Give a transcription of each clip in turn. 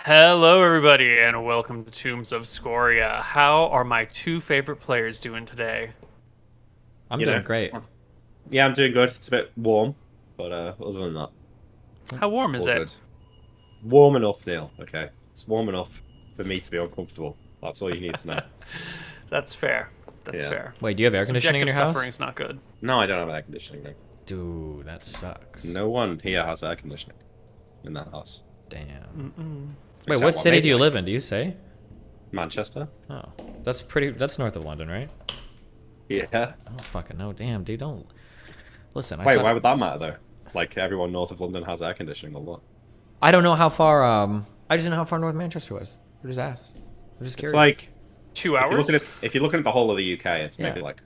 Hello, everybody, and welcome to Tombs of Scoria. How are my two favorite players doing today? I'm you doing know. great. Yeah, I'm doing good. It's a bit warm, but other than that, How warm is all it? good. Warm enough, Neil. Okay, it's warm enough for me to be uncomfortable. That's all you need to know. That's fair. That's Yeah. fair. Wait, do you have air conditioning in Subjective your house? suffering's not good. No, I don't have air conditioning. No. Dude, that sucks. No one here has air conditioning in that house. Damn. Wait, Except, what well, city do maybe you like live in? Do you say? Manchester. Oh, that's north of London, right? Yeah. I don't fucking know. Damn, dude, don't. Listen, Wait, why would that matter though? Like everyone north of London has air conditioning or what? I don't know how far. I just didn't know how far North Manchester was. I just asked. I'm just curious. It's like 2 if you're hours? looking at the whole of the UK, it's Yeah. maybe like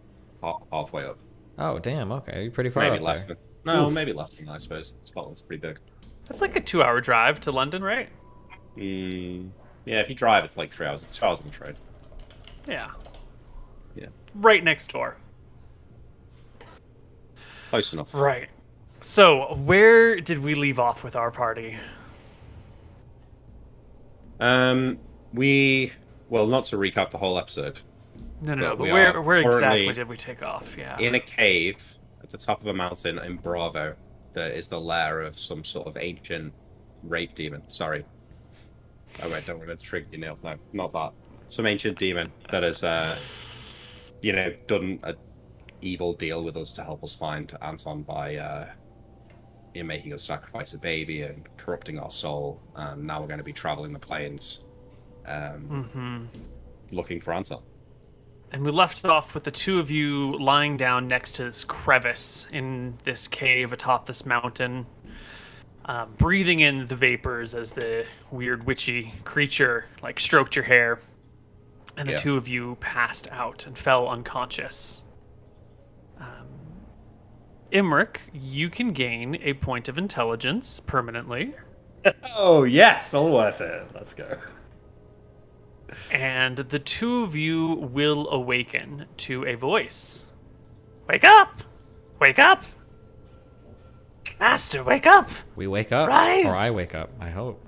halfway up. Oh, damn. Okay, you're pretty far Maybe up less there. than. No, Oof. maybe less than that, I suppose. Scotland's pretty big. That's like a 2-hour drive to London, right? Yeah, if you drive, it's like 3 hours. It's 2 hours on the train. Yeah. Yeah, Right next door. close enough. Right. So, where did we leave off with our party? Well, not to recap the whole episode, No, but but we where are exactly currently did we take off? Yeah. in a cave at the top of a mountain in Bravo that is the lair of some sort of ancient rape demon. Sorry. Oh, wait, don't want to trigger you, Neil. No, not that. Some ancient demon that has, done a evil deal with us to help us find Anton by, making us sacrifice a baby and corrupting our soul. And now we're going to be traveling the plains, looking for Anton. And we left off with the two of you lying down next to this crevice in this cave atop this mountain, breathing in the vapors as the weird witchy creature like stroked your hair, and the Yeah. two of you passed out and fell unconscious. Imric, you can gain a point of intelligence permanently, Oh, yes, all worth it. Let's go. and the two of you will awaken to a voice. Wake up! Wake up! Master, wake up! We wake up, Rise! or I wake up. I hope.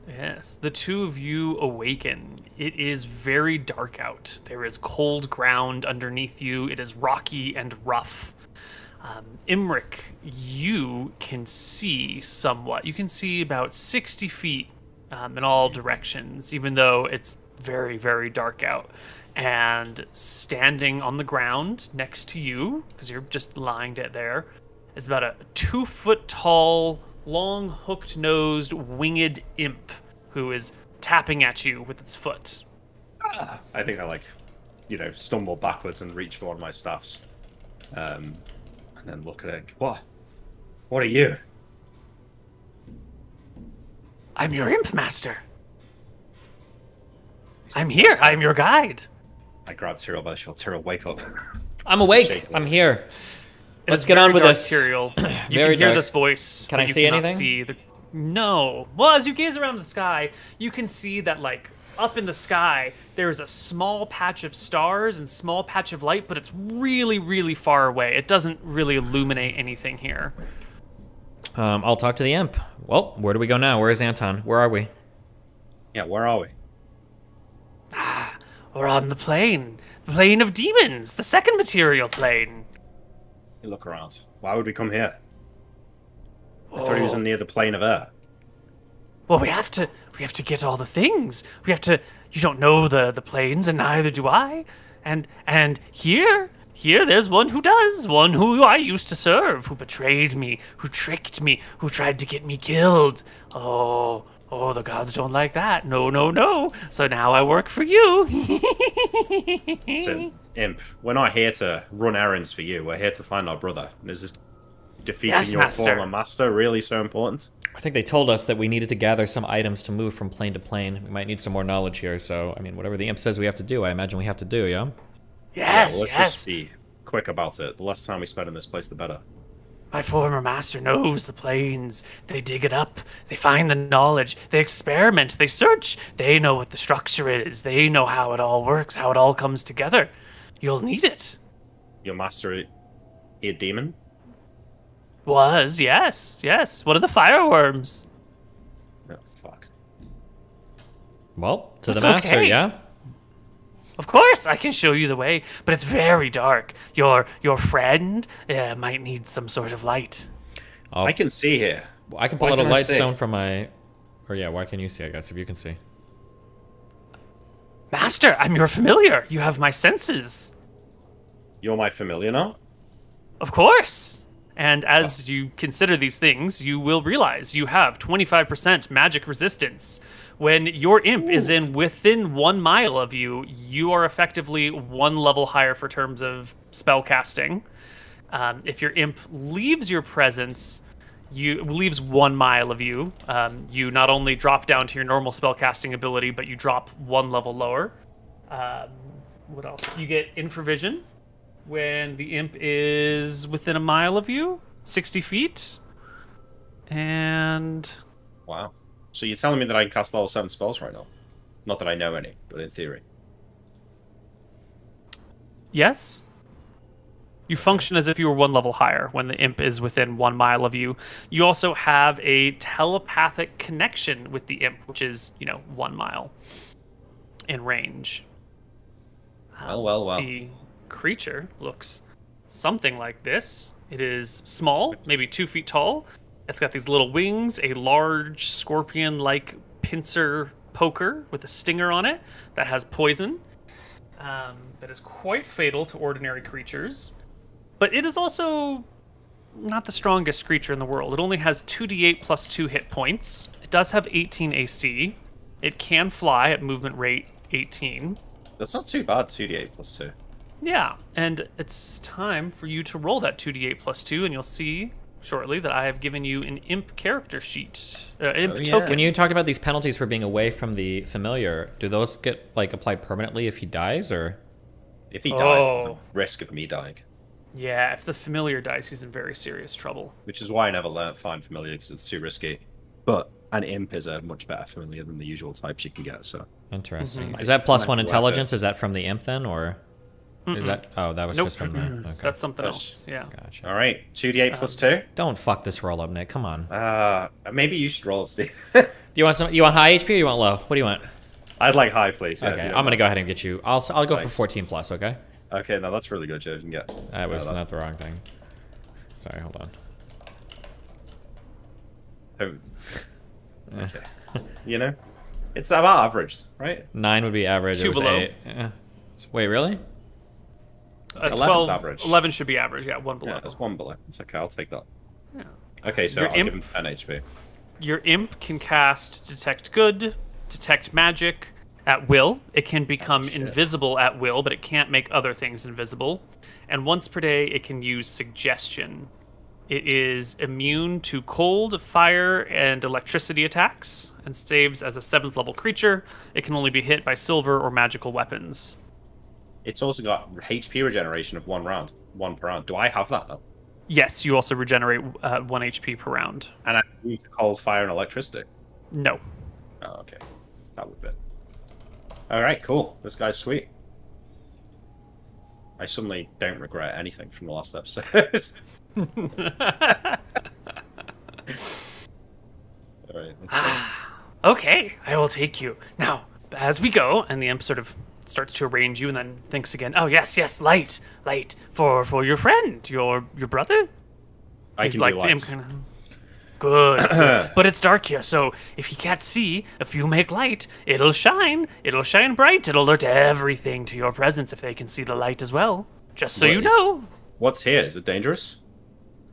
Yes, the two of you awaken. It is very dark out. There is cold ground underneath you. It is rocky and rough. Imric, you can see somewhat. You can see about 60 feet in all directions, even though it's very, very dark out. And standing on the ground next to you, because you're just lying there, is about a 2-foot tall, long, hooked-nosed, winged imp who is tapping at you with its foot. I think I stumble backwards and reach for one of my staffs, and then look at it. What? What are you? I'm your imp master. I'm here. I'm your guide. I grab Tyrell by the shoulder. Tyrell, wake up. I'm awake. Shaking. I'm here. It Let's is get on very with dark, this. Tyrael. You Very can hear dark. this voice. Can but I you see cannot anything? See the... No. Well, as you gaze around the sky, you can see that, like, up in the sky, there is a small patch of stars and small patch of light, but it's really, really far away. It doesn't really illuminate anything here. I'll talk to the imp. Well, where do we go now? Where is Anton? Where are we? Yeah, where are we? We're on the plane of demons, the second material plane. You look around. Why would we come here? I thought he was near the plane of air. Well, we have to get all the things. You don't know the planes, and neither do I. And here there's one who does, one who I used to serve, who betrayed me, who tricked me, who tried to get me killed. Oh, the gods don't like that. No, no, no. So now I work for you. Listen, Imp, we're not here to run errands for you. We're here to find our brother. Is this defeating Yes, your master. former master really so important? I think they told us that we needed to gather some items to move from plane to plane. We might need some more knowledge here, so, I mean, whatever the imp says we have to do, I imagine we have to do, yeah? Yes, Well, let's yes. just be quick about it. The less time we spend in this place, the better. My former master knows the planes. They dig it up. They find the knowledge. They experiment. They search. They know what the structure is. They know how it all works, how it all comes together. You'll need it. Your master, he a demon? Was, yes, yes. One of the fireworms. Oh, fuck. Well, to That's the master, okay. yeah? Of course, I can show you the way, but it's very dark. Your friend might need some sort of light. I'll, I can see here. I can pull Why out a can I light see? stone from my... Or yeah, why can you see, I guess, if you can see? Master, I'm your familiar. You have my senses. You're my familiar now? Of course. And as you consider these things, you will realize you have 25% magic resistance. When your imp is within 1 mile of you, you are effectively 1 level higher for terms of spell casting. If your imp leaves your presence, leaves 1 mile of you, you not only drop down to your normal spell casting ability, but you drop 1 level lower. What else? You get infravision when the imp is within 1 mile of you, 60 feet. And Wow. So you're telling me that I can cast level 7 spells right now? Not that I know any, but in theory. yes, you function as if you were 1 level higher when the imp is within 1 mile of you. You also have a telepathic connection with the imp, which is, 1 mile in range. Well. The creature looks something like this. It is small, maybe 2 feet tall. It's got these little wings, a large scorpion-like pincer poker with a stinger on it that has poison. That is quite fatal to ordinary creatures. But it is also not the strongest creature in the world. It only has 2d8 plus 2 hit points. It does have 18 AC. It can fly at movement rate 18. That's not too bad, 2d8 plus 2. Yeah, and it's time for you to roll that 2d8 plus 2, and you'll see shortly that I have given you an imp character sheet. Imp token. When you talked about these penalties for being away from the familiar, do those get applied permanently if he dies, or? If he dies, there's a risk of me dying. Yeah, if the familiar dies, he's in very serious trouble. Which is why I never learnt Find Familiar, because it's too risky. But an imp is a much better familiar than the usual types you can get, so... Interesting. Is that plus 1 Might be worth intelligence? Is that from the imp then, or? Is that... Oh, that was Nope. just from the... Okay. That's something else, yeah. Gotcha. Alright, 2d8 plus 2. Don't fuck this roll up, Nick. Come on. Maybe you should roll it, Steve. Do you want some? You want high HP or you want low? What do you want? I'd like high, please. Yeah, Okay, I'm gonna go ahead and get you. I'll go for Thanks. 14 plus. Okay. Okay, no, that's really good, Joe. You can get... That was No, not the wrong thing. Sorry, hold on. Oh. Okay. It's about average, right? 9 would be average. Two It was below. 8. Yeah. Wait, really? 11's 12, average. 11 should be average, yeah, 1 below. Yeah, it's 1 below. It's okay, I'll take that. Yeah. Okay, so Your I'll imp- give him 10 HP. Your imp can cast Detect Good, Detect Magic at will. It can become shit. invisible at will, but it can't make other things invisible. And once per day, it can use Suggestion. It is immune to cold, fire, and electricity attacks, and saves as a 7th level creature. It can only be hit by silver or magical weapons. It's also got HP regeneration of 1 round. 1 per round. Do I have that now? Yes, you also regenerate 1 HP per round. And I move to cold, fire, and electricity. No. Oh, okay. That would be. Alright, cool. This guy's sweet. I suddenly don't regret anything from the last episode. Alright, let's go. Okay, I will take you. Now, as we go, and the imp sort of starts to arrange you and then thinks again, oh, yes, light, for your friend, your brother? I He's can like, do the imp lights. kinda, Good. But it's dark here, so if he can't see, if you make light, it'll shine bright, it'll alert everything to your presence if they can see the light as well. Just so What you is- know. What's here? Is it dangerous?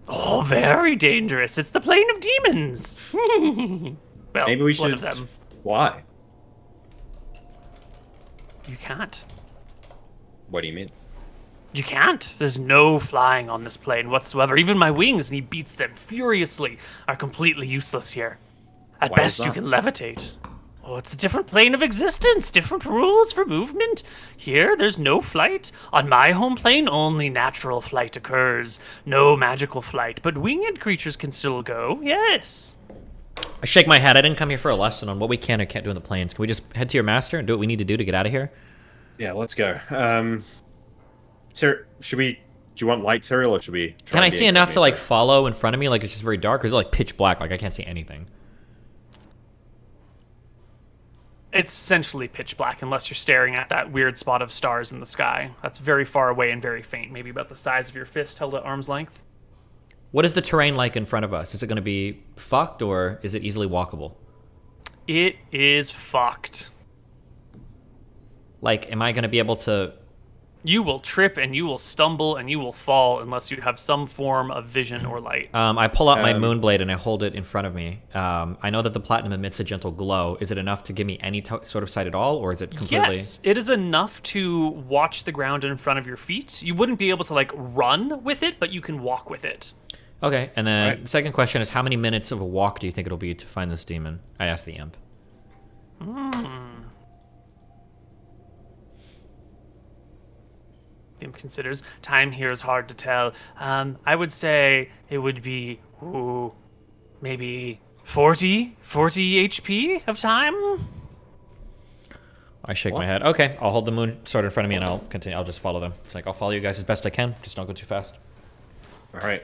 Oh, very dangerous. It's the plane of demons. Well, Maybe we one should... of them. Why? You can't. What do you mean? You can't. There's no flying on this plane whatsoever. Even my wings, and he beats them furiously, are completely useless here. At Why is best, you that? can levitate. Oh, it's a different plane of existence, different rules for movement. Here, there's no flight. On my home plane, only natural flight occurs. No magical flight, but winged creatures can still go, yes. I shake my head. I didn't come here for a lesson on what we can or can't do in the planes. Can we just head to your master and do what we need to do to get out of here? Yeah, let's go. Should we... Do you want light, Tyrael, or should we... try Can I and be see enough to incognito? follow in front of me? Like it's just very dark, or is it pitch black? Like I can't see anything. It's essentially pitch black unless you're staring at that weird spot of stars in the sky. That's very far away and very faint, maybe about the size of your fist held at arm's length. What is the terrain like in front of us? Is it going to be fucked or is it easily walkable? It is fucked. Like, am I going to be able to... You will trip and you will stumble and you will fall unless you have some form of vision or light. I pull out my moonblade and I hold it in front of me. I know that the platinum emits a gentle glow. Is it enough to give me any sort of sight at all, or is it completely... Yes, it is enough to watch the ground in front of your feet. You wouldn't be able to, like, run with it, but you can walk with it. Okay, and then Right. the second question is, how many minutes of a walk do you think it'll be to find this demon? I asked the imp. The imp considers. Time here is hard to tell. I would say it would be, maybe 40 HP of time? I shake my head. Okay, I'll hold the moon sword in front of me and I'll continue. I'll just follow them. It's like, I'll follow you guys as best I can. Just don't go too fast. All right.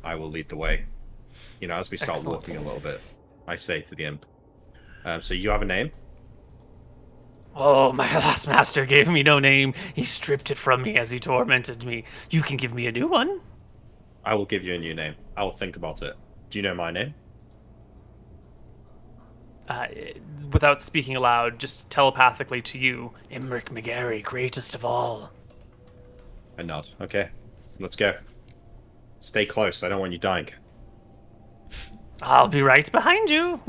I will lead the way. You know, as we start Excellent. walking a little bit, I say to the imp, so you have a name? Oh, my last master gave me no name. He stripped it from me as he tormented me. You can give me a new one? I will give you a new name. I will think about it. Do you know my name? Without speaking aloud, just telepathically to you, Imric McGarry, greatest of all. I nod. Okay, let's go. Stay close. I don't want you dying. I'll be right behind you.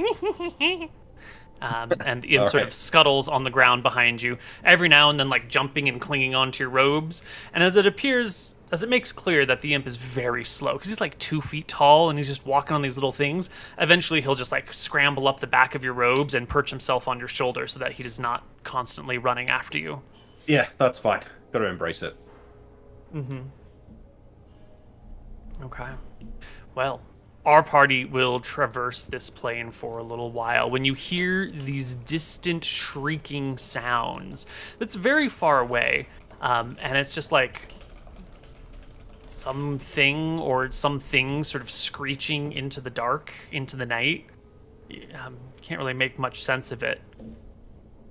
And the imp sort of scuttles on the ground behind you, every now and then like jumping and clinging onto your robes. And as it makes clear that the imp is very slow, because he's like 2 feet tall and he's just walking on these little things, eventually he'll just like scramble up the back of your robes and perch himself on your shoulder so that he is not constantly running after you. Yeah, that's fine. Gotta embrace it. Okay. Well, our party will traverse this plane for a little while when you hear these distant shrieking sounds that's very far away, and it's just like something or something sort of screeching into the dark, into the night. Can't really make much sense of it.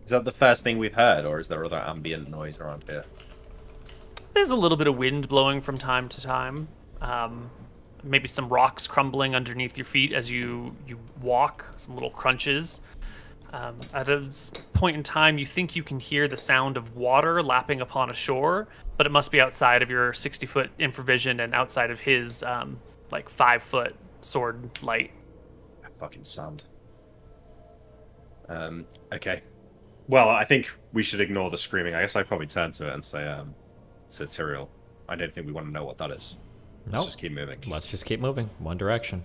Is that the first thing we've heard, or is there other ambient noise around here? There's a little bit of wind blowing from time to time. Maybe some rocks crumbling underneath your feet as you walk, some little crunches. At a point in time, you think you can hear the sound of water lapping upon a shore, but it must be outside of your 60-foot infravision and outside of his, 5-foot sword light. Fucking sand. Okay. Well, I think we should ignore the screaming. I guess I'd probably turn to it and say, to Tyrael, I don't think we want to know what that is. Let's Nope. just keep moving. Let's just keep moving. One direction.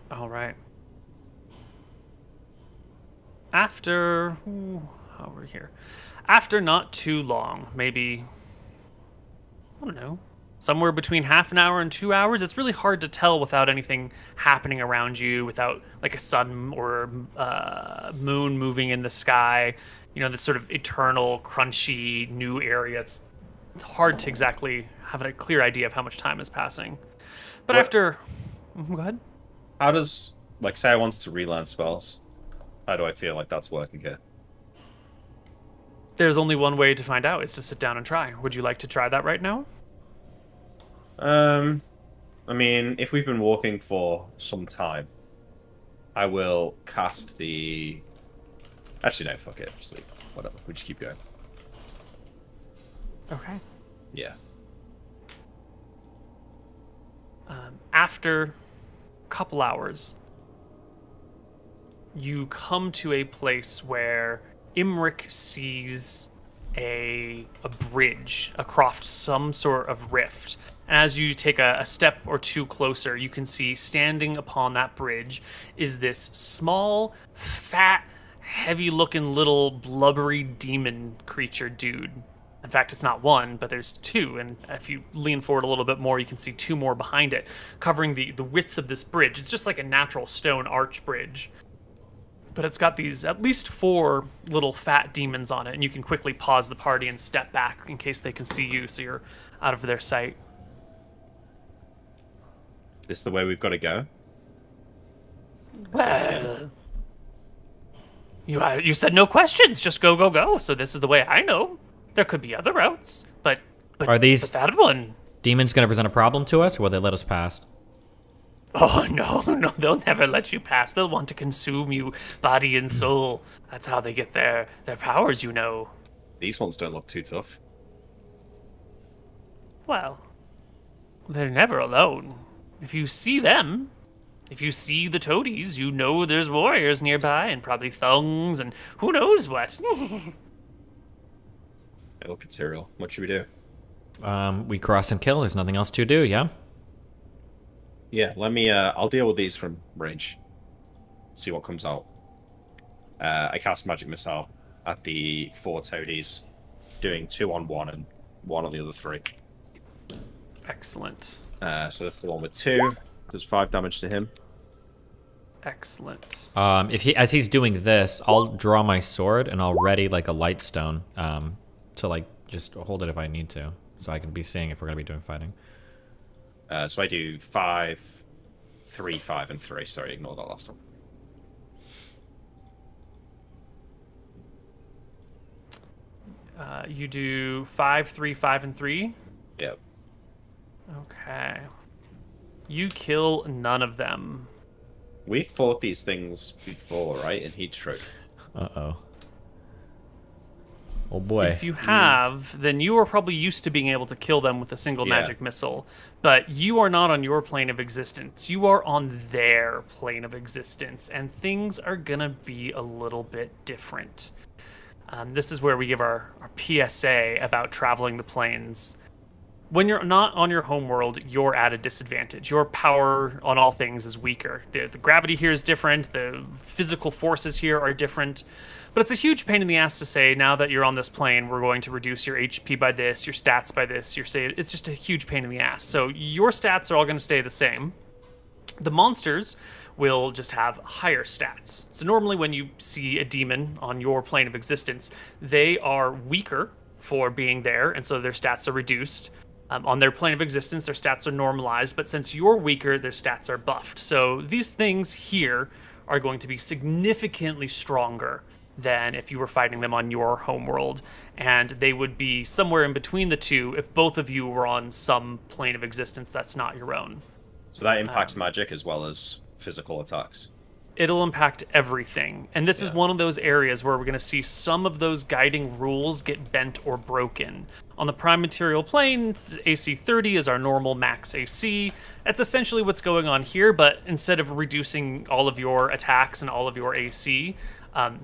All right. After not too long, maybe, I don't know, somewhere between half an hour and 2 hours. It's really hard to tell without anything happening around you, without like a sun or moon moving in the sky. You know, this sort of eternal, crunchy new area. It's hard to exactly have a clear idea of how much time is passing. But after, go ahead. How does, say I wanted to relearn spells. How do I feel like that's working here? There's only one way to find out, is to sit down and try. Would you like to try that right now? I mean, if we've been walking for some time, I will cast the... Actually, no, fuck it. Just leave. Whatever. We just keep going. Okay. Yeah. After a couple hours, you come to a place where Imric sees a bridge across some sort of rift. And as you take a step or two closer, you can see standing upon that bridge is this small, fat, heavy-looking little blubbery demon creature dude. In fact, it's not one, but there's two, and if you lean forward a little bit more, you can see two more behind it, covering the width of this bridge. It's just like a natural stone arch bridge. But it's got these at least 4 little fat demons on it, and you can quickly pause the party and step back in case they can see you, so you're out of their sight. This the way we've got to go? Well, You said no questions, just go, go, go. So this is the way I know. There could be other routes, but Are these that one. demons going to present a problem to us, or will they let us pass? Oh no, no, they'll never let you pass. They'll want to consume you, body and soul. That's how they get their powers, you know. These ones don't look too tough. Well, they're never alone. If you see them, if you see the toadies, you know there's warriors nearby and probably thongs and who knows what. They look material. What should we do? We cross and kill. There's nothing else to do, yeah? Yeah, let me. I'll deal with these from range. See what comes out. I cast magic missile at the 4 toadies, doing 2 on 1 and 1 on the other 3. Excellent. So that's the one with 2. Does 5 damage to him. Excellent. As he's doing this, I'll draw my sword and I'll ready like a light stone to like just hold it if I need to, so I can be seeing if we're gonna be doing fighting. So I do 5, 3, 5, and 3. Sorry, ignore that last one. You do 5, 3, 5, and 3. Yep. Okay. You kill none of them. We fought these things before, right? In heat stroke. Uh-oh. Oh boy. If you have, then you are probably used to being able to kill them with a single Yeah. magic missile. But you are not on your plane of existence. You are on their plane of existence, and things are gonna be a little bit different. This is where we give our PSA about traveling the planes. When you're not on your home world, you're at a disadvantage. Your power on all things is weaker. The gravity here is different. The physical forces here are different. But it's a huge pain in the ass to say, now that you're on this plane, we're going to reduce your HP by this, your stats by this, your save. It's just a huge pain in the ass. So your stats are all going to stay the same. The monsters will just have higher stats. So normally when you see a demon on your plane of existence, they are weaker for being there, and so their stats are reduced. On their plane of existence, their stats are normalized, but since you're weaker, their stats are buffed. So these things here are going to be significantly stronger than if you were fighting them on your homeworld, and they would be somewhere in between the two if both of you were on some plane of existence that's not your own. So that impacts magic as well as physical attacks. It'll impact everything. And this is one of those areas where we're going to see some of those guiding rules get bent or broken. On the prime material plane, AC 30 is our normal max AC. That's essentially what's going on here, but instead of reducing all of your attacks and all of your AC,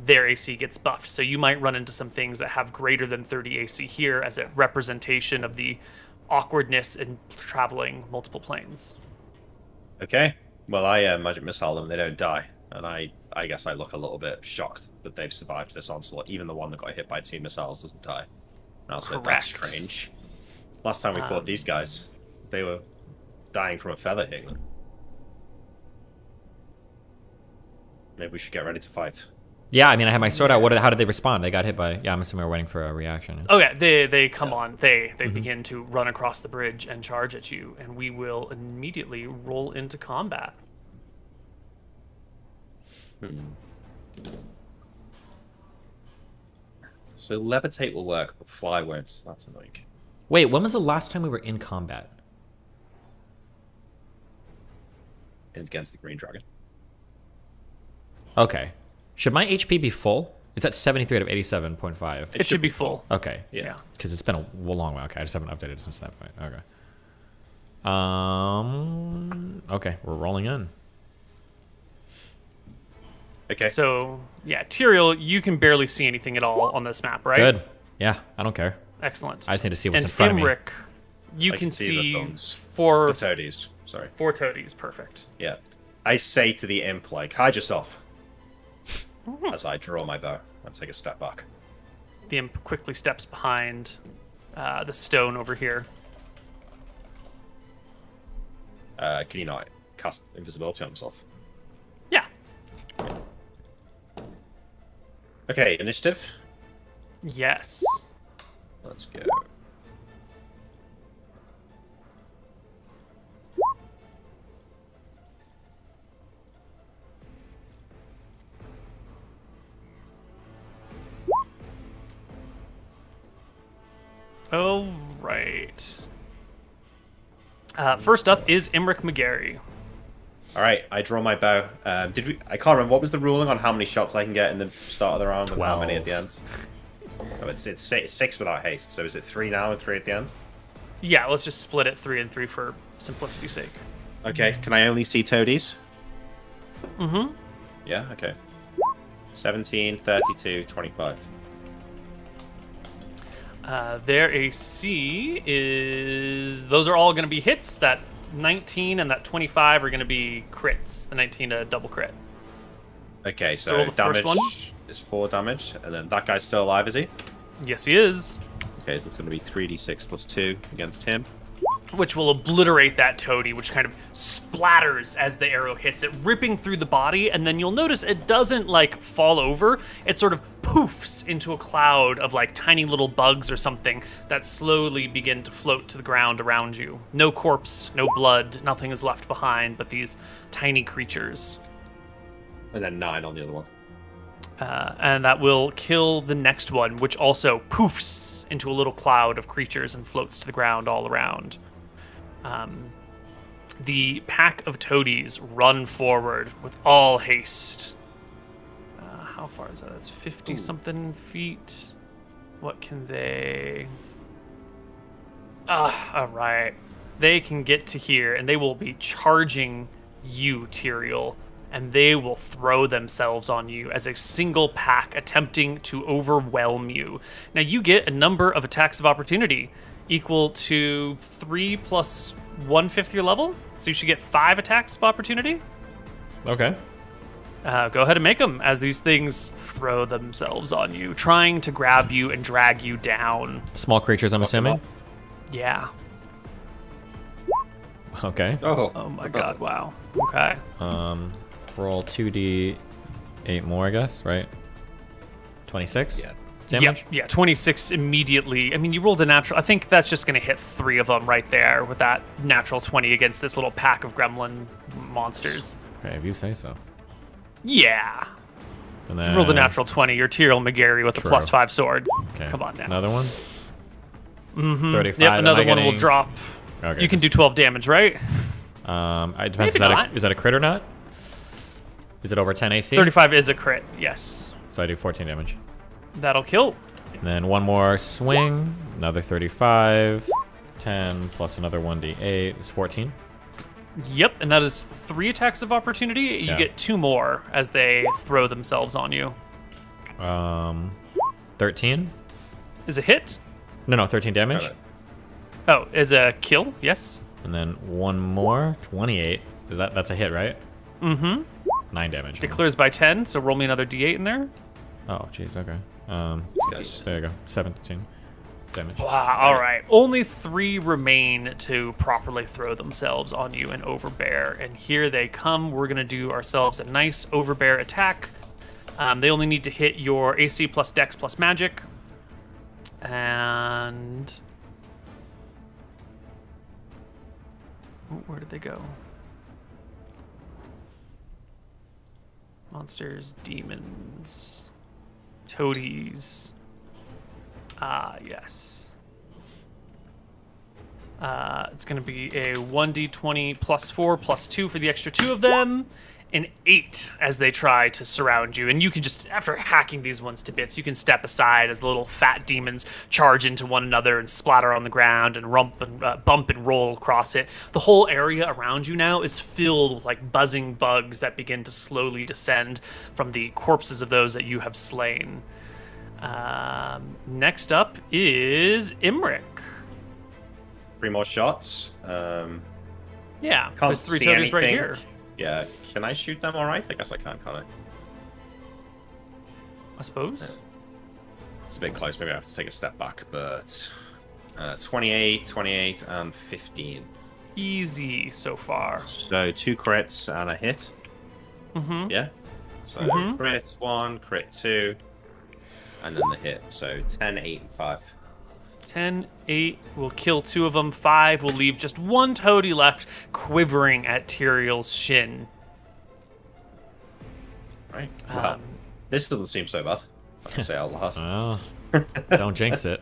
their AC gets buffed. So you might run into some things that have greater than 30 AC here as a representation of the awkwardness in traveling multiple planes. Okay. Well, I magic missile them, they don't die. And I guess I look a little bit shocked that they've survived this onslaught. Even the one that got hit by 2 missiles doesn't die. And I was like, that's strange. Last time we fought these guys, they were dying from a feather hitting them. Maybe we should get ready to fight. Yeah, I mean, I have my sword out. How did they respond? They got hit by... Yeah, I'm assuming we're waiting for a reaction. Oh yeah, they come on. They begin to run across the bridge and charge at you, and we will immediately roll into combat. So levitate will work, but fly won't. That's annoying. Wait, when was the last time we were in combat? Against the green dragon. Okay. Should my HP be full? It's at 73 out of 87.5. It should be full. Okay. Yeah. Because it's been a long while. Okay, I just haven't updated since that fight. Okay. Okay, we're rolling in. Okay. So, yeah, Tyrael, you can barely see anything at all on this map, right? Good. Yeah, I don't care. Excellent. I just need to see what's and in front of me. Imric, you I can the see thumbs. four The toadies. Sorry. toadies. Perfect. Yeah. I say to the imp, like, hide yourself. As I draw my bow and take a step back. The imp quickly steps behind the stone over here. Can you not cast invisibility on himself? Yeah. Okay, initiative. Yes. Let's go. All right. First up is Imric McGarry. All right, I draw my bow. Did we? I can't remember what was the ruling on how many shots I can get in the start of the round and how many at the end. Oh, it's six without haste. So is it 3 now and 3 at the end? Yeah, let's just split it 3 and 3 for simplicity's sake. Okay. Can I only see toadies? Mm-hmm. Yeah. Okay. 17, 32, 25. Their AC is... Those are all going to be hits. That 19 and that 25 are going to be crits. The 19 a double crit. Okay, So roll so the first damage one. is 4 damage, and then that guy's still alive, is he? Yes, he is. Okay, so it's going to be 3d6 plus 2 against him. Which will obliterate that toady, which kind of splatters as the arrow hits it, ripping through the body, and then you'll notice it doesn't, like, fall over. It sort of poofs into a cloud of, like, tiny little bugs or something that slowly begin to float to the ground around you. No corpse, no blood, nothing is left behind but these tiny creatures. And then 9 on the other one. And that will kill the next one, which also poofs into a little cloud of creatures and floats to the ground all around. The pack of toadies run forward with all haste. How far is that? That's 50-something feet. What can they... all right. They can get to here, and they will be charging you, Tyrael, and they will throw themselves on you as a single pack attempting to overwhelm you. Now, you get a number of attacks of opportunity equal to 3 plus 1/5 your level, so you should get 5 attacks of opportunity. Okay. Go ahead and make them as these things throw themselves on you, trying to grab you and drag you down. Small creatures, I'm assuming. Yeah. Okay. Oh my god, wow. Okay. Roll 2d8 more, I guess, right? 26? Yeah. Damage? Yeah, 26 immediately. I mean, you rolled a natural. I think that's just going to hit 3 of them right there with that natural 20 against this little pack of gremlin monsters. Okay, if you say so. Yeah. And then You rolled a natural 20. You're Tyrael McGarry with a True. +5 sword. Okay. Come on now. Another one? Mm-hmm. 35. Yep, am another I one will getting- drop. Okay. You can do 12 damage, right? It depends. Maybe not. Is that a crit or not? Is it over 10 AC? 35 is a crit, yes. So I do 14 damage. That'll kill. And then one more swing, another 35, 10 plus another 1d8 is 14. Yep, and that is 3 attacks of opportunity. You Yeah. get 2 more as they throw themselves on you. 13? Is a hit? No, 13 damage. Alright. Oh, is a kill? Yes. And then one more, 28. That's a hit, right? Mm-hmm. 9 damage. It clears by 10, so roll me another d8 in there. Oh, jeez, okay. Yes. There you go, 17 damage. Wow, all right. Only 3 remain to properly throw themselves on you and overbear. And here they come. We're going to do ourselves a nice overbear attack. They only need to hit your AC plus Dex plus Magic. And... Ooh, where did they go? Monsters, demons, toadies. Yes. It's going to be a 1d20 plus 4 plus 2 for the extra 2 of them. An 8 as they try to surround you. And you can just, after hacking these ones to bits, you can step aside as the little fat demons charge into one another and splatter on the ground and bump and roll across it. The whole area around you now is filled with like buzzing bugs that begin to slowly descend from the corpses of those that you have slain. Next up is Imric. 3 more shots. Yeah, Can't there's 3 see toadies right anything. here. Yeah, can I shoot them all right? I guess I can't I? I suppose. It's a bit close. Maybe I have to take a step back, but 28, 28, and 15. Easy so far. So 2 crits and a hit. Mm-hmm. Yeah. So Mhm. crit 1, crit 2, and then the hit. So 10, 8, and 5. 10, 8 will kill 2 of them. 5 will leave just 1 toady left, quivering at Tyrael's shin. Right. Well, Um, this doesn't seem so bad. I can say out loud. Oh, don't jinx it.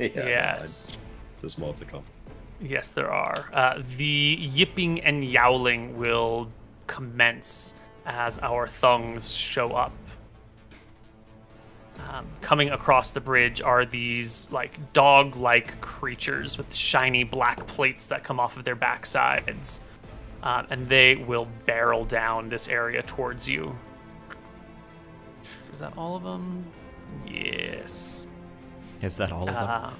Yeah, Yes. there's more to come. Yes, there are. The yipping and yowling will commence as our thongs show up. Coming across the bridge are these like dog-like creatures with shiny black plates that come off of their backsides, and they will barrel down this area towards you. Is that all of them? Yes. Is that all of them?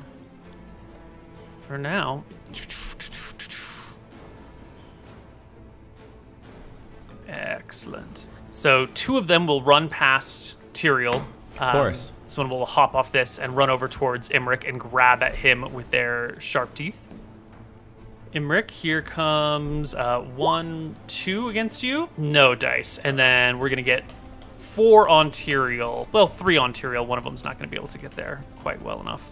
For now. Excellent. So 2 of them will run past Tyrael. Of course. This one will hop off this and run over towards Imric and grab at him with their sharp teeth. Imric, here comes 1, 2 against you. No dice. And then we're going to get 4 on Tyrael. Well, 3 on Tyrael. One of them's not going to be able to get there quite well enough.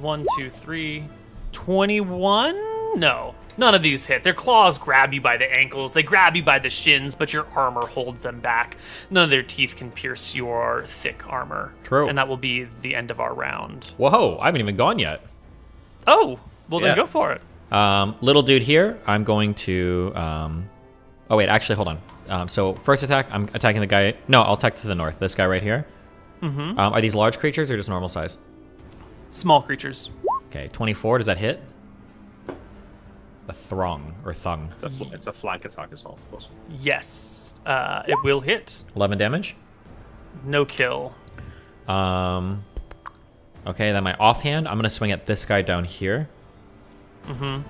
1, 2, 3. 21? No. None of these hit. Their claws grab you by the ankles. They grab you by the shins, but your armor holds them back. None of their teeth can pierce your thick armor. True. And that will be the end of our round. Whoa, I haven't even gone yet. Oh, well then Yeah. go for it. Little dude here, I'm going to... Oh, wait, actually, hold on. So first attack, I'm attacking the guy... No, I'll attack to the north. This guy right here. Mm-hmm. Are these large creatures or just normal size? Small creatures. Okay, 24. Does that hit? A throng or thung. It's a flank attack as well, of course. Yes. It will hit. 11 damage. No kill. Okay, then my offhand, I'm gonna swing at this guy down here. Mm-hmm.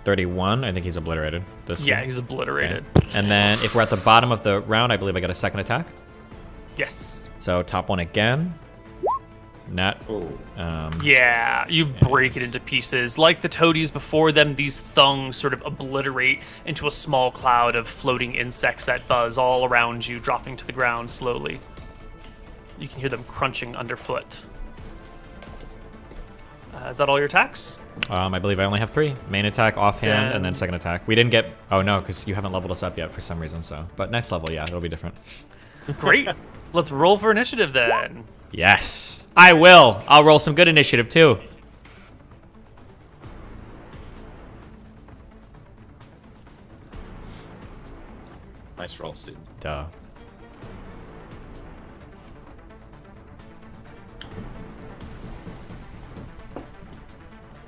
31. I think he's obliterated. This Yeah, one. he's obliterated. Okay. And then if we're at the bottom of the round, I believe I get a second attack. Yes. So top one again. Nat. Oh, Yeah, you break it into pieces. Like the toadies before them, these thongs sort of obliterate into a small cloud of floating insects that buzz all around you, dropping to the ground slowly. You can hear them crunching underfoot. Is that all your attacks? I believe I only have 3. Main attack, offhand, and then second attack. We didn't get... Oh, no, because you haven't leveled us up yet for some reason, so... But next level, yeah, it'll be different. Great. Let's roll for initiative then. Yes, I will. I'll roll some good initiative, too. nice roll, Steve. Duh.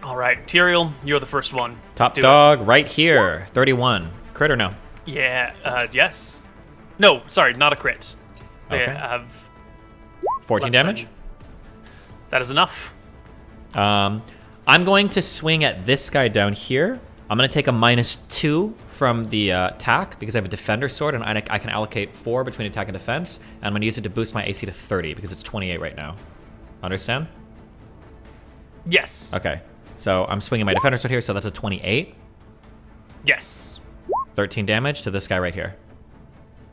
All right, Tyrael, you're the first one. Top Let's do dog right here. 31. Crit or no? it. Yeah, yes. No, sorry, not a crit. They Okay. have 14 less damage. than- That is enough. I'm going to swing at this guy down here. I'm going to take a -2 from the attack because I have a defender sword and I can allocate 4 between attack and defense. And I'm going to use it to boost my AC to 30 because it's 28 right now. Understand? Yes. Okay. So I'm swinging my defender sword here, so that's a 28. Yes. 13 damage to this guy right here.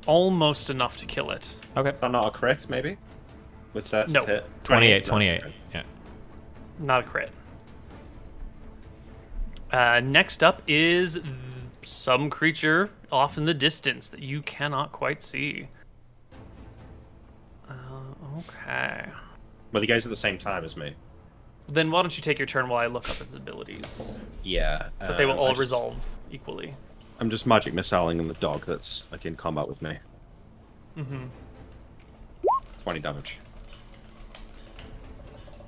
Almost enough to kill it. Okay. Is that not a crit, maybe? With that No. hit? 28, No. 28. Yeah. Not a crit. Next up is some creature off in the distance that you cannot quite see. Okay. Well, the guys at the same time as me. Then why don't you take your turn while I look up its abilities? Yeah. But they will all resolve equally. I'm just magic missiling in the dog that's like in combat with me. Mm-hmm. 20 damage.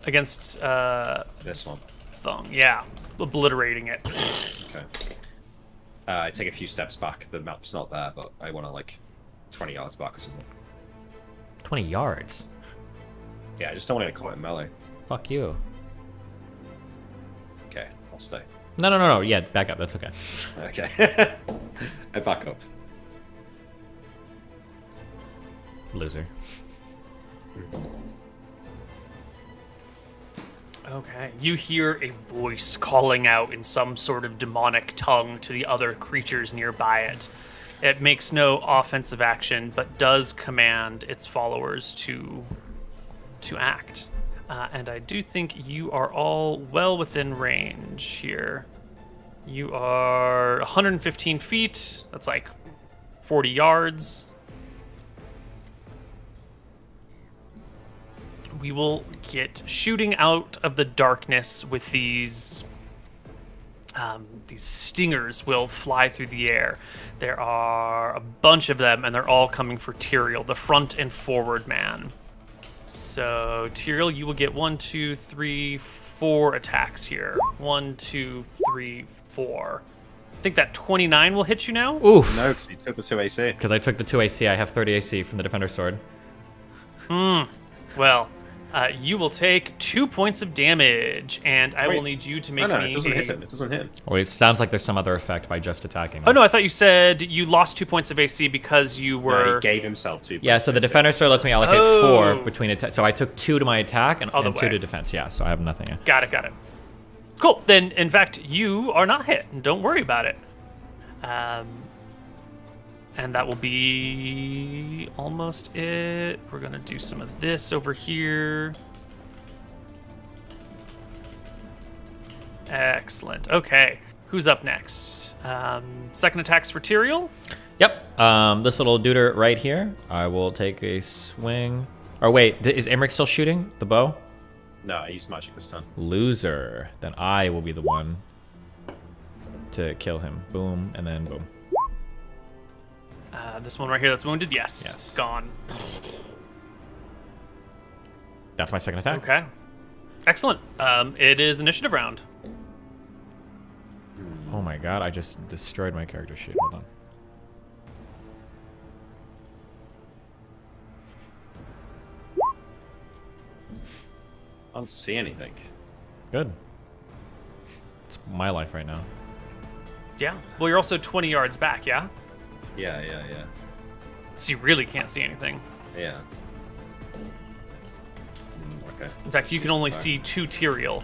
Against This one. Thong. Yeah. Obliterating it. Okay. I take a few steps back. The map's not there, but I want to like 20 yards back or something. 20 yards. Yeah, I just don't want to get caught in melee. Fuck you. Okay, I'll stay. No. Yeah, back up. That's okay. Okay. I back up. Loser. Okay. You hear a voice calling out in some sort of demonic tongue to the other creatures nearby it. It makes no offensive action, but does command its followers to act. And I do think you are all well within range here. You are 115 feet. That's like 40 yards. we will get shooting out of the darkness with these stingers will fly through the air. There are a bunch of them, and they're all coming for Tyrael, the front and forward man. So, Tyrael, you will get 1, 2, 3, 4 attacks here. 1, 2, 3, 4. I think that 29 will hit you now. Oof. No, because you took the 2 AC. Because I took the 2 AC. I have 30 AC from the Defender Sword. Well, you will take 2 points of damage, and I will need you to make no, me it doesn't hit him. It doesn't hit him. Well, it sounds like there's some other effect by just attacking him. Oh, no, I thought you said you lost 2 points of AC because you were... No, he gave himself 2 points. Yeah, so the of AC. Defender Sword lets me allocate Oh. 4 between attack. So I took 2 to my attack and 2 way. to defense. Yeah, so I have nothing. Yeah. Got it. Cool. Then, in fact, you are not hit. Don't worry about it. And that will be almost it. We're going to do some of this over here. Excellent. Okay. Who's up next? Second attacks for Tyrael. Yep. This little duder right here. I will take a swing. Or wait, is Imric still shooting the bow? No, I used magic this time. Loser. Then I will be the one to kill him. Boom, and then boom. This one right here that's wounded? Yes. Yes. Gone. That's my second attack. Okay. Excellent. It is initiative round. Oh my god, I just destroyed my character sheet. Hold on. I don't see anything. Good. It's my life right now. Yeah. Well, you're also 20 yards back, yeah? Yeah. So you really can't see anything. Yeah. Okay. In fact, you can only see 2 Tyrael.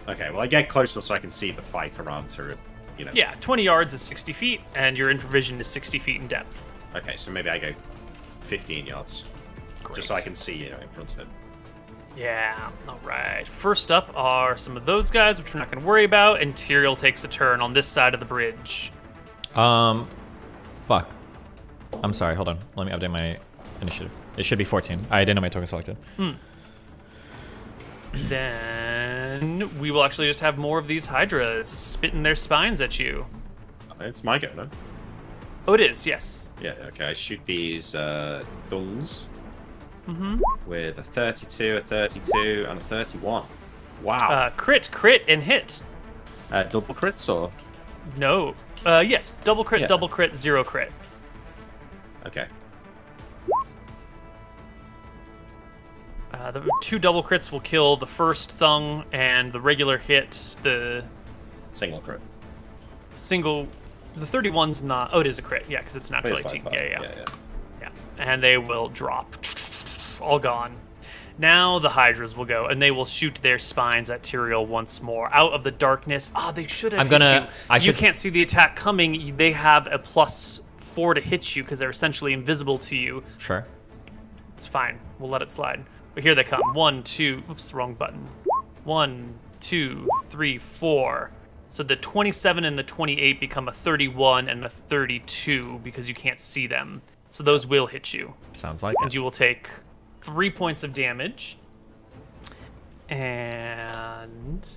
Okay, well, I get close enough so I can see the fight around her, you know. Yeah, 20 yards is 60 feet, and your infravision is 60 feet in depth. Okay, so maybe I go 15 yards. Great. Just so I can see, you know, in front of him. Yeah, alright. First up are some of those guys, which we're not going to worry about, and Tyrael takes a turn on this side of the bridge. Fuck. I'm sorry, hold on. Let me update my initiative. It should be 14. I didn't know my token selected. Then we will actually just have more of these Hydras spitting their spines at you. It's my go, no? Oh, it is, yes. Yeah, okay, I shoot these dungs with a 32, a 32, and a 31. Wow. Crit, and hit. Double crits, or? No. Yes, double crit, Yeah. double crit, 0 crit. Okay. The 2 double crits will kill the first thung, and the regular hit, the Single crit. single... The 31's not... Oh, it is a crit, yeah, because it's natural It's 18. fine. Yeah. And they will drop. All gone. Now the Hydras will go, and they will shoot their spines at Tyrael once more. Out of the darkness. Ah, they should have hit you. You can't see the attack coming. They have a +4 to hit you, because they're essentially invisible to you. Sure. It's fine. We'll let it slide. But here they come. 1, 2... Oops, wrong button. 1, 2, 3, 4. So the 27 and the 28 become a 31 and a 32 because you can't see them. So those will hit you. Sounds like And it. you will take 3 points of damage. And...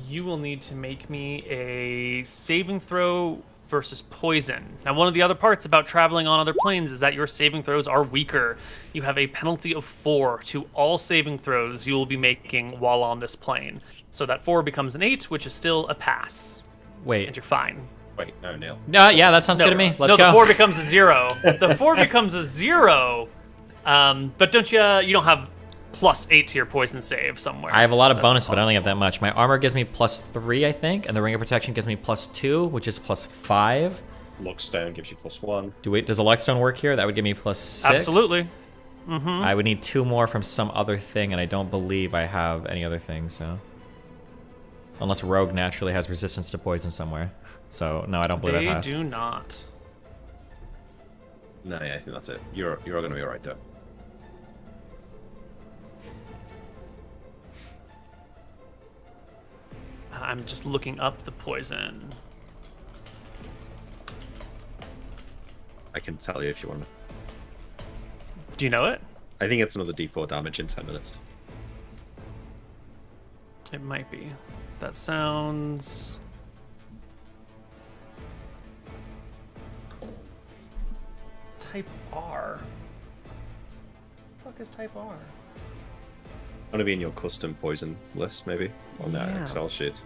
you will need to make me a saving throw versus poison. Now, one of the other parts about traveling on other planes is that your saving throws are weaker. You have a penalty of 4 to all saving throws you will be making while on this plane. So that 4 becomes an 8, which is still a pass. And Wait. you're fine. Wait, no, Neil. Yeah, that sounds good to me. Let's go. the 4 becomes a 0. The 4 becomes a 0. But don't you don't have +8 to your poison save somewhere? I have a lot of That's bonus, but I only have possible. that much. My armor gives me +3, I think, and the ring of protection gives me +2, which is +5. Luckstone gives you +1. Does a Luckstone work here? That would give me +6. Absolutely. I would need 2 more from some other thing, and I don't believe I have any other things, so... Unless Rogue naturally has resistance to poison somewhere. So, no, I don't believe I They pass. do not. No, yeah, I think that's it. You're going to be alright, though. I'm just looking up the poison. I can tell you if you want to. Do you know it? I think it's another D4 damage in 10 minutes. It might be. That sounds... Type R. The fuck is type R? Want to be in your custom poison list, maybe? On that Yeah. Excel sheet.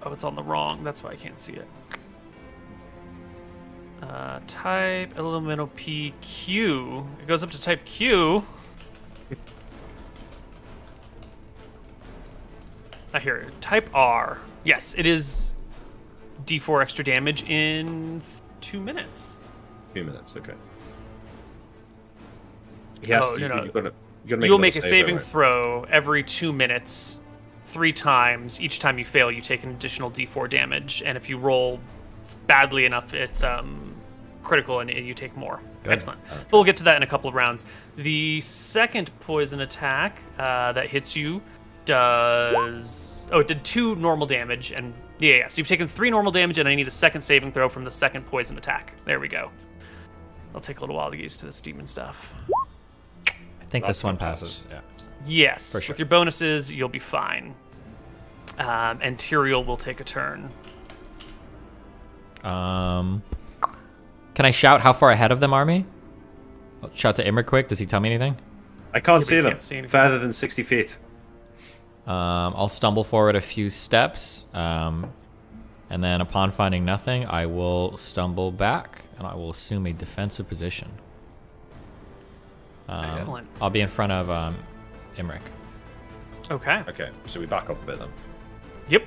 Oh, it's on the wrong. That's why I can't see it. Type elemental PQ. It goes up to type Q. I hear it. Type R. Yes, it is D4 extra damage in 2 minutes. 2 minutes, okay. Yes, Oh, no. you're gonna make You'll another make a saving right? throw every 2 minutes, 3 times. Each time you fail, you take an additional D4 damage, and if you roll badly enough, it's critical, and you take more. Good. Excellent. Okay. But we'll get to that in a couple of rounds. The second poison attack that hits you does... Oh, it did 2 normal damage, and yeah. So you've taken 3 normal damage, and I need a second saving throw from the second poison attack. There we go. It'll take a little while to get used to this demon stuff. I think this one passes. Yeah. Yes, For sure. with your bonuses, you'll be fine. And Tyrael will take a turn. Can I shout how far ahead of them are me? I'll shout to Imric quick. Does he tell me anything? I can't but see you them. can't see anything. Further than 60 feet. I'll stumble forward a few steps, and then upon finding nothing, I will stumble back, and I will assume a defensive position. Excellent. I'll be in front of Imric. Okay. Okay, so we back up a bit then. Yep.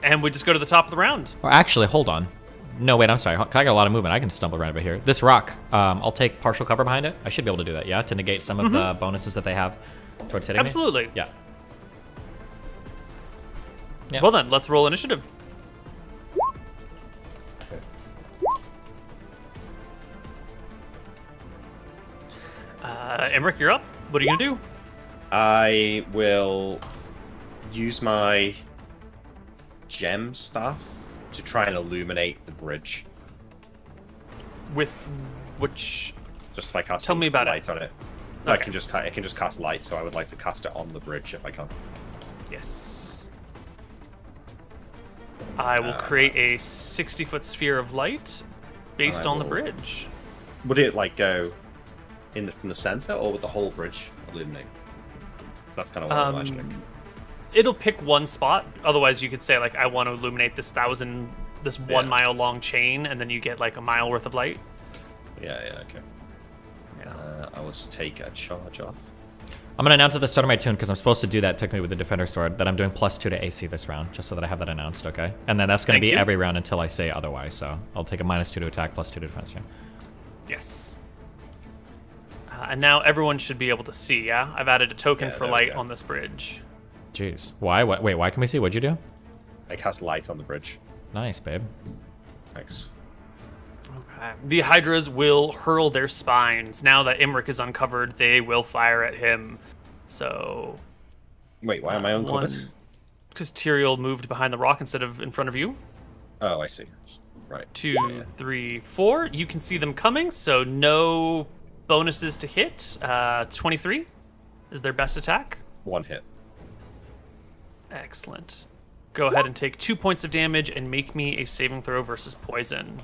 And we just go to the top of the round. Or actually, hold on. No, wait, I'm sorry. I got a lot of movement. I can stumble around a bit here. This rock, I'll take partial cover behind it. I should be able to do that, yeah? To negate some of the bonuses that they have towards hitting Absolutely. me? Yeah. Yeah. Well then, let's roll initiative. Emmerich, you're up. What are you gonna do? I will use my gem staff to try and illuminate the bridge. With which? Just by casting Tell me about it. light on it. No, I Okay. can just cast light, so I would like to cast it on the bridge if I can. Yes. I will create a 60-foot sphere of light based I on the will- bridge. Would it like go from the center, or would the whole bridge illuminate? So that's kind of what I'm imagining. It'll pick one spot. Otherwise, you could say like, I want to illuminate this 1 mile long chain, and then you get like a mile worth of light. Yeah, okay. Yeah. I will just take a charge off. I'm going to announce at the start of my turn, because I'm supposed to do that technically with the Defender Sword, that I'm doing +2 to AC this round, just so that I have that announced, okay? And then that's going to Thank be you. every round until I say otherwise, so I'll take a -2 to attack, +2 to defense, yeah. Yes. And now everyone should be able to see, yeah? I've added a token Yeah, for there we light go. on this bridge. Jeez. Why? Wait, why can we see? What'd you do? I cast light on the bridge. Nice, babe. Thanks. Okay. The Hydras will hurl their spines. Now that Imric is uncovered, they will fire at him. So... Wait, why am I uncovered? Because Tyrael moved behind the rock instead of in front of you. Oh, I see. Right. 2, 3, 4. You can see them coming, so no bonuses to hit. 23 is their best attack. 1 hit. Excellent. Go ahead and take 2 points of damage and make me a saving throw versus poison.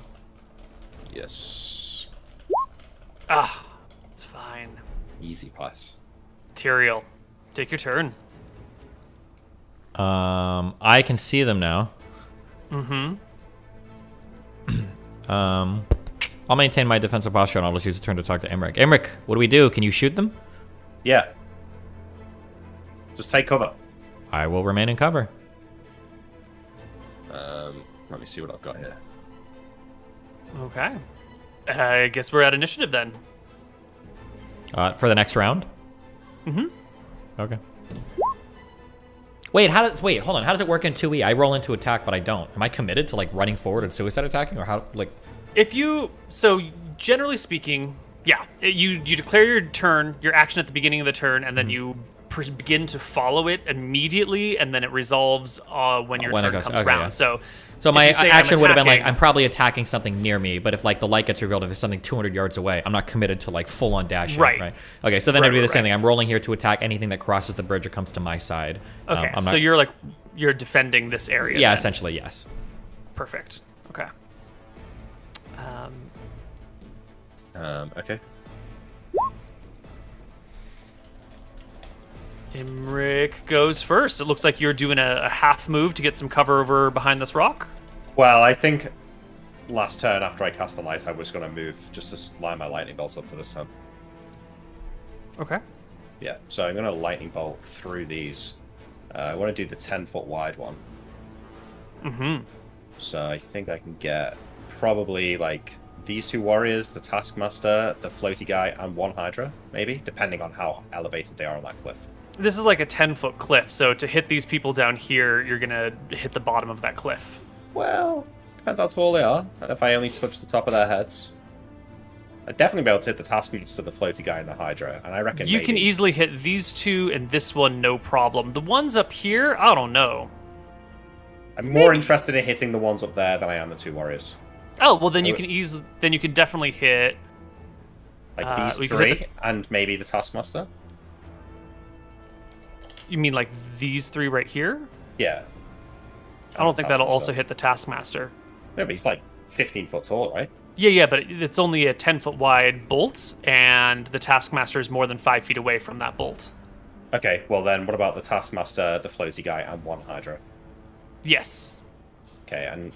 Yes. Ah, it's fine. Easy pass. Tyrael, take your turn. I can see them now. Mm-hmm. I'll maintain my defensive posture, and I'll just use a turn to talk to Emmerich. Emmerich, what do we do? Can you shoot them? Yeah. Just take cover. I will remain in cover. Let me see what I've got here. Okay. I guess we're at initiative then. For the next round? Mm-hmm. Okay. Wait, hold on. How does it work in 2E? I roll into attack, but I don't. Am I committed to like running forward and suicide attacking, or how? Like, So generally speaking, yeah, you declare your turn, your action at the beginning of the turn, and then you begin to follow it immediately, and then it resolves when your when it turn goes. comes Okay, around. yeah. So my if you say action would have been like, attacking- I'm probably attacking something near me, but if like the light gets revealed, if there's something 200 yards away, I'm not committed to like full on dashing. Right. Okay, so then Right, it'd be the right, same right. thing. I'm rolling here to attack anything that crosses the bridge or comes to my side. Okay, I'm so not- you're defending this area. yeah, then. essentially yes. Perfect. Okay. Okay. Imric goes first. It looks like you're doing a half move to get some cover over behind this rock. Well, I think last turn after I cast the light, I was going to move just to line my lightning bolt up for this time. Okay. Yeah, so I'm going to lightning bolt through these. I want to do the 10-foot wide one. Mm-hmm. So I think I can get probably like these two warriors, the Taskmaster, the floaty guy, and one Hydra, maybe, depending on how elevated they are on that cliff. This is like a 10-foot cliff, so to hit these people down here, you're gonna hit the bottom of that cliff. Well, depends how tall they are, and if I only touch the top of their heads. I'd definitely be able to hit the Taskmaster, the floaty guy, and the Hydra, and I reckon You maybe... can easily hit these two and this one, no problem. The ones up here, I don't know. I'm more interested in hitting the ones up there than I am the two warriors. Oh well, then you can definitely hit. Like these we can hit three, and maybe the Taskmaster. You mean like these three right here? Yeah. I don't think that'll Taskmaster. also hit the Taskmaster. Yeah, but he's like 15 foot tall, right? Yeah, but it's only a 10-foot wide bolt, and the Taskmaster is more than 5 feet away from that bolt. Okay, well then, what about the Taskmaster, the floaty guy, and one Hydra? Yes. Okay, and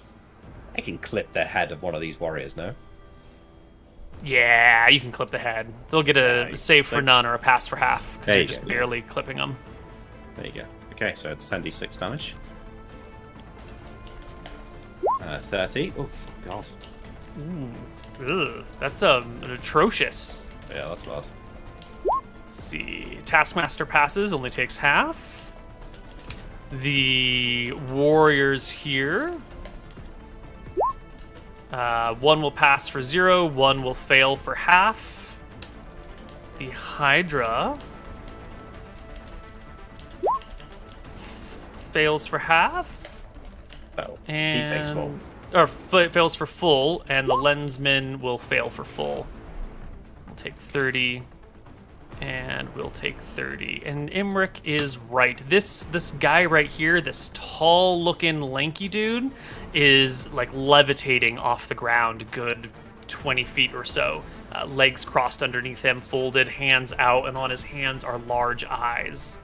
I can clip the head of one of these warriors, no? Yeah, you can clip the head. They'll get a Yeah, save for like- none or a pass for half, because There you're you just go. barely clipping them. There you go. Okay, so it's 10d6 damage. 30. Oh, God. Ugh, that's an atrocious. Yeah, that's bad. Let's see. Taskmaster passes, only takes half. The warriors here. One will pass for 0, one will fail for half. The Hydra fails for half. Oh, And he takes full. Or fails for full, and the lensman will fail for full. We'll take 30, and we'll take 30. And Imric is right. This guy right here, this tall-looking, lanky dude, is like levitating off the ground, a good 20 feet or so. Legs crossed underneath him, folded, hands out, and on his hands are large eyes.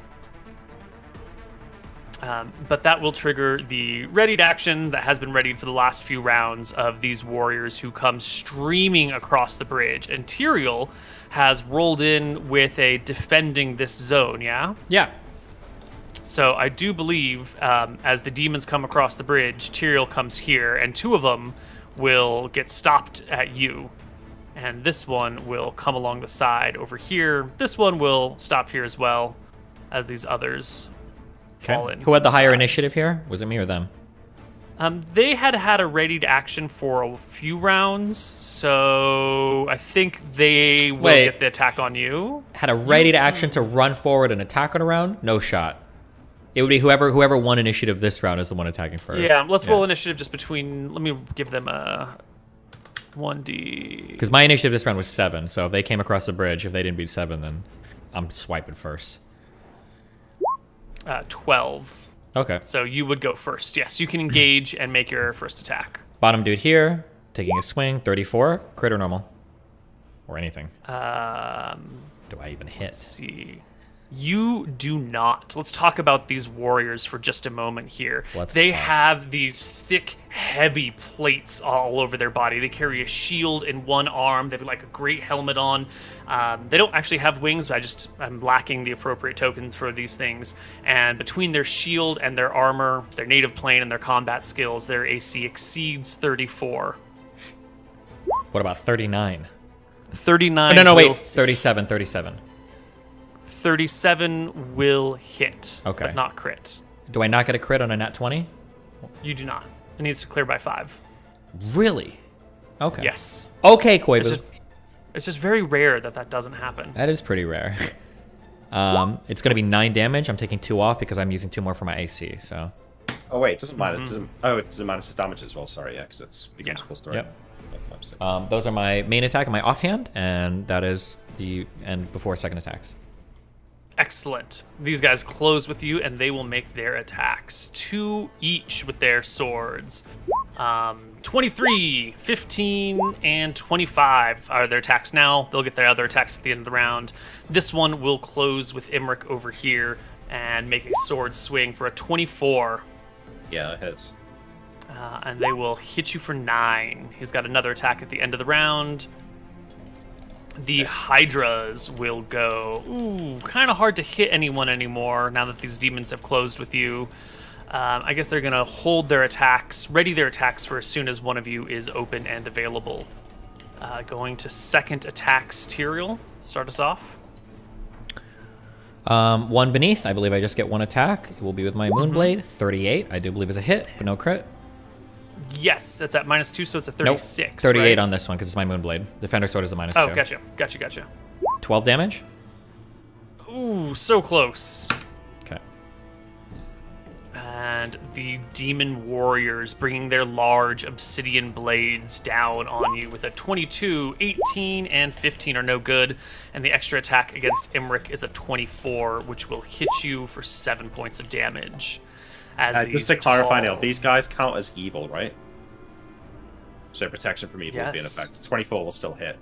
But that will trigger the readied action that has been readied for the last few rounds of these warriors who come streaming across the bridge. And Tyrael has rolled in with a defending this zone, yeah? Yeah. So I do believe as the demons come across the bridge, Tyrael comes here, and two of them will get stopped at you. And this one will come along the side over here. This one will stop here as well as these others. Okay. Who had the higher initiative here? Was it me or them? They had a readied action for a few rounds, so I think they will Wait. get the attack on you. Had a ready to action to run forward and attack on a round? No shot. It would be whoever won initiative this round is the one attacking first. Yeah, let's roll initiative just between. Let me give them a 1d. Because my initiative this round was 7, so if they came across the bridge, if they didn't beat 7, then I'm swiping first. 12. Okay. So you would go first. Yes, you can engage and make your first attack. Bottom dude here, taking a swing, 34, crit or normal? Or anything. Do I even hit? Let's see. You do not. Let's talk about these warriors for just a moment here. They talk. have these thick, heavy plates all over their body. They carry a shield in one arm. They have like a great helmet on. They don't actually have wings, but I'm lacking the appropriate tokens for these things. And between their shield and their armor, their native plane, and their combat skills, their AC exceeds 34. What about 39? 39. Oh, no, wait. will- 37. 37 will hit, Okay. but not crit. Do I not get a crit on a nat 20? You do not. It needs to clear by 5. Really? Okay. Yes. Okay, Koibu. It's just very rare that doesn't happen. That is pretty rare. It's going to be 9 damage. I'm taking 2 off because I'm using 2 more for my AC. So. Oh wait, it doesn't minus. It doesn't minus his damage as well. Sorry, yeah, because it's becomes +3. Yep. Those are my main attack and my offhand, and that is the end before second attacks. Excellent. These guys close with you, and they will make their attacks. 2 each with their swords. 23, 15, and 25 are their attacks now. They'll get their other attacks at the end of the round. This one will close with Imric over here and make a sword swing for a 24. Yeah, that hits. And they will hit you for 9. He's got another attack at the end of the round. The Hydras will go. Ooh, kind of hard to hit anyone anymore now that these demons have closed with you. I guess they're going to hold their attacks, ready their attacks for as soon as one of you is open and available. Going to second attacks, Tyrael. Start us off. 1 beneath. I believe I just get 1 attack. It will be with my Moonblade. 38. I do believe is a hit, but no crit. Yes, it's at -2, so it's a 36. Nope. 38 right? on this one because it's my Moonblade. Defender Sword is a -2. Oh, gotcha. 12 damage. Ooh, so close. Okay. And the demon warriors bringing their large obsidian blades down on you with a 22, 18, and 15 are no good. And the extra attack against Imric is a 24, which will hit you for 7 points of damage. As Just to clarify, Neil, these guys count as evil, right? So protection from evil will be in effect. 24 will still hit.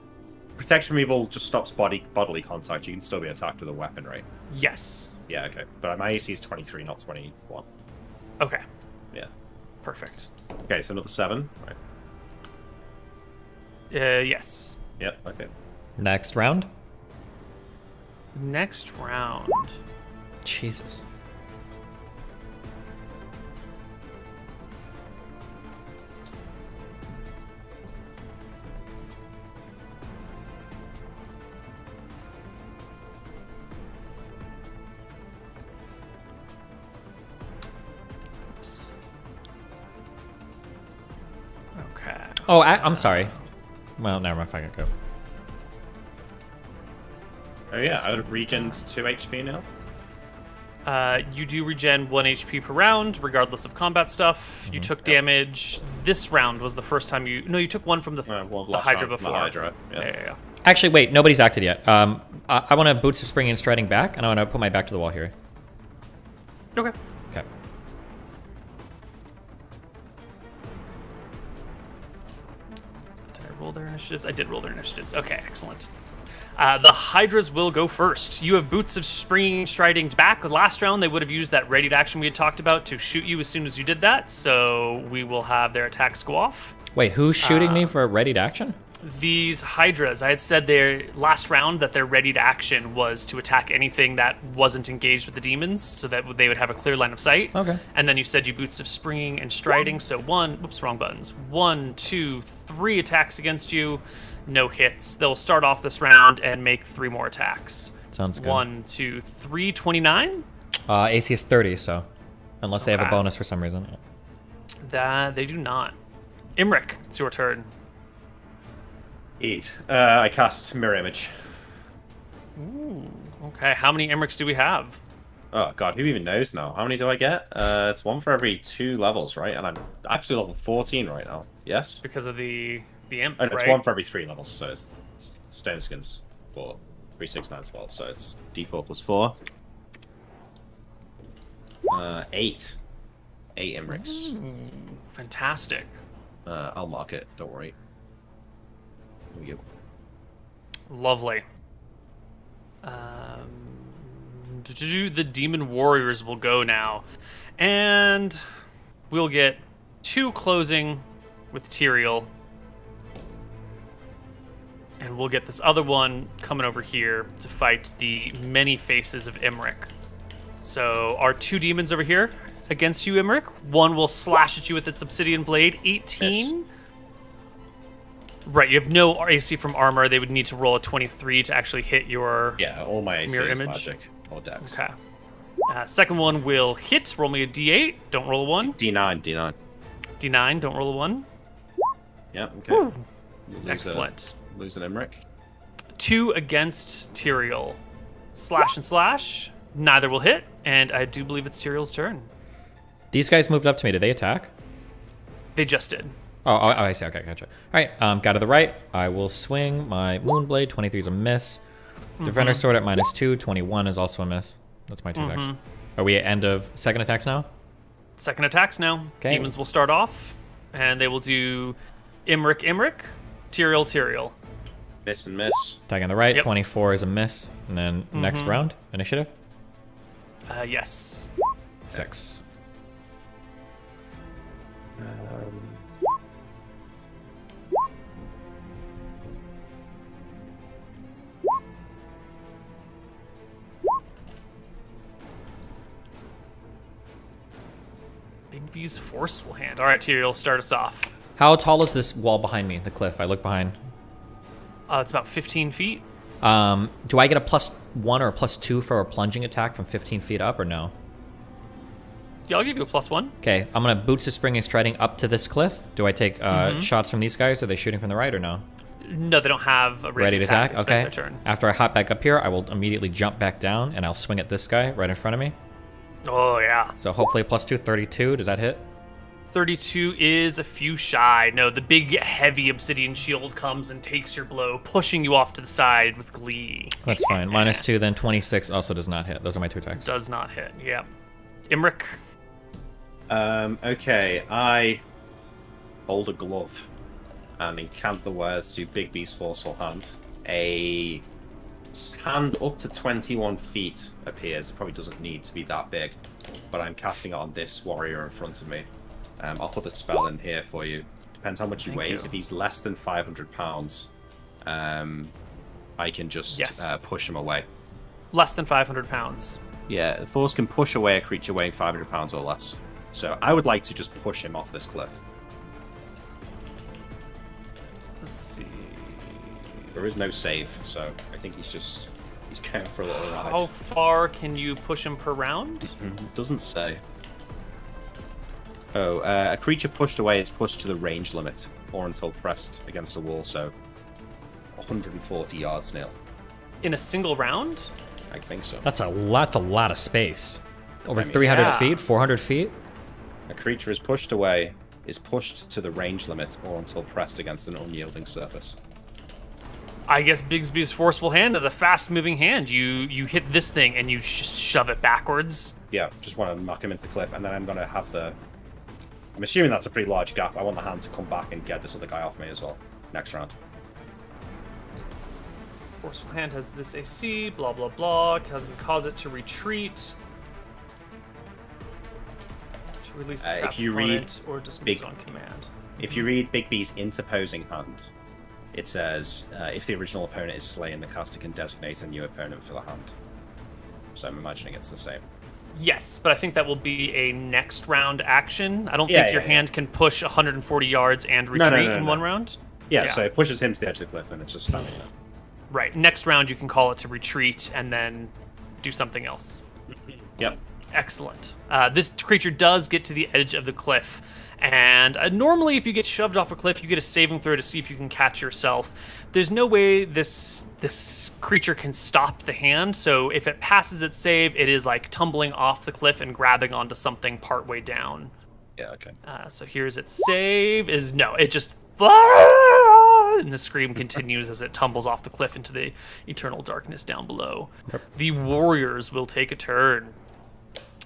Protection from evil just stops bodily contact. You can still be attacked with a weapon, right? Yes. Yeah, okay. But my AC is 23, not 21. Okay. Yeah. Perfect. Okay, so another 7. Right. Yes. Yep, okay. Next round. Next round. Jesus. Okay. Oh, I'm sorry. Well, never mind. If I can go. Oh yeah, out of regen 2 HP now. You do regen 1 HP per round, regardless of combat stuff. You took damage. This round was the first time you... No, you took 1 from the Hydra before. Hydra, Yeah. Actually, wait. Nobody's acted yet. I want to Boots of Spring and Striding back, and I want to put my back to the wall here. Okay. Okay. Did I roll their initiatives? I did roll their initiatives. Okay, excellent. The Hydras will go first. You have Boots of Springing, Striding back. The last round, they would have used that ready action we had talked about to shoot you as soon as you did that, so we will have their attacks go off. Wait, who's shooting me for a readied action? These Hydras, I had said their last round that their ready to action was to attack anything that wasn't engaged with the demons, so that they would have a clear line of sight. Okay. And then you said you Boots of Springing and Striding, so wrong buttons. 1, 2, 3 attacks against you. No hits. They'll start off this round and make 3 more attacks. Sounds good. 1, 2, 3, 29? AC is 30, so unless they have a bonus for some reason. That they do not. Imric, it's your turn. 8. I cast Mirror Image. Ooh, okay. How many Imrics do we have? Oh god, who even knows now? How many do I get? It's 1 for every 2 levels, right? And I'm actually level 14 right now. Yes? Because of the imp, And it's right? 1 for every 3 levels, so it's Stone Skins 4, 3, 6, 9, 12. So it's D4 plus 4. 8. 8 Imrics. Fantastic. I'll mark it, don't worry. There we go. Lovely. The Demon Warriors will go now. And we'll get 2 closing with Tyrael. And we'll get this other one coming over here to fight the many faces of Imric. So our 2 demons over here against you, Imric. One will slash at you with its obsidian blade. 18. Yes. Right, you have no AC from armor. They would need to roll a 23 to actually hit your Yeah, all my AC mirror is image. magic or dex. Okay. Second one will hit. Roll me a D8. Don't roll a 1. D9. D9. Don't roll a 1. Yep, okay. Excellent. Lose an Imric. 2 against Tyrael. Slash and slash. Neither will hit, and I do believe it's Tyrael's turn. These guys moved up to me. Did they attack? They just did. Oh, I see. Okay, gotcha. All right, got to the right. I will swing my Moonblade. 23 is a miss. Defender Sword at -2. 21 is also a miss. That's my 2 attacks. Are we at end of second attacks now? Second attacks now. Okay. Demons will start off, and they will do Imric, Tyrael. Miss and miss. Attack on the right. Yep. 24 is a miss. And then next round, initiative. Yes. 6. Bigby's Forceful Hand. All right, Tyrael, start us off. How tall is this wall behind me? The cliff. I look behind. It's about 15 feet. Do I get a +1 or a +2 for a plunging attack from 15 feet up, or no? Yeah, I'll give you a +1. Okay, I'm gonna boots of spring and striding up to this cliff. Do I take shots from these guys? Are they shooting from the right or no? No, they don't have a ready to attack. attack? They Okay. spent their turn. After I hop back up here, I will immediately jump back down and I'll swing at this guy right in front of me. Oh, yeah. So hopefully a +2, 32. Does that hit? 32 is a few shy. No, the big, heavy obsidian shield comes and takes your blow, pushing you off to the side with glee. That's fine. -2, then 26 also does not hit. Those are my 2 attacks. Does not hit, yeah. Imric. Okay, I hold a glove and incant the words to Bigby's Forceful Hand. A hand up to 21 feet appears. It probably doesn't need to be that big, but I'm casting it on this warrior in front of me. I'll put the spell in here for you. Depends how much he weighs. you. If he's less than 500 pounds, I can just push him away. Less than 500 pounds. Yeah, the force can push away a creature weighing 500 pounds or less. So I would like to just push him off this cliff. Let's see. There is no save, so I think he's going for a little ride. How far can you push him per round? Doesn't say. Oh, a creature pushed away is pushed to the range limit, or until pressed against a wall, so 140 yards, Neil. In a single round? I think so. That's a lot of space. Over I mean, 300 yeah. feet, 400 feet. A creature is pushed away, is pushed to the range limit, or until pressed against an unyielding surface. I guess Bigsby's Forceful Hand is a fast-moving hand. You hit this thing and you just shove it backwards. Yeah, just want to knock him into the cliff, and then I'm going to have the... I'm assuming that's a pretty large gap. I want the hand to come back and get this other guy off me as well, next round. Forceful Hand has this AC, blah, blah, blah. Cause it to retreat. To release a if you read or dismiss Big- it on command. If you read Bigby's interposing hand, it says, if the original opponent is slain, the caster can designate a new opponent for the hand. So I'm imagining it's the same. Yes, but I think that will be a next round action. I don't Yeah, think your yeah, hand can push 140 yards and retreat in one round. Yeah, Yeah. so it pushes him to the edge of the cliff, and it's just standing there. Right. Next round, you can call it to retreat and then do something else. Yep. Excellent. This creature does get to the edge of the cliff. And normally, if you get shoved off a cliff, you get a saving throw to see if you can catch yourself. There's no way this creature can stop the hand. So if it passes its save, it is like tumbling off the cliff and grabbing onto something partway down. Yeah, okay. So here's its save. It just... And the scream continues as it tumbles off the cliff into the eternal darkness down below. Yep. The warriors will take a turn.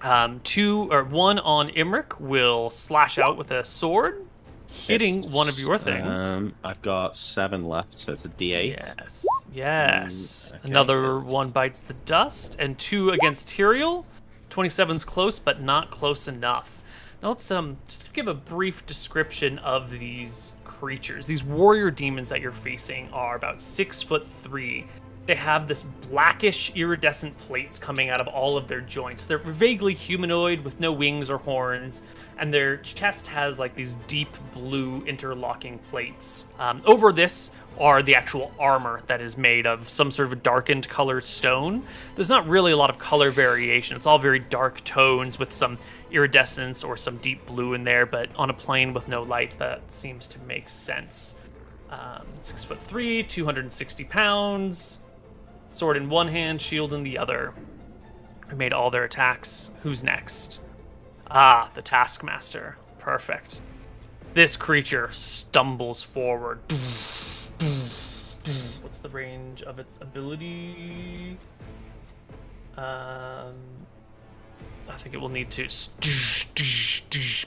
One on Imric will slash out with a sword, hitting one of your things. I've got 7 left, so it's a D8. Yes. Okay, Another yes. one bites the dust, and 2 against Tyrael. 27's close, but not close enough. Now let's just give a brief description of these creatures. These warrior demons that you're facing are about 6'3". They have this blackish iridescent plates coming out of all of their joints. They're vaguely humanoid with no wings or horns, and their chest has like these deep blue interlocking plates. Over this are the actual armor that is made of some sort of a darkened colored stone. There's not really a lot of color variation. It's all very dark tones with some iridescence or some deep blue in there, but on a plane with no light, that seems to make sense. 6'3", 260 pounds. Sword in one hand, shield in the other. We made all their attacks. Who's next? Ah, the Taskmaster. Perfect. This creature stumbles forward. What's the range of its ability? I think it will need to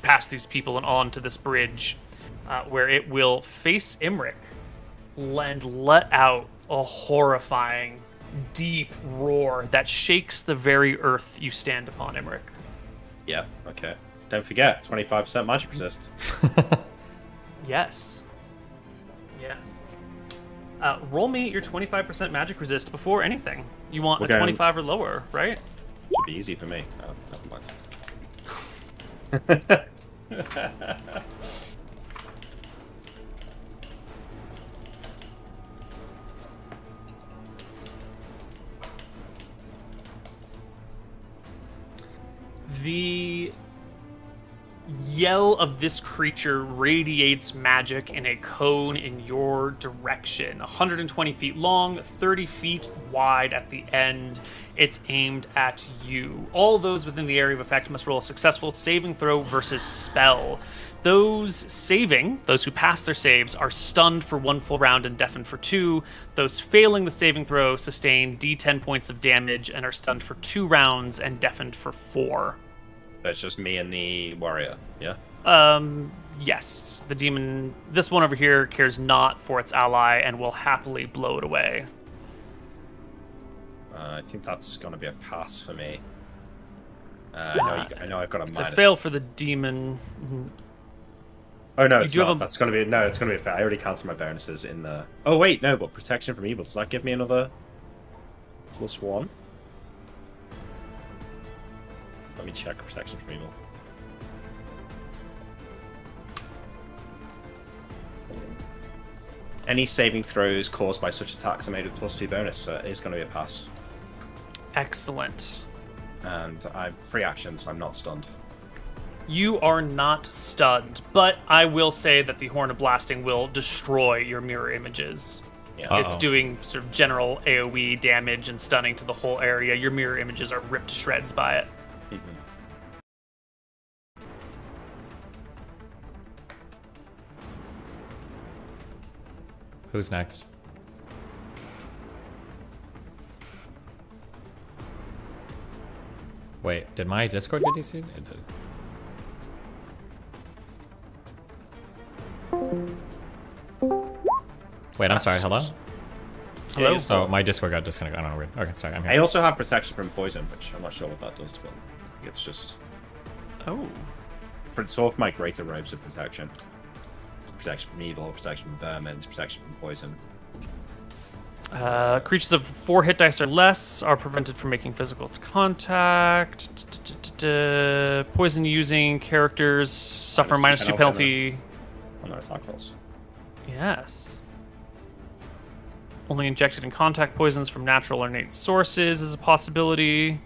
pass these people and on to this bridge, where it will face Imric and let out a horrifying, deep roar that shakes the very earth you stand upon, Imric. Yeah, okay. Don't forget, 25% magic resist. Yes. Yes. Roll me your 25% magic resist before anything. You want a 25 or lower, right? Should be easy for me. Oh, never mind. The yell of this creature radiates magic in a cone in your direction. 120 feet long, 30 feet wide at the end. It's aimed at you. All those within the area of effect must roll a successful saving throw versus spell. Those who pass their saves, are stunned for 1 full round and deafened for 2. Those failing the saving throw sustain D10 points of damage and are stunned for 2 rounds and deafened for 4. That's just me and the warrior, yeah? Yes. The demon, this one over here, cares not for its ally and will happily blow it away. I think that's going to be a pass for me. I know I've got a It's minus. a fail for the demon. Oh, no, it's do have not. a- That's going to be... No, it's going to be a fail. I already counted my bonuses in the... Oh, wait, no, but protection from evil. Does that give me another +1? Let me check protection from evil. Any saving throws caused by such attacks are made with +2 bonus, so it is going to be a pass. Excellent. And I'm free action, so I'm not stunned. You are not stunned, but I will say that the Horn of Blasting will destroy your mirror images. Yeah. It's doing sort of general AoE damage and stunning to the whole area. Your mirror images are ripped to shreds by it. Mhm. Who's next? Wait, did my Discord get DC'd? It did. Wait, I'm sorry, hello? Hello? Oh, my Discord got disconnected. I don't know. Weird. Okay, sorry, I'm I here. also have protection from poison, which I'm not sure what that does to it. It's just... Oh. It's all of my greater robes of protection. Protection from evil, protection from vermin, protection from poison. Creatures of 4 hit dice or less are prevented from making physical contact. Poison using characters suffer Minus two -2 penalty. penalty. On their attack rolls. Yes. Only injected in contact poisons from natural or innate sources is a possibility.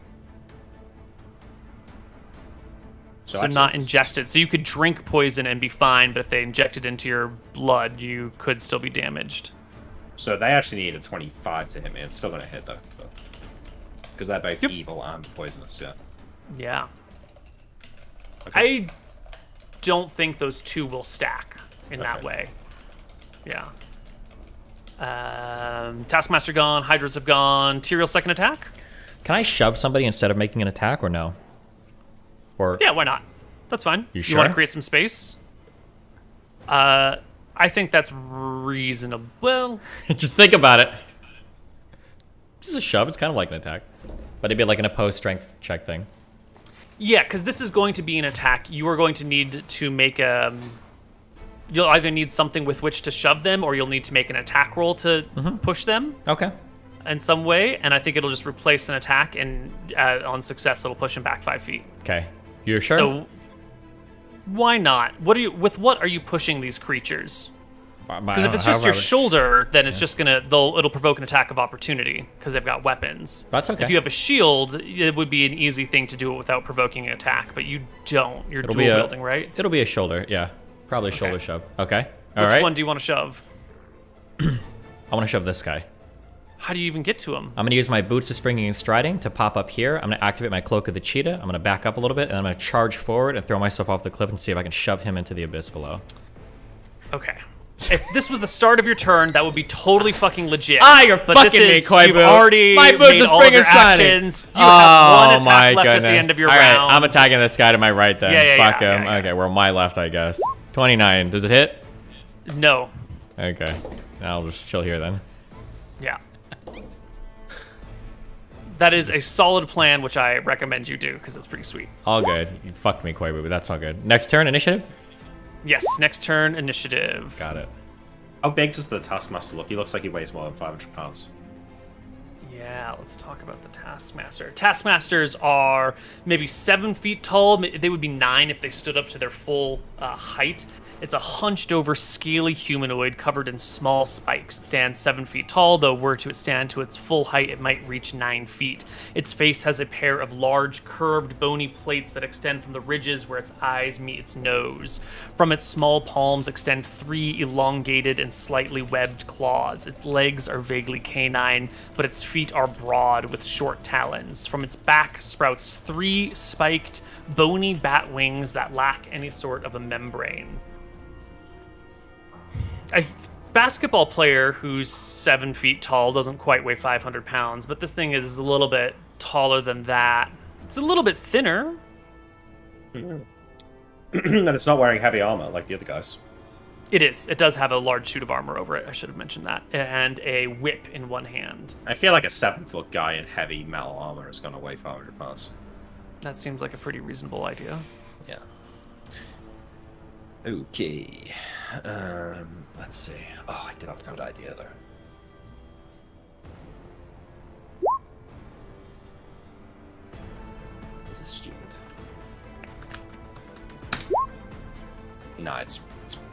So actually not it's- ingested. So you could drink poison and be fine, but if they inject it into your blood, you could still be damaged. So they actually need a 25 to hit me. It's still going to hit, though. Because they're both Yep. evil and poisonous, yeah. Yeah. Okay. I don't think those two will stack in that Okay. way. Yeah. Taskmaster gone, Hydras have gone. Tyrael second attack? Can I shove somebody instead of making an attack, or no? Or Yeah, why not? That's fine. You want to sure? create some space? I think that's reasonable. Well, just think about it. Just a shove. It's kind of like an attack, but it'd be like an opposed strength check thing. yeah, because this is going to be an attack. You are going to need to make a... You'll either need something with which to shove them, or you'll need to make an attack roll to push them Okay. in some way, and I think it'll just replace an attack, and on success, it'll push them back 5 feet. Okay. You're sure? So, why not? With what are you pushing these creatures? Because if it's just your shoulder, then it's just it'll provoke an attack of opportunity because they've got weapons. That's okay. If you have a shield, it would be an easy thing to do it without provoking an attack, but you don't. You're It'll dual be a- wielding, right? It'll be a shoulder. Yeah. Probably a shoulder shove. Okay. All Which right. one do you want to shove? I want to shove this guy. How do you even get to him? I'm going to use my boots of springing and striding to pop up here. I'm going to activate my cloak of the cheetah. I'm going to back up a little bit, and I'm going to charge forward and throw myself off the cliff and see if I can shove him into the abyss below. Okay. If this was the start of your turn, that would be totally fucking legit. You're but fucking this me, is, Koibu. You've already My boots made of all spring of your and striding. actions. You have one attack left goodness. at the end of your All round. right, I'm attacking this guy to my right then. Yeah, Fuck him. yeah. Okay, we're on my left, I guess. 29. Does it hit? No. Okay. I'll just chill here then. Yeah. That is a solid plan, which I recommend you do, because it's pretty sweet. All good. You fucked me, Koibu, but that's all good. Next turn, initiative? Yes, next turn, initiative. Got it. How big does the Taskmaster look? He looks like he weighs more than 500 pounds. Yeah, let's talk about the Taskmaster. Taskmasters are maybe 7 feet tall. They would be 9 if they stood up to their full height. It's a hunched-over, scaly humanoid covered in small spikes. It stands 7 feet tall, though were to stand to its full height, it might reach 9 feet. Its face has a pair of large, curved, bony plates that extend from the ridges where its eyes meet its nose. From its small palms extend 3 elongated and slightly webbed claws. Its legs are vaguely canine, but its feet are broad with short talons. From its back sprouts 3 spiked, bony bat wings that lack any sort of a membrane. A basketball player who's 7 feet tall doesn't quite weigh 500 pounds, but this thing is a little bit taller than that. It's a little bit thinner. And it's not wearing heavy armor like the other guys. It is. It does have a large suit of armor over it. I should have mentioned that. And a whip in one hand. I feel like a 7-foot guy in heavy metal armor is going to weigh 500 pounds. That seems like a pretty reasonable idea. Yeah. Okay. Let's see. Oh, I did have a good idea there. This is stupid. Nah, it's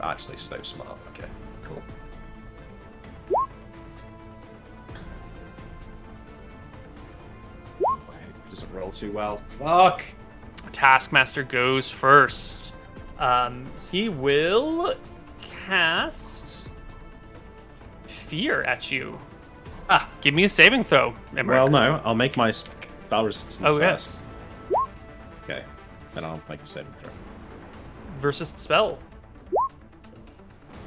actually so smart. Okay, cool. Doesn't roll too well. Fuck! Taskmaster goes first. He will cast Fear at you. Ah! Give me a saving throw, Emmerich. Well, no, I'll make my spell resistance Oh, first. yes. Okay, then I'll make a saving throw. Versus spell.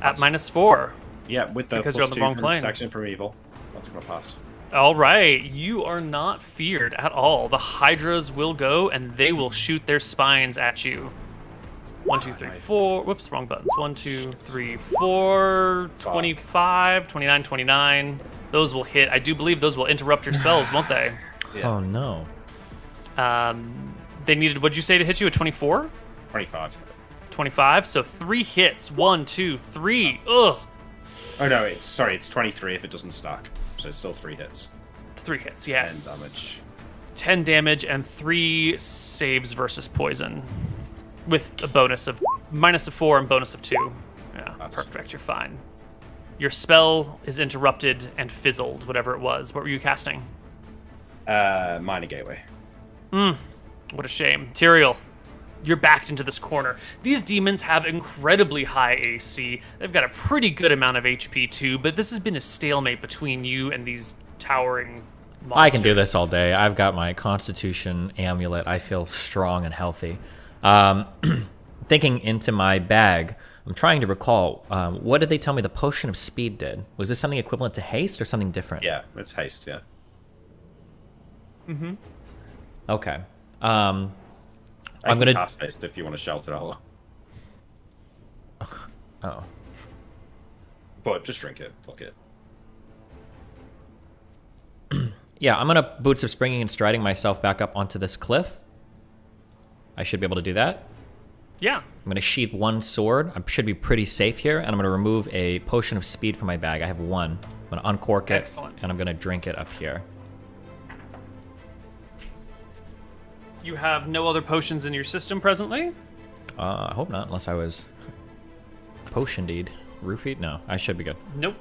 At Pass. -4. Yeah, with the Because you're plus on the 2 wrong from plane. protection from evil. That's gonna pass. All right, you are not feared at all. The Hydras will go, and they will shoot their spines at you. 1, 2, 3, 4. Whoops, wrong buttons. 1, 2, 3, 4. 25, 29, 29. Those will hit. I do believe those will interrupt your spells, won't they? Yeah. Oh, no. They needed, what'd you say to hit you? A 24? 25. 25. So 3 hits. 1, 2, 3. Ugh. Oh no, it's 23 if it doesn't stack. So it's still 3 hits. 3 hits, yes. 10 damage. 10 damage and 3 saves versus poison. With a bonus of -4 and bonus of 2. Yeah, That's- perfect. You're fine. Your spell is interrupted and fizzled, whatever it was. What were you casting? Minor Gateway. What a shame. Tyrael, you're backed into this corner. These demons have incredibly high AC. They've got a pretty good amount of HP too, but this has been a stalemate between you and these towering monsters. I can do this all day. I've got my Constitution amulet. I feel strong and healthy. Thinking into my bag, I'm trying to recall, what did they tell me the potion of speed did? Was this something equivalent to haste or something different? Yeah, it's haste, yeah. Okay. I I'm can gonna. cast haste if you want to shout it out. Oh. But just drink it. Fuck it. Yeah, I'm gonna boots of springing and striding myself back up onto this cliff. I should be able to do that. Yeah. I'm gonna sheath one sword. I should be pretty safe here, and I'm gonna remove a potion of speed from my bag. I have one. I'm gonna uncork it, Excellent. and I'm gonna drink it up here. You have no other potions in your system presently? I hope not, unless I was potion-deed. Roofied? No, I should be good. Nope.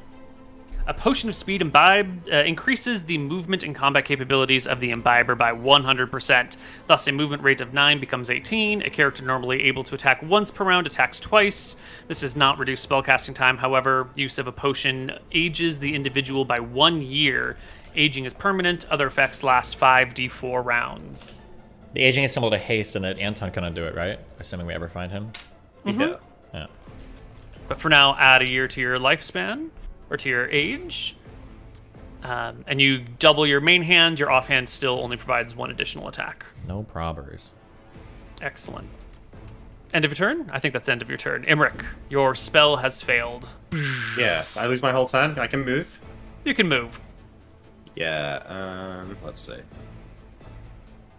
A potion of speed imbibed increases the movement and combat capabilities of the imbiber by 100%. Thus, a movement rate of 9 becomes 18. A character normally able to attack once per round attacks twice. This does not reduce spellcasting time. However, use of a potion ages the individual by 1 year. Aging is permanent. Other effects last 5d4 rounds. The aging is similar to haste, and that Anton cannot do it, right? Assuming we ever find him. Yeah. Yeah. But for now, add a year to your lifespan. Or to your age, and you double your main hand, your offhand still only provides 1 additional attack. No probbers. Excellent. End of your turn? I think that's the end of your turn. Imric, your spell has failed. Yeah, I lose my whole turn. I can move. You can move. Yeah, let's see.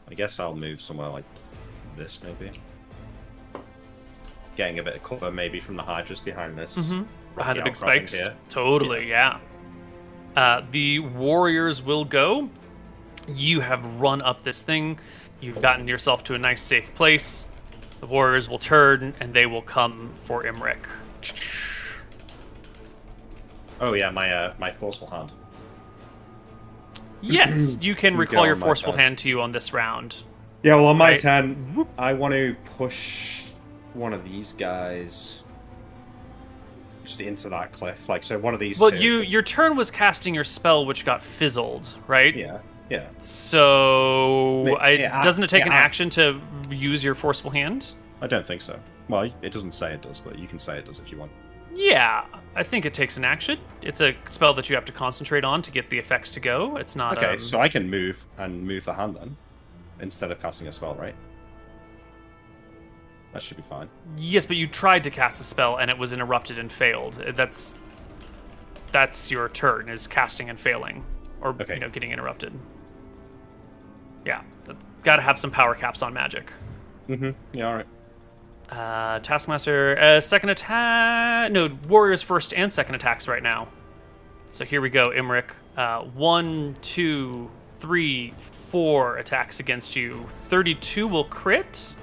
I guess I'll move somewhere like this, maybe. Getting a bit of cover, maybe, from the Hydras behind this. Behind the rocky big outcropping spikes. here. Totally, yeah. The warriors will go. You have run up this thing. You've gotten yourself to a nice safe place. The warriors will turn, and they will come for Imric. Oh yeah, my forceful hand. Yes, you can You recall go your on my forceful turn. hand to you on this round. Yeah, well, on my Right. turn, I want to push one of these guys just into that cliff. Like, so one of these Well, two. your turn was casting your spell, which got fizzled, right? Yeah, yeah. So, Yeah, doesn't it take yeah, an action to use your forceful hand? I don't think so. Well, it doesn't say it does, but you can say it does if you want. Yeah, I think it takes an action. It's a spell that you have to concentrate on to get the effects to go. It's not. Okay, so I can move the hand then, instead of casting a spell, right? That should be fine. Yes, but you tried to cast a spell and it was interrupted and failed. That's your turn, is casting and failing, or Okay. getting interrupted. Yeah, got to have some power caps on magic. Yeah, all right. Taskmaster, second attack. No, warriors first and second attacks right now. So here we go, Imric. 1, 2, 3, 4 attacks against you. 32 will crit.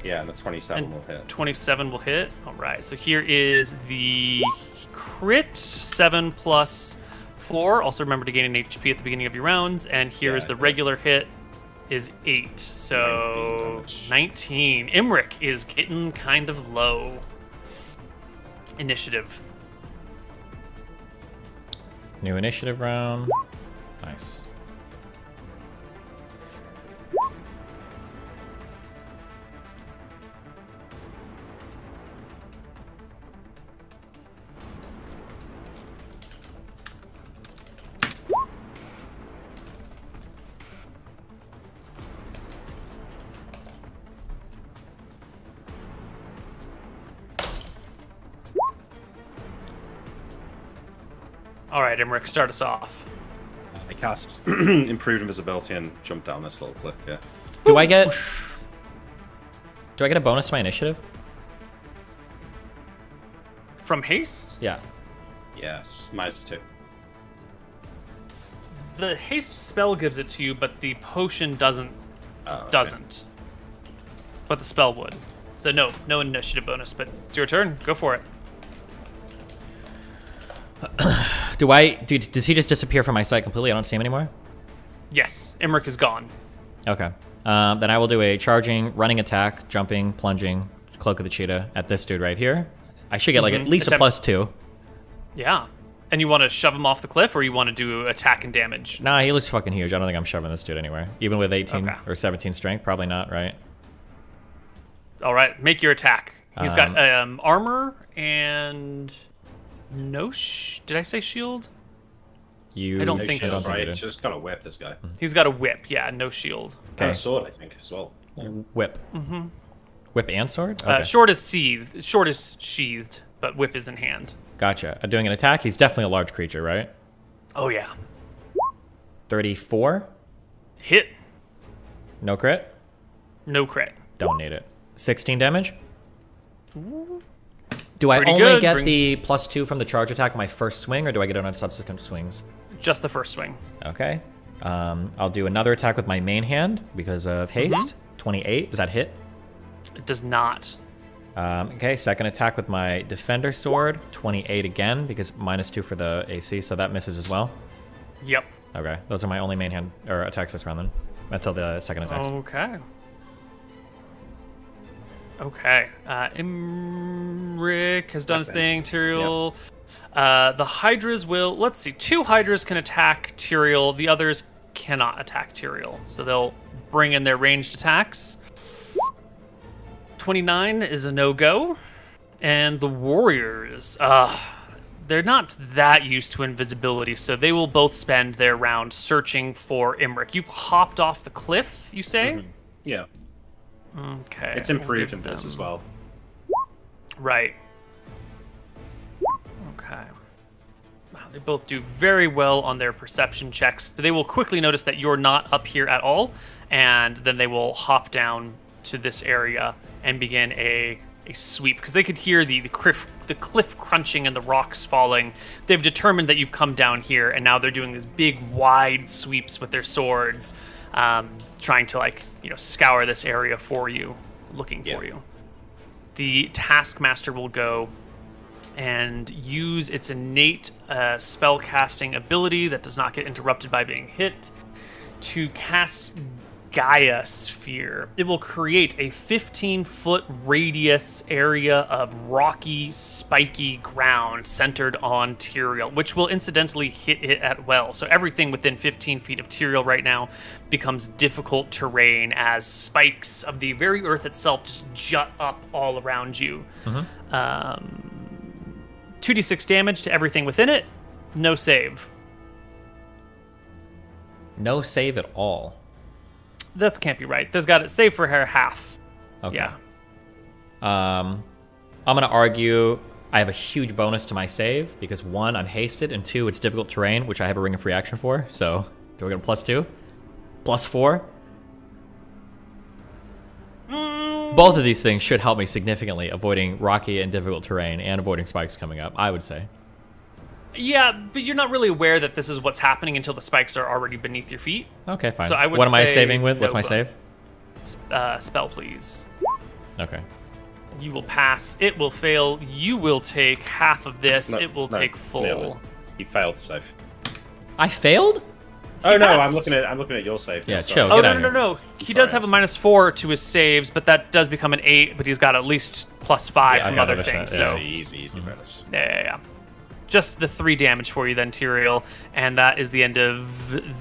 Yeah, and the 27 And will hit. 27 will hit. All right. So here is the crit. 7 plus 4. Also remember to gain an HP at the beginning of your rounds. And here is Yeah, the yeah. regular hit. Is 8. So 19. Imric is getting kind of low. Initiative. New initiative round. Nice. All right, Imric, start us off. I cast improved invisibility and jump down this little cliff here. Do I get a bonus to my initiative? From haste? Yeah. Yes, -2. The haste spell gives it to you, but the potion doesn't. Oh, okay. Doesn't. But the spell would. So no initiative bonus, but it's your turn. Go for it. Does he just disappear from my sight completely? I don't see him anymore? Yes, Imric is gone. Okay. Then I will do a charging, running attack, jumping, plunging, Cloak of the Cheetah at this dude right here. I should get like at least a +2. Yeah. And you want to shove him off the cliff, or you want to do attack and damage? Nah, he looks fucking huge. I don't think I'm shoving this dude anywhere. Even with 18 Okay. or 17 strength, probably not, right? All right, make your attack. He's got armor and no. Did I say shield? You I don't No think- shield, I don't think right? you He's did. just got a whip, this guy. He's got a whip. Yeah, no shield. And a sword, I think, as well. Whip. Whip and sword? Okay. Short is sheathed. Short is sheathed, but whip is in hand. Gotcha. Doing an attack, he's definitely a large creature, right? Oh yeah. 34. Hit. No crit? No crit. Don't need it. 16 damage? Do I Pretty only good. get the +2 from the charge attack on my first swing, or do I get it on subsequent swings? Just the first swing. Okay. I'll do another attack with my main hand because of haste. 28. Does that hit? It does not. Okay, second attack with my Defender Sword. 28 again, because -2 for the AC, so that misses as well. Yep. Okay, those are my only main hand or attacks this round then, until the second attacks. Okay. Okay. Imric has done his thing. Tyrael. The Hydras will... Let's see. 2 Hydras can attack Tyrael. The others cannot attack Tyrael. So they'll bring in their ranged attacks. 29 is a no-go. And the Warriors... they're not that used to invisibility, so they will both spend their round searching for Imric. You've hopped off the cliff, you say? Mm-hmm. Yeah. Okay. It's improved in this as well. Right. Okay. Wow, they both do very well on their perception checks. So they will quickly notice that you're not up here at all, and then they will hop down to this area and begin a sweep, because they could hear the cliff crunching and the rocks falling. They've determined that you've come down here, and now they're doing these big, wide sweeps with their swords, trying to, like, you know, scour this area for you, looking for you. The Taskmaster will go and use its innate spellcasting ability that does not get interrupted by being hit to cast Gaia Sphere. It will create a 15-foot radius area of rocky, spiky ground centered on Tyrael, which will incidentally hit it at well. So everything within 15 feet of Tyrael right now becomes difficult terrain as spikes of the very earth itself just jut up all around you. 2d6 damage to everything within it. No save. No save at all. That can't be right. There's got to save for her half. Okay. Yeah. I'm going to argue I have a huge bonus to my save because 1, I'm hasted, and 2, it's difficult terrain, which I have a ring of free action for. So do we get a +2? +4? Both of these things should help me significantly, avoiding rocky and difficult terrain and avoiding spikes coming up, I would say. Yeah, but you're not really aware that this is what's happening until the spikes are already beneath your feet. Okay, fine. So I would what am I say saving with? no What's my save? Spell, please. Okay. You will pass. It will fail. You will take half of this. No, it will take full. No. You failed to save. I failed? Oh no, passed. I'm looking at your save. Yeah, now, chill. sorry. Oh, Get no, out no, of no, here. no. He does have a -4 to his saves, but that does become an 8, but he's got at least +5 Yeah, I from got other it, things. yeah. So, Easy bonus. yeah. Just the 3 damage for you then, Tyrael. And that is the end of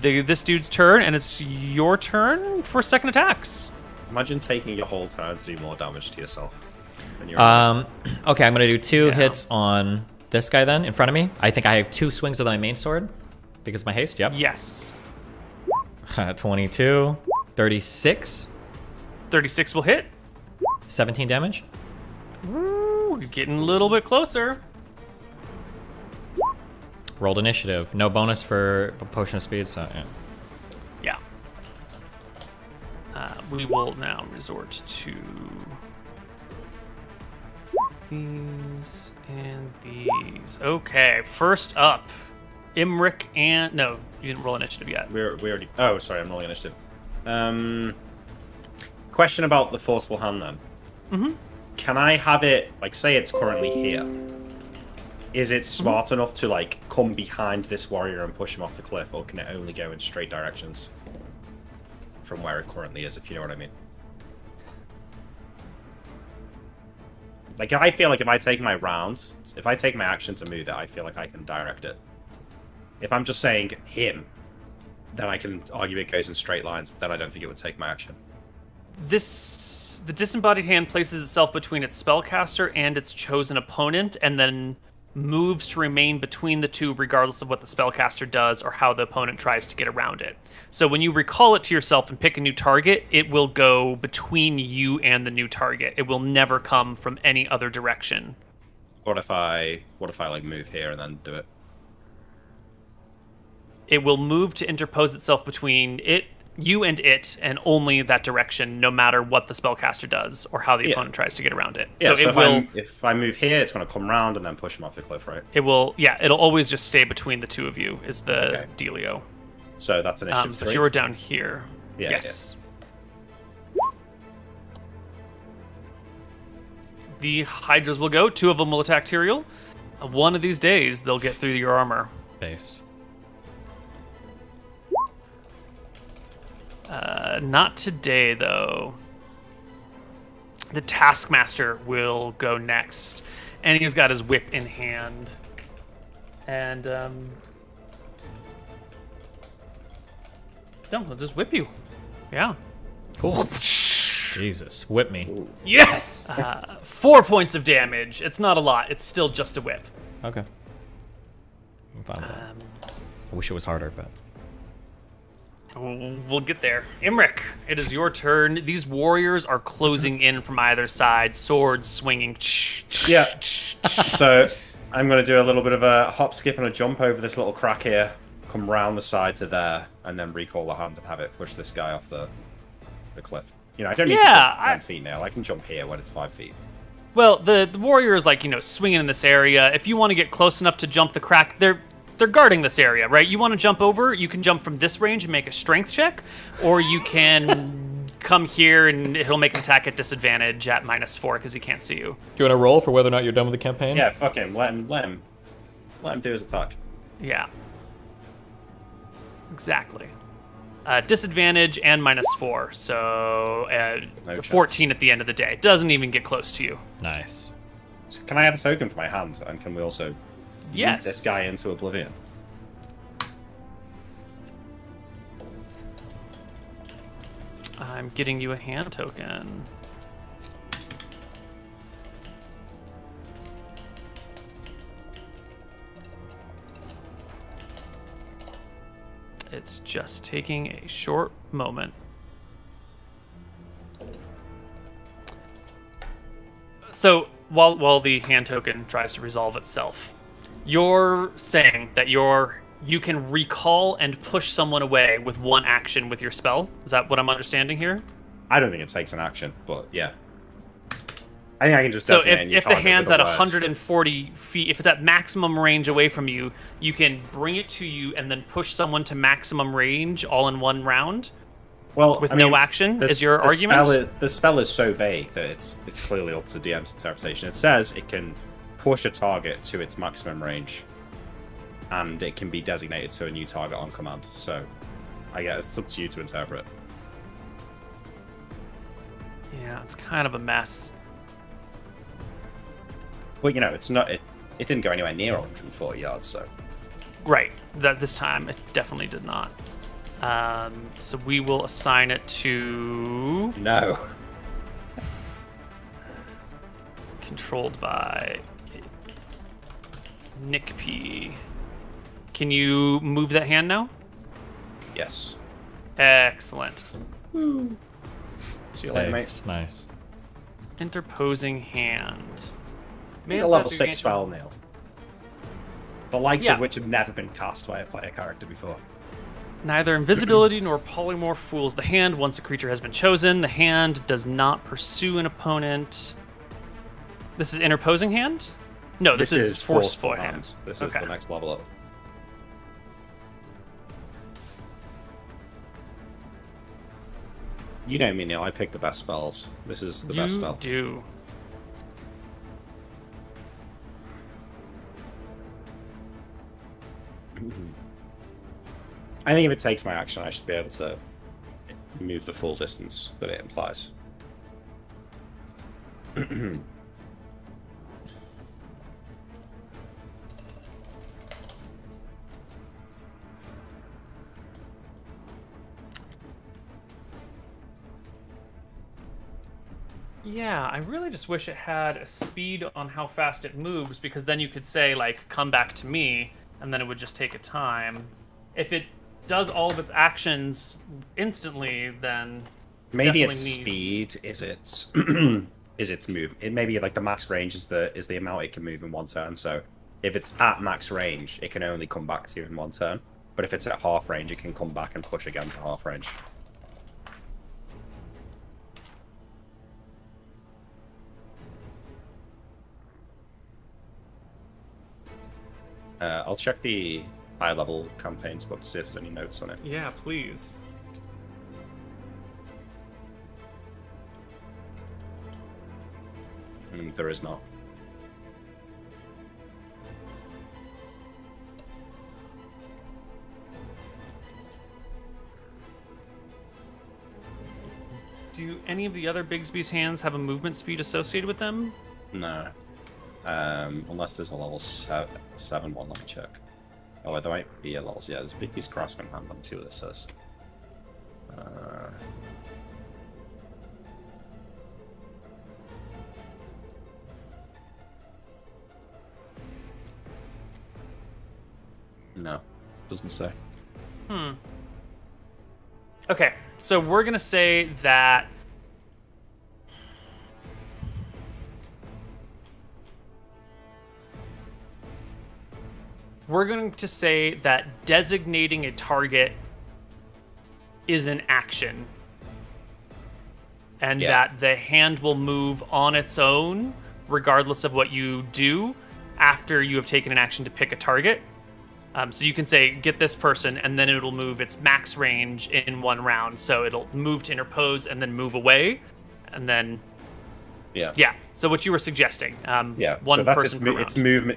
this dude's turn, and it's your turn for second attacks. Imagine taking your whole turn to do more damage to yourself. When you're Okay, I'm going to do 2 Yeah. hits on this guy then, in front of me. I think I have 2 swings with my main sword because of my haste, yep. Yes. 22, 36, 36 will hit. 17 damage. Ooh, you're getting a little bit closer. Rolled initiative. No bonus for Potion of Speed, so yeah. Yeah. We will now resort to these and these. Okay, first up, Imric and... No, you didn't roll initiative yet. we already. Oh, sorry, I'm rolling initiative. Question about the forceful hand then. Mm-hmm. Can I have it, like, say it's currently here? Is it smart enough to, like, come behind this warrior and push him off the cliff, or can it only go in straight directions from where it currently is, if you know what I mean? Like, I feel like if I take my round, if I take my action to move it, I feel like I can direct it. If I'm just saying him, then I can argue it goes in straight lines, but then I don't think it would take my action. The disembodied hand places itself between its spellcaster and its chosen opponent, and then moves to remain between the two regardless of what the spellcaster does or how the opponent tries to get around it. So when you recall it to yourself and pick a new target, it will go between you and the new target. It will never come from any other direction. What if I like move here and then do it? It will move to interpose itself between you and only that direction, no matter what the spellcaster does or how the opponent tries to get around it. Yeah, so it will. If I move here, it's going to come round and then push him off the cliff, right? It will. Yeah, it'll always just stay between the two of you. Is the dealio. So that's initiative 3. But you're down here. Yeah, yes. the Hydras will go. 2 of them will attack Tyrael. One of these days, they'll get through your armor. Based. Not today, though. The Taskmaster will go next. And he's got his whip in hand. And, no, he'll just whip you. Yeah. Cool. Jesus, whip me. Ooh. Yes! 4 points of damage. It's not a lot. It's still just a whip. Okay. I'm fine with that. I wish it was harder, but... We'll get there. Imric, it is your turn. These warriors are closing in from either side, swords swinging. Yeah. So I'm going to do a little bit of a hop, skip, and a jump over this little crack here, come round the side to there, and then recall the hand and have it push this guy off the cliff. You know, I don't need to jump 10 feet now. I can jump here when it's 5 feet. Well, the warrior is like, swinging in this area. If you want to get close enough to jump the crack, they're guarding this area, right? You want to jump over, you can jump from this range and make a strength check, or you can come here and he'll make an attack at disadvantage at -4 because he can't see you. Do you want to roll for whether or not you're done with the campaign? Yeah, fuck him. Let him do his attack. Yeah. Exactly. Disadvantage and -4, so No 14 at the end of the day. Doesn't even get close to you. Nice. Can I add a token for my hand? And can we also Yes. yeet this guy into oblivion? I'm getting you a hand token. It's just taking a short moment. So while the hand token tries to resolve itself, you're saying that you can recall and push someone away with one action with your spell. Is that what I'm understanding here? I don't think it takes an action, but yeah. I think I can just So designate a new if the target hand's with at a word. 140 feet, if it's at maximum range away from you, you can bring it to you and then push someone to maximum range all in one round Well, with I no mean, action, the- is your the argument? The spell is so vague that it's clearly up to DM's interpretation. It says it can push a target to its maximum range, and it can be designated to a new target on command. So, I guess it's up to you to interpret. Yeah, it's kind of a mess. But you know, it's not. It didn't go anywhere near 140 yards, so. Right. That this time it definitely did not. So we will assign it to No. controlled by Nick P. Can you move that hand now? Yes. Excellent. See you later, mate. Nice. Nice. Interposing hand. It's a Man, level that's 6 spell now. The likes Yeah. of which have never been cast by a player character before. Neither invisibility nor polymorph fools the hand once a creature has been chosen. The hand does not pursue an opponent. This is interposing hand? No, this is forceful hand. This is Okay. the next level up. You know me, Neil. I pick the best spells. This is the best spell. Do. I think if it takes my action, I should be able to move the full distance that it implies. Yeah, I really just wish it had a speed on how fast it moves, because then you could say, like, come back to me, and then it would just take a time. If it does all of its actions instantly, then Maybe definitely its needs- speed is its is its move. It maybe like the max range is the amount it can move in one turn. So if it's at max range, it can only come back to you in one turn. But if it's at half range, it can come back and push again to half range. I'll check the high-level campaigns book to see if there's any notes on it. Yeah, please. There is not. Do any of the other Bigsby's hands have a movement speed associated with them? No. Unless there's a level 7 one. Let me check. Oh, there might be a level. Yeah, there's Bigby's Craftsman hand. Let me see what this says. No, doesn't say. Okay, so we're gonna say that designating a target is an action, and that the hand will move on its own regardless of what you do after you have taken an action to pick a target. So you can say, get this person, and then it'll move its max range in one round. So it'll move to interpose and then move away. And then... Yeah. So what you were suggesting. Yeah, one so that's person per round.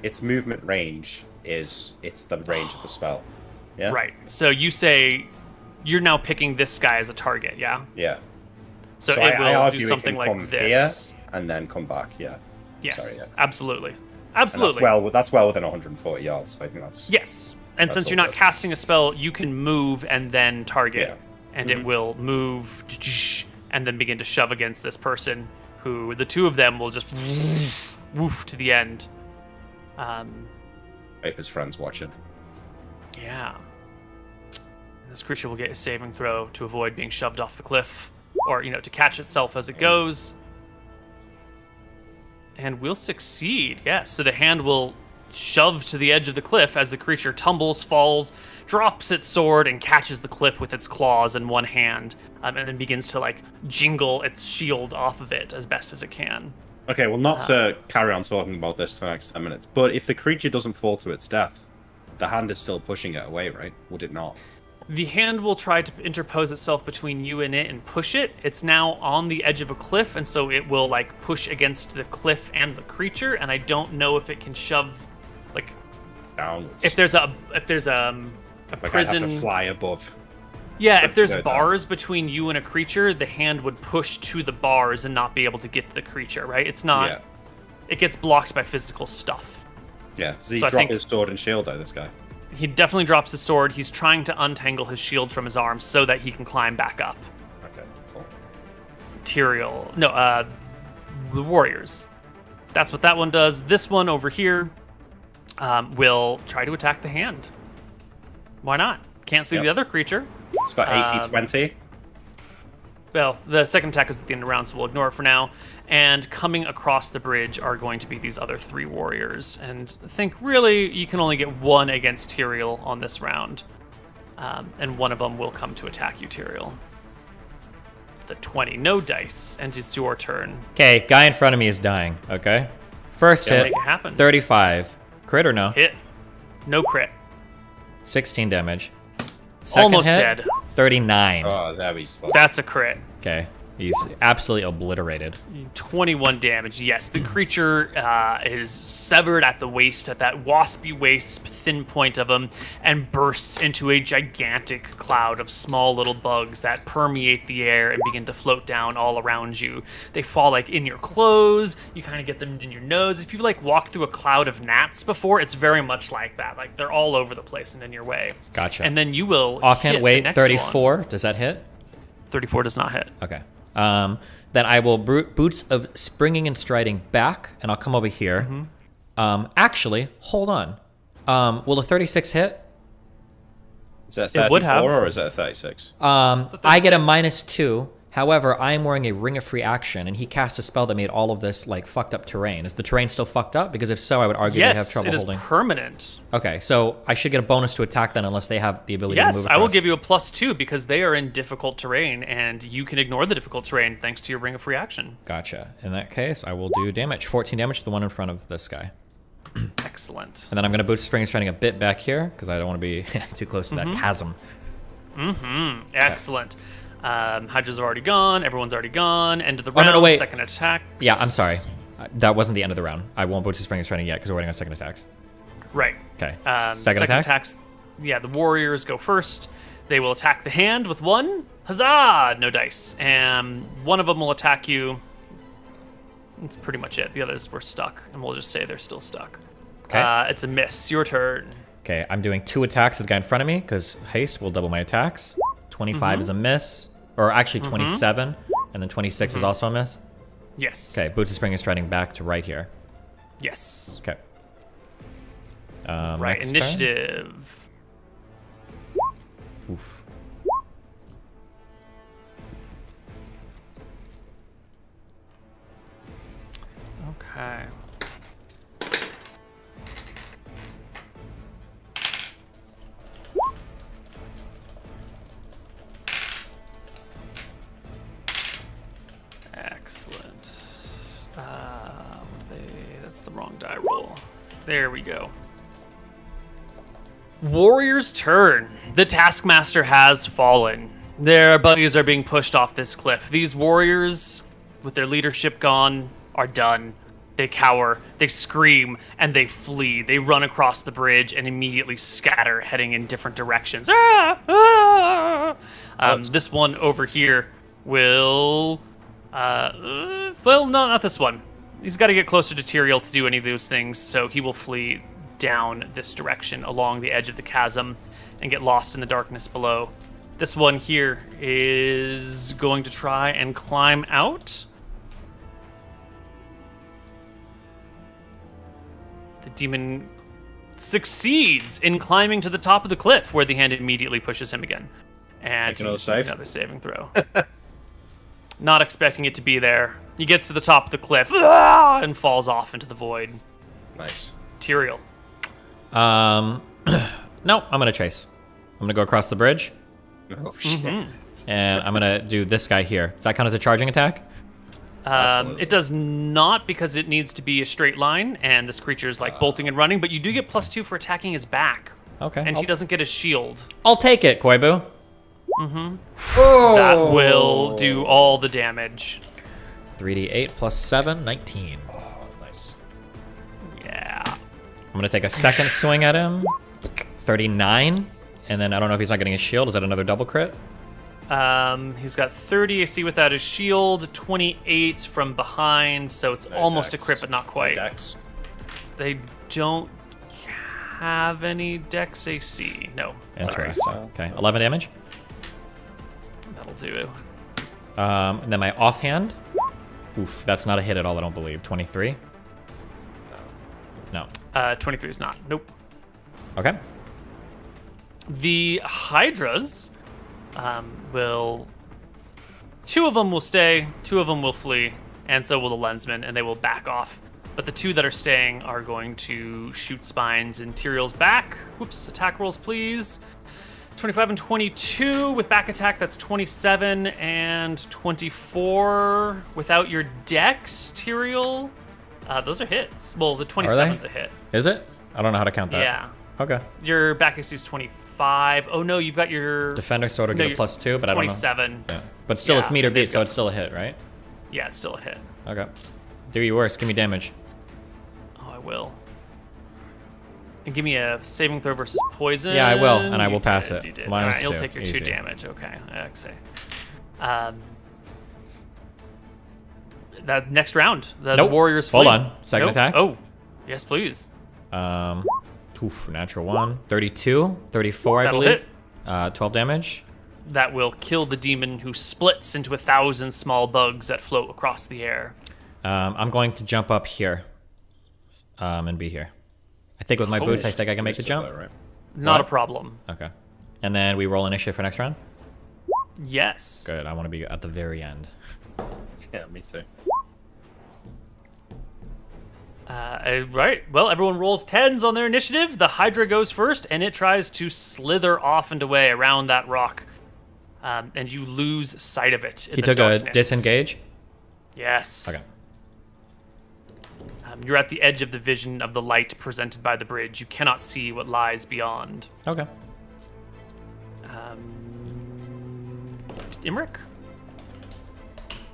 its movement range it's the range of the spell. Yeah? Right. So you say, you're now picking this guy as a target, yeah? Yeah. So I it will argue do it something can like come this. Here and then come back, yeah. Yes, Sorry, yeah. absolutely. And Absolutely. that's well within 140 yards, so I think that's... Yes. And That's since all you're not good. casting a spell, you can move and then target. Yeah. And it will move and then begin to shove against this person, who the two of them will just woof to the end. If his friend's watching. Yeah. This creature will get a saving throw to avoid being shoved off the cliff, or, to catch itself as it goes. And will succeed, yes. So the hand will shove to the edge of the cliff as the creature tumbles, falls, drops its sword, and catches the cliff with its claws in one hand, and then begins to, jingle its shield off of it as best as it can. Okay, well, not to carry on talking about this for the next 10 minutes, but if the creature doesn't fall to its death, the hand is still pushing it away, right? Would it not? The hand will try to interpose itself between you and it and push it. It's now on the edge of a cliff, and so it will push against the cliff and the creature. And I don't know if it can shove, downwards. if there's a prison. I have to fly above. Yeah, if there's Go down. bars between you and a creature, the hand would push to the bars and not be able to get to the creature. Right? It's not. Yeah. It gets blocked by physical stuff. Yeah. Does he So I drop think- his sword and shield though? This guy. He definitely drops his sword. He's trying to untangle his shield from his arms so that he can climb back up. Okay. Cool. The warriors. That's what that one does. This one over here will try to attack the hand. Why not? Can't see Yep. the other creature. It's got AC 20. Well, the second attack is at the end of the round, so we'll ignore it for now. And coming across the bridge are going to be these other three warriors. And I think really you can only get one against Tyrael on this round. And one of them will come to attack you, Tyrael. The 20, no dice, and it's your turn. Okay, guy in front of me is dying, okay? First Gotta hit, make it happen. 35. Crit or no? Hit. No crit. 16 damage. Second Almost hit, dead. 39. Oh, there he's. That's a crit. Okay, he's absolutely obliterated. 21 damage, yes. The creature is severed at the waist, at that waspy waist, thin point of him, and bursts into a gigantic cloud of small little bugs that permeate the air and begin to float down all around you. They fall in your clothes, you kind of get them in your nose. If you've walked through a cloud of gnats before, it's very much like that. They're all over the place and in your way. Gotcha. And then you will Offhand hit the weight, next 34. one. Does that hit? 34 does not hit. Okay. Then I will boots of springing and striding back, and I'll come over here. Actually, hold on. Will a 36 hit? Is it a It 34 would have. or is it a 36? I get a -2. However, I am wearing a ring of free action, and he cast a spell that made all of this fucked up terrain. Is the terrain still fucked up? Because if so, I would argue they have Yes, trouble it is holding. permanent. Okay, so I should get a bonus to attack then, unless they have the ability to move Yes, across. I will give you a +2 because they are in difficult terrain, and you can ignore the difficult terrain thanks to your Ring of Free Action. Gotcha. In that case, I will do damage. 14 damage to the one in front of this guy. Excellent. And then I'm going to boost spring and striding a bit back here, because I don't want to be too close to that chasm. Excellent. Hydra's already gone. Everyone's already gone. End of the Oh, round. no, wait. Second attack. Yeah, I'm sorry. That wasn't the end of the round. I won't Boots of Spring Training yet because we're waiting on second attacks. Right. Okay. Second attacks. Yeah, the warriors go first. They will attack the hand with 1. Huzzah! No dice. And one of them will attack you. That's pretty much it. The others were stuck, and we'll just say they're still stuck. Okay. It's a miss. Your turn. Okay, I'm doing 2 attacks at the guy in front of me because haste will double my attacks. 25 is a miss. Or actually 27. And then 26 is also a miss. Yes. Okay, Boots of Spring is striding back to right here. Yes. Okay. Right, next initiative. Turn. Oof. Okay. Excellent. That's the wrong die roll. There we go. Warrior's turn. The Taskmaster has fallen. Their buddies are being pushed off this cliff. These warriors, with their leadership gone, are done. They cower, they scream, and they flee. They run across the bridge and immediately scatter, heading in different directions. This one over here will... well, no, not this one. He's got to get closer to Tyrael to do any of those things, so he will flee down this direction along the edge of the chasm and get lost in the darkness below. This one here is going to try and climb out. The demon succeeds in climbing to the top of the cliff, where the hand immediately pushes him again. And Make another saving throw. Not expecting it to be there. He gets to the top of the cliff and falls off into the void. Nice. Tyrael. No, I'm gonna chase. I'm gonna go across the bridge, Oh, shit. and I'm gonna do this guy here. Does that count as a charging attack? Absolutely. It does not, because it needs to be a straight line, and this creature is like bolting and running, but you do get +2 for attacking his back. Okay. And he doesn't get his shield. I'll take it, Koibu. Oh! That will do all the damage. 3d8 plus 7, 19. Oh, nice. Yeah. I'm gonna take a second swing at him. 39, and then I don't know if he's not getting his shield. Is that another double crit? He's got 30 AC without his shield, 28 from behind, so it's almost dex. a crit, but not quite. Dex. They don't have any dex AC. No, sorry. Interesting. Okay, 11 damage. That'll do. And then my offhand. Oof, that's not a hit at all, I don't believe. 23? No. 23 is not. Nope. Okay. The Hydras will... 2 of them will stay, 2 of them will flee, and so will the Lensmen, and they will back off. But the 2 that are staying are going to shoot spines in Tyrael's back. Whoops, attack rolls, please. 25 and 22. With back attack, that's 27 and 24. Without your dex, Tyrael, those are hits. Well, the 27's a hit. Is it? I don't know how to count that. Yeah. Okay. Your back AC is 25. Oh, no, you've got your... Defender sort of get a +2, but I don't know. 27. Yeah. But still, it's Yeah, meter and they've beat, so got- it's still a hit, right? Yeah, it's still a hit. Okay. Do your worst. Give me damage. Oh, I will. And give me a saving throw versus poison. Yeah, I will, and I You will pass did, it. You did. Minus All right, you'll 2. take your Easy. 2 damage. Okay, okay. That next round, the Nope. Warriors Hold flee. on. Second Nope. attacks? Oh, yes, please. Natural 1. 32. 34, I That'll believe. hit. 12 damage. That will kill the demon, who splits into 1,000 small bugs that float across the air. I'm going to jump up here. And be here. I think with my boots, I think I can make the jump. Right. Not What? a problem. Okay. And then we roll initiative for next round? Yes. Good. I want to be at the very end. Yeah, me too. Right. Well, everyone rolls 10s on their initiative. The Hydra goes first, and it tries to slither off and away around that rock. And you lose sight of it. In He the took darkness. a disengage? Yes. Okay. You're at the edge of the vision of the light presented by the bridge. You cannot see what lies beyond. Okay. Imric?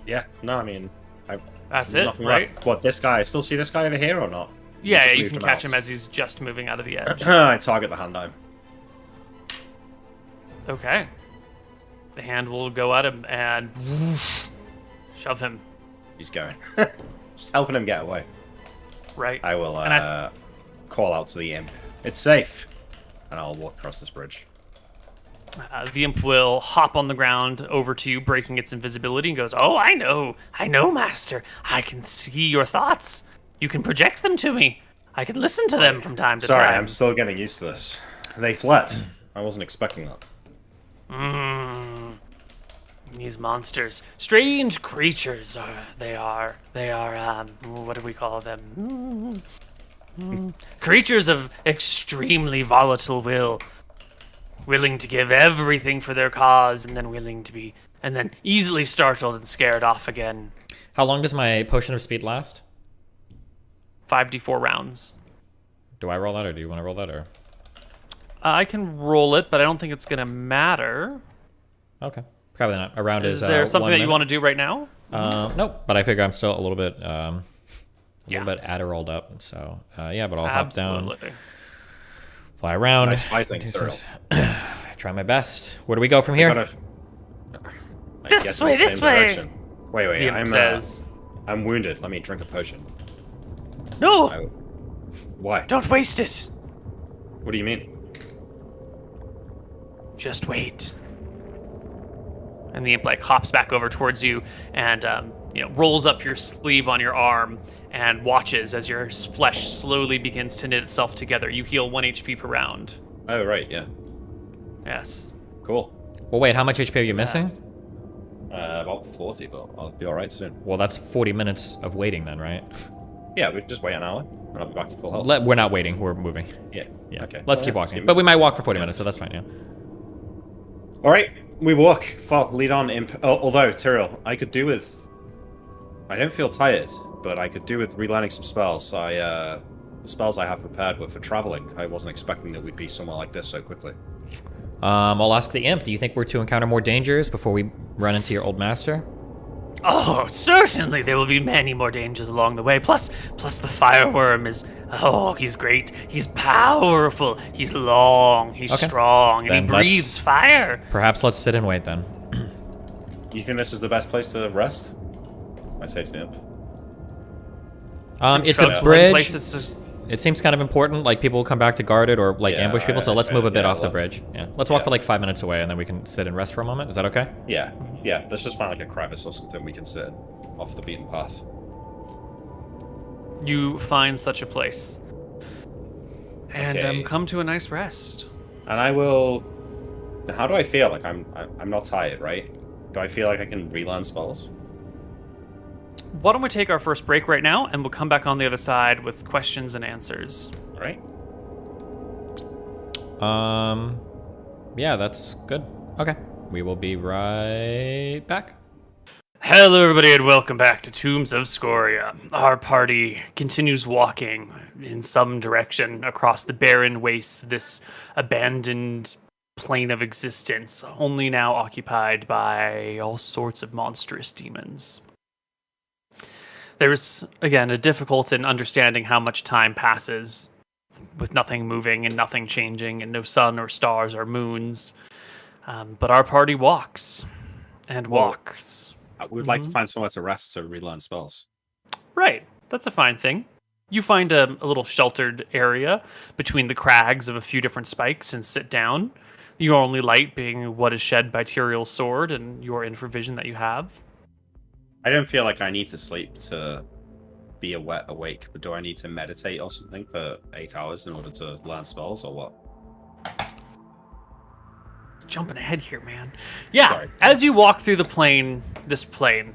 Yeah, no, I mean, That's There's it, nothing right? left. What, this guy? I still see this guy over here or not? Yeah, Just you moved can him catch out. him as he's just moving out of the edge. I target the hand eye. Okay. The hand will go at him and shove him. He's going. Just helping him get away. Right. I will And call out to the imp. It's safe. And I'll walk across this bridge. The imp will hop on the ground over to you, breaking its invisibility, and goes, "Oh, I know, master. I can see your thoughts. You can project them to me. I can listen to them from time to Sorry, time." I'm still getting used to this. They fled. I wasn't expecting that. These monsters, strange creatures, they are. What do we call them? Creatures of extremely volatile will. Willing to give everything for their cause, and then easily startled and scared off again. How long does my potion of speed last? 5d4 rounds. Do I roll that, or do you want to roll that, or? I can roll it, but I don't think it's gonna matter. Okay, probably not. A round Is there something 1 that you minute. want to do right now? Nope. But I figure I'm still a little bit, Yeah. Adderalled up. So yeah, but I'll hop down, Absolutely. fly around. Nice fighting, Cyril. Try my best. Where do we go from here? I This guess way, it's the this same way. direction. Wait, The imp I'm says, I'm wounded. Let me drink a potion. "No, Why? don't waste it. What do you mean? Just wait." And the imp hops back over towards you and rolls up your sleeve on your arm and watches as your flesh slowly begins to knit itself together. You heal 1 HP per round. Oh, right, yeah. Yes. Cool. Well, wait. How much HP are you missing? About 40, but I'll be alright soon. Well, that's 40 minutes of waiting then, right? Yeah, we just wait an hour, and I'll be back to full health. We're not waiting. We're moving. Yeah. Yeah. Okay. Let's keep walking. But we might walk for 40 minutes, so that's fine. Yeah. Alright, we walk. Falk, lead on, imp. Oh, although, Tyrell, I could do with... I don't feel tired, but I could do with relearning some spells. The spells I have prepared were for traveling. I wasn't expecting that we'd be somewhere like this so quickly. I'll ask the imp. Do you think we're to encounter more dangers before we run into your old master? Oh, certainly there will be many more dangers along the way. Plus the fireworm is... Oh, he's great. He's powerful. He's long. He's Okay. strong. And Then he breathes fire. Perhaps let's sit and wait then. Do you think this is the best place to rest? I say to the imp. It's Truck a to bridge. places to- It seems kind of important. Like people will come back to guard it or Yeah, ambush people. So I let's say- move a bit yeah, off the let's- bridge. Yeah. Let's walk yeah. for like 5 minutes away and then we can sit and rest for a moment. Is that okay? Yeah, let's just find like a crevice or something we can sit in, off the beaten path. You find such a place. And Okay. come to a nice rest. And I will... How do I feel? Like, I'm not tired, right? Do I feel like I can relearn spells? Why don't we take our first break right now, and we'll come back on the other side with questions and answers. Right? Yeah, that's good. Okay. We will be right back. Hello, everybody, and welcome back to Tombs of Scoria. Our party continues walking in some direction across the barren wastes, this abandoned plane of existence, only now occupied by all sorts of monstrous demons. There's, again, a difficulty in understanding how much time passes with nothing moving and nothing changing and no sun or stars or moons. But our party walks and walks. We would like to find somewhere to rest to relearn spells. Right, that's a fine thing. You find a little sheltered area between the crags of a few different spikes and sit down. Your only light being what is shed by Tyrael's sword and your infravision that you have. I don't feel like I need to sleep to be awake, but do I need to meditate or something for 8 hours in order to learn spells, or what? Jumping ahead here, man. Yeah, Sorry. as you walk through this plane,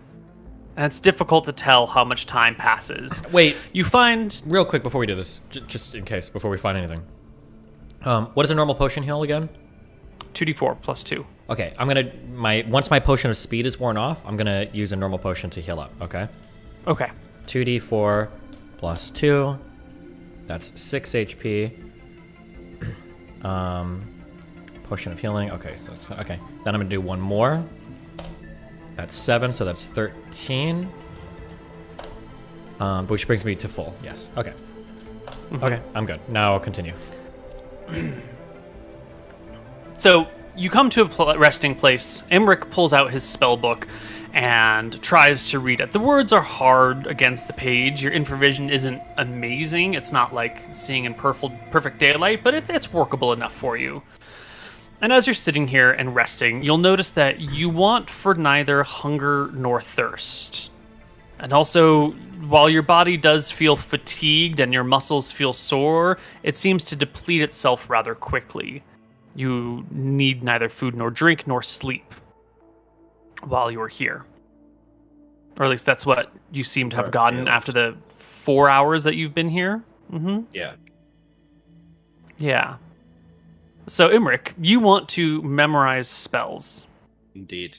and it's difficult to tell how much time passes. Wait, You find real quick before we do this, just in case, before we find anything. What is a normal potion heal again? 2d4 plus 2. Okay, once my potion of speed is worn off, I'm gonna use a normal potion to heal up, okay? Okay. 2d4 plus 2. That's 6 HP. Potion of healing. Okay, so it's okay. Then I'm gonna do one more. That's 7, so that's 13. which brings me to full. Yes. Okay. Okay, I'm good. Now I'll continue. So you come to a resting place. Imric pulls out his spell book and tries to read it. The words are hard against the page. Your infravision isn't amazing. It's not like seeing in perfect daylight, but it's workable enough for you. And as you're sitting here and resting, you'll notice that you want for neither hunger nor thirst. And also, while your body does feel fatigued and your muscles feel sore, it seems to deplete itself rather quickly. You need neither food nor drink nor sleep while you're here. Or at least that's what you seem to have gotten after the 4 hours that you've been here. Mm-hmm. Yeah. Yeah. So, Imric, you want to memorize spells. Indeed.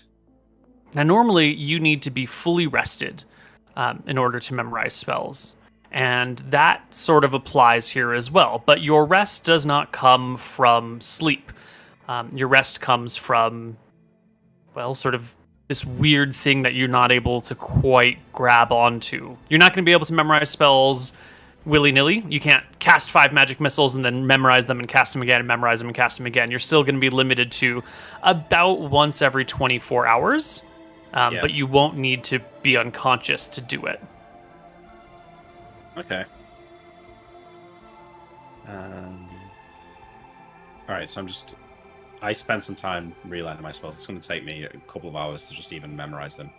Now, normally, you need to be fully rested in order to memorize spells. And that sort of applies here as well. But your rest does not come from sleep. Your rest comes from, well, sort of this weird thing that you're not able to quite grab onto. You're not going to be able to memorize spells willy-nilly. You can't cast 5 magic missiles and then memorize them and cast them again and memorize them and cast them again. You're still going to be limited to about once every 24 hours. But you won't need to be unconscious to do it. Okay. Alright, so I spent some time relearning my spells. It's going to take me a couple of hours to just even memorize them.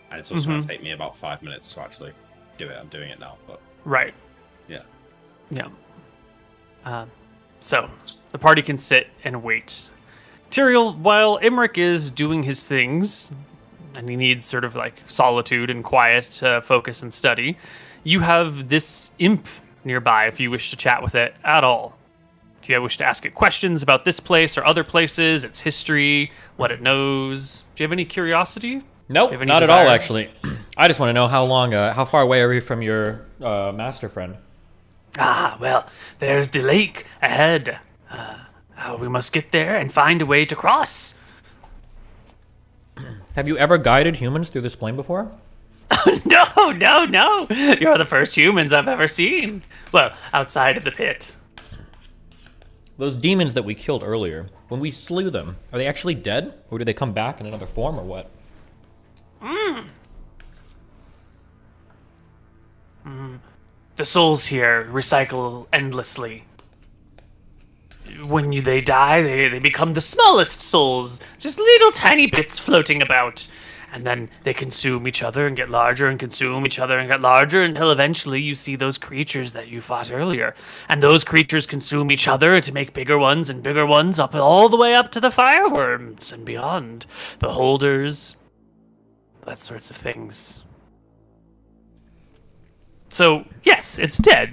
And it's also going to take me about 5 minutes to actually do it. I'm doing it now, but... Right. Yeah. Yeah. So, the party can sit and wait. Tyrael, while Imric is doing his things, and he needs sort of like solitude and quiet to focus and study, you have this imp nearby if you wish to chat with it at all. If you wish to ask it questions about this place or other places, its history, what it knows. Do you have any curiosity? Nope, not at all, actually. I just want to know how far away are we from your master friend? Ah, well, there's the lake ahead. We must get there and find a way to cross. Have you ever guided humans through this plane before? No. You're the first humans I've ever seen. Well, outside of the pit. Those demons that we killed earlier, when we slew them, are they actually dead? Or do they come back in another form, or what? The souls here recycle endlessly. When they die, they become the smallest souls, just little tiny bits floating about. And then they consume each other and get larger and consume each other and get larger until eventually you see those creatures that you fought earlier. And those creatures consume each other to make bigger ones and bigger ones up all the way up to the fireworms and beyond. Beholders, that sorts of things. So, yes, it's dead.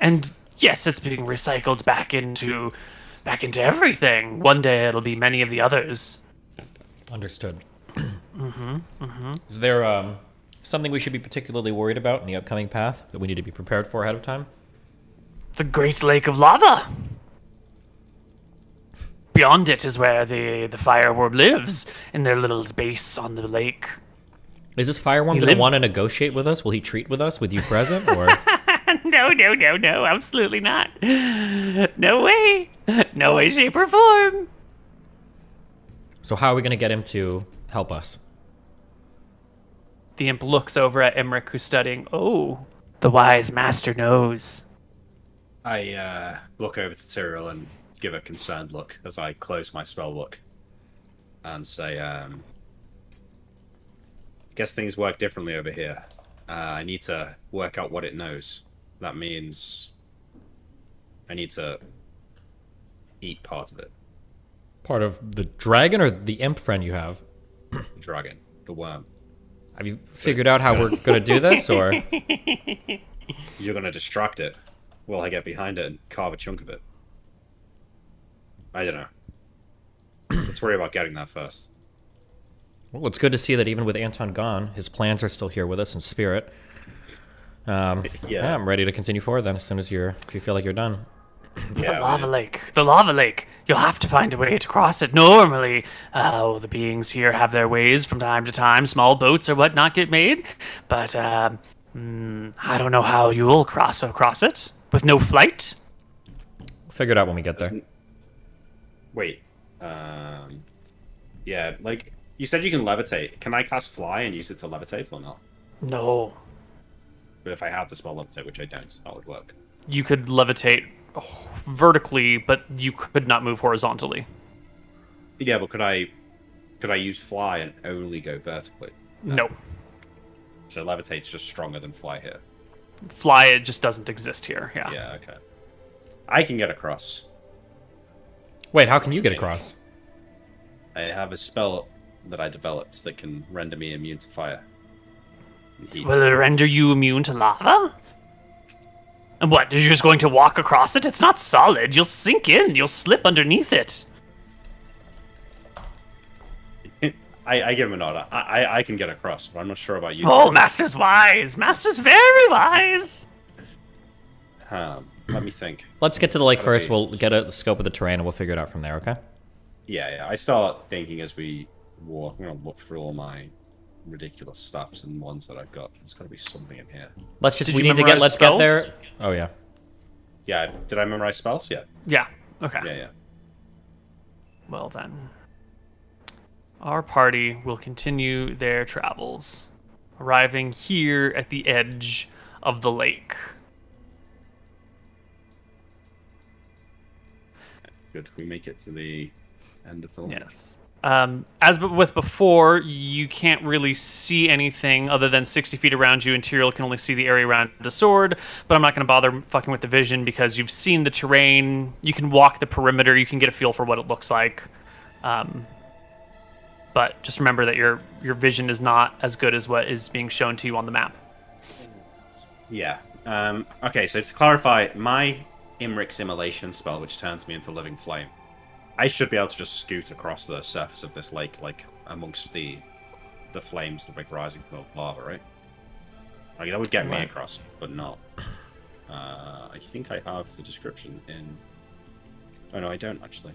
And yes, it's being recycled back into everything. One day it'll be many of the others. Understood. Is there something we should be particularly worried about in the upcoming path that we need to be prepared for ahead of time? The Great Lake of Lava. Beyond it is where the fireworm lives, in their little base on the lake. Is this fireworm going to want to negotiate with us? Will he treat with us with you present, or? No, absolutely not. No way, shape, or form. So how are we going to get him to help us? The imp looks over at Imric, who's studying. Oh, the wise master knows. I look over to Tyrael and give a concerned look as I close my spell book and say, guess things work differently over here. I need to work out what it knows. That means I need to eat part of it. Part of the dragon or the imp friend you have? The dragon. The worm. Have you figured out how we're going to do this, or? You're going to distract it while I get behind it and carve a chunk of it. I don't know. Let's worry about getting that first. Well, it's good to see that even with Anton gone, his plans are still here with us in spirit. Yeah, I'm ready to continue forward then, as soon as if you feel like you're done. Yeah, the lava lake. You'll have to find a way to cross it. Normally, the beings here have their ways from time to time. Small boats or whatnot get made, but I don't know how you'll cross across it with no flight. We'll figure it out when we get there. Wait. Yeah, like, you said you can levitate. Can I cast fly and use it to levitate or not? No. But if I had the spell levitate, which I don't, that would work. You could levitate vertically, but you could not move horizontally. Yeah, but could I use fly and only go vertically? No. So levitate's just stronger than fly here. Fly, it just doesn't exist here. Yeah. Yeah, okay. I can get across. Wait, how can you get across? I have a spell that I developed that can render me immune to fire. And heat. Will it render you immune to lava? And what? You're just going to walk across it? It's not solid. You'll sink in. You'll slip underneath it. I give him a nod. I can get across, but I'm not sure about you. Oh, Master's wise. Master's very wise. Let me think. Let's get to the lake gotta first. be- We'll get a scope of the terrain and we'll figure it out from there, okay? Yeah. I start thinking as we walk. I'm gonna look through all my ridiculous stuffs and ones that I've got. There's gotta be something in here. Let's just, Did we you need to get, memorize let's spells? get there. Oh, yeah. Yeah, did I memorize spells? Yeah. Yeah. Okay. Yeah. Well then. Our party will continue their travels, arriving here at the edge of the lake. Good. We make it to the end of the lake. Yes. As with before, you can't really see anything other than 60 feet around you, and Tyrael can only see the area around the sword, but I'm not going to bother fucking with the vision because you've seen the terrain, you can walk the perimeter, you can get a feel for what it looks like. But just remember that your vision is not as good as what is being shown to you on the map. Yeah. Okay, so to clarify, my Imric simulation spell, which turns me into living flame, I should be able to just scoot across the surface of this lake, like amongst the flames, the big rising from the lava, right? Like that would get me Right. across, but not. I think I have the description in. Oh no, I don't actually.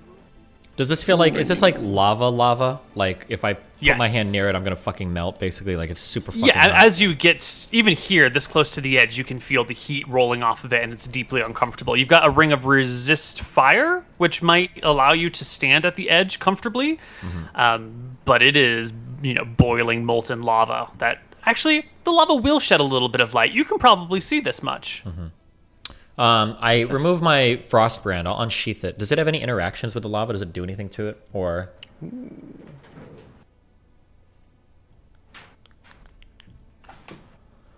Does this feel like, is this like lava? Like, if I put my Yes. hand near it, I'm gonna fucking melt, basically? Like, it's super fucking Yeah, hot. as you get even here, this close to the edge, you can feel the heat rolling off of it, and it's deeply uncomfortable. You've got a ring of resist fire, which might allow you to stand at the edge comfortably, but it is, boiling molten lava. That actually, the lava will shed a little bit of light. You can probably see this much. I remove my frost brand. I'll unsheath it. Does it have any interactions with the lava? Does it do anything to it? Or...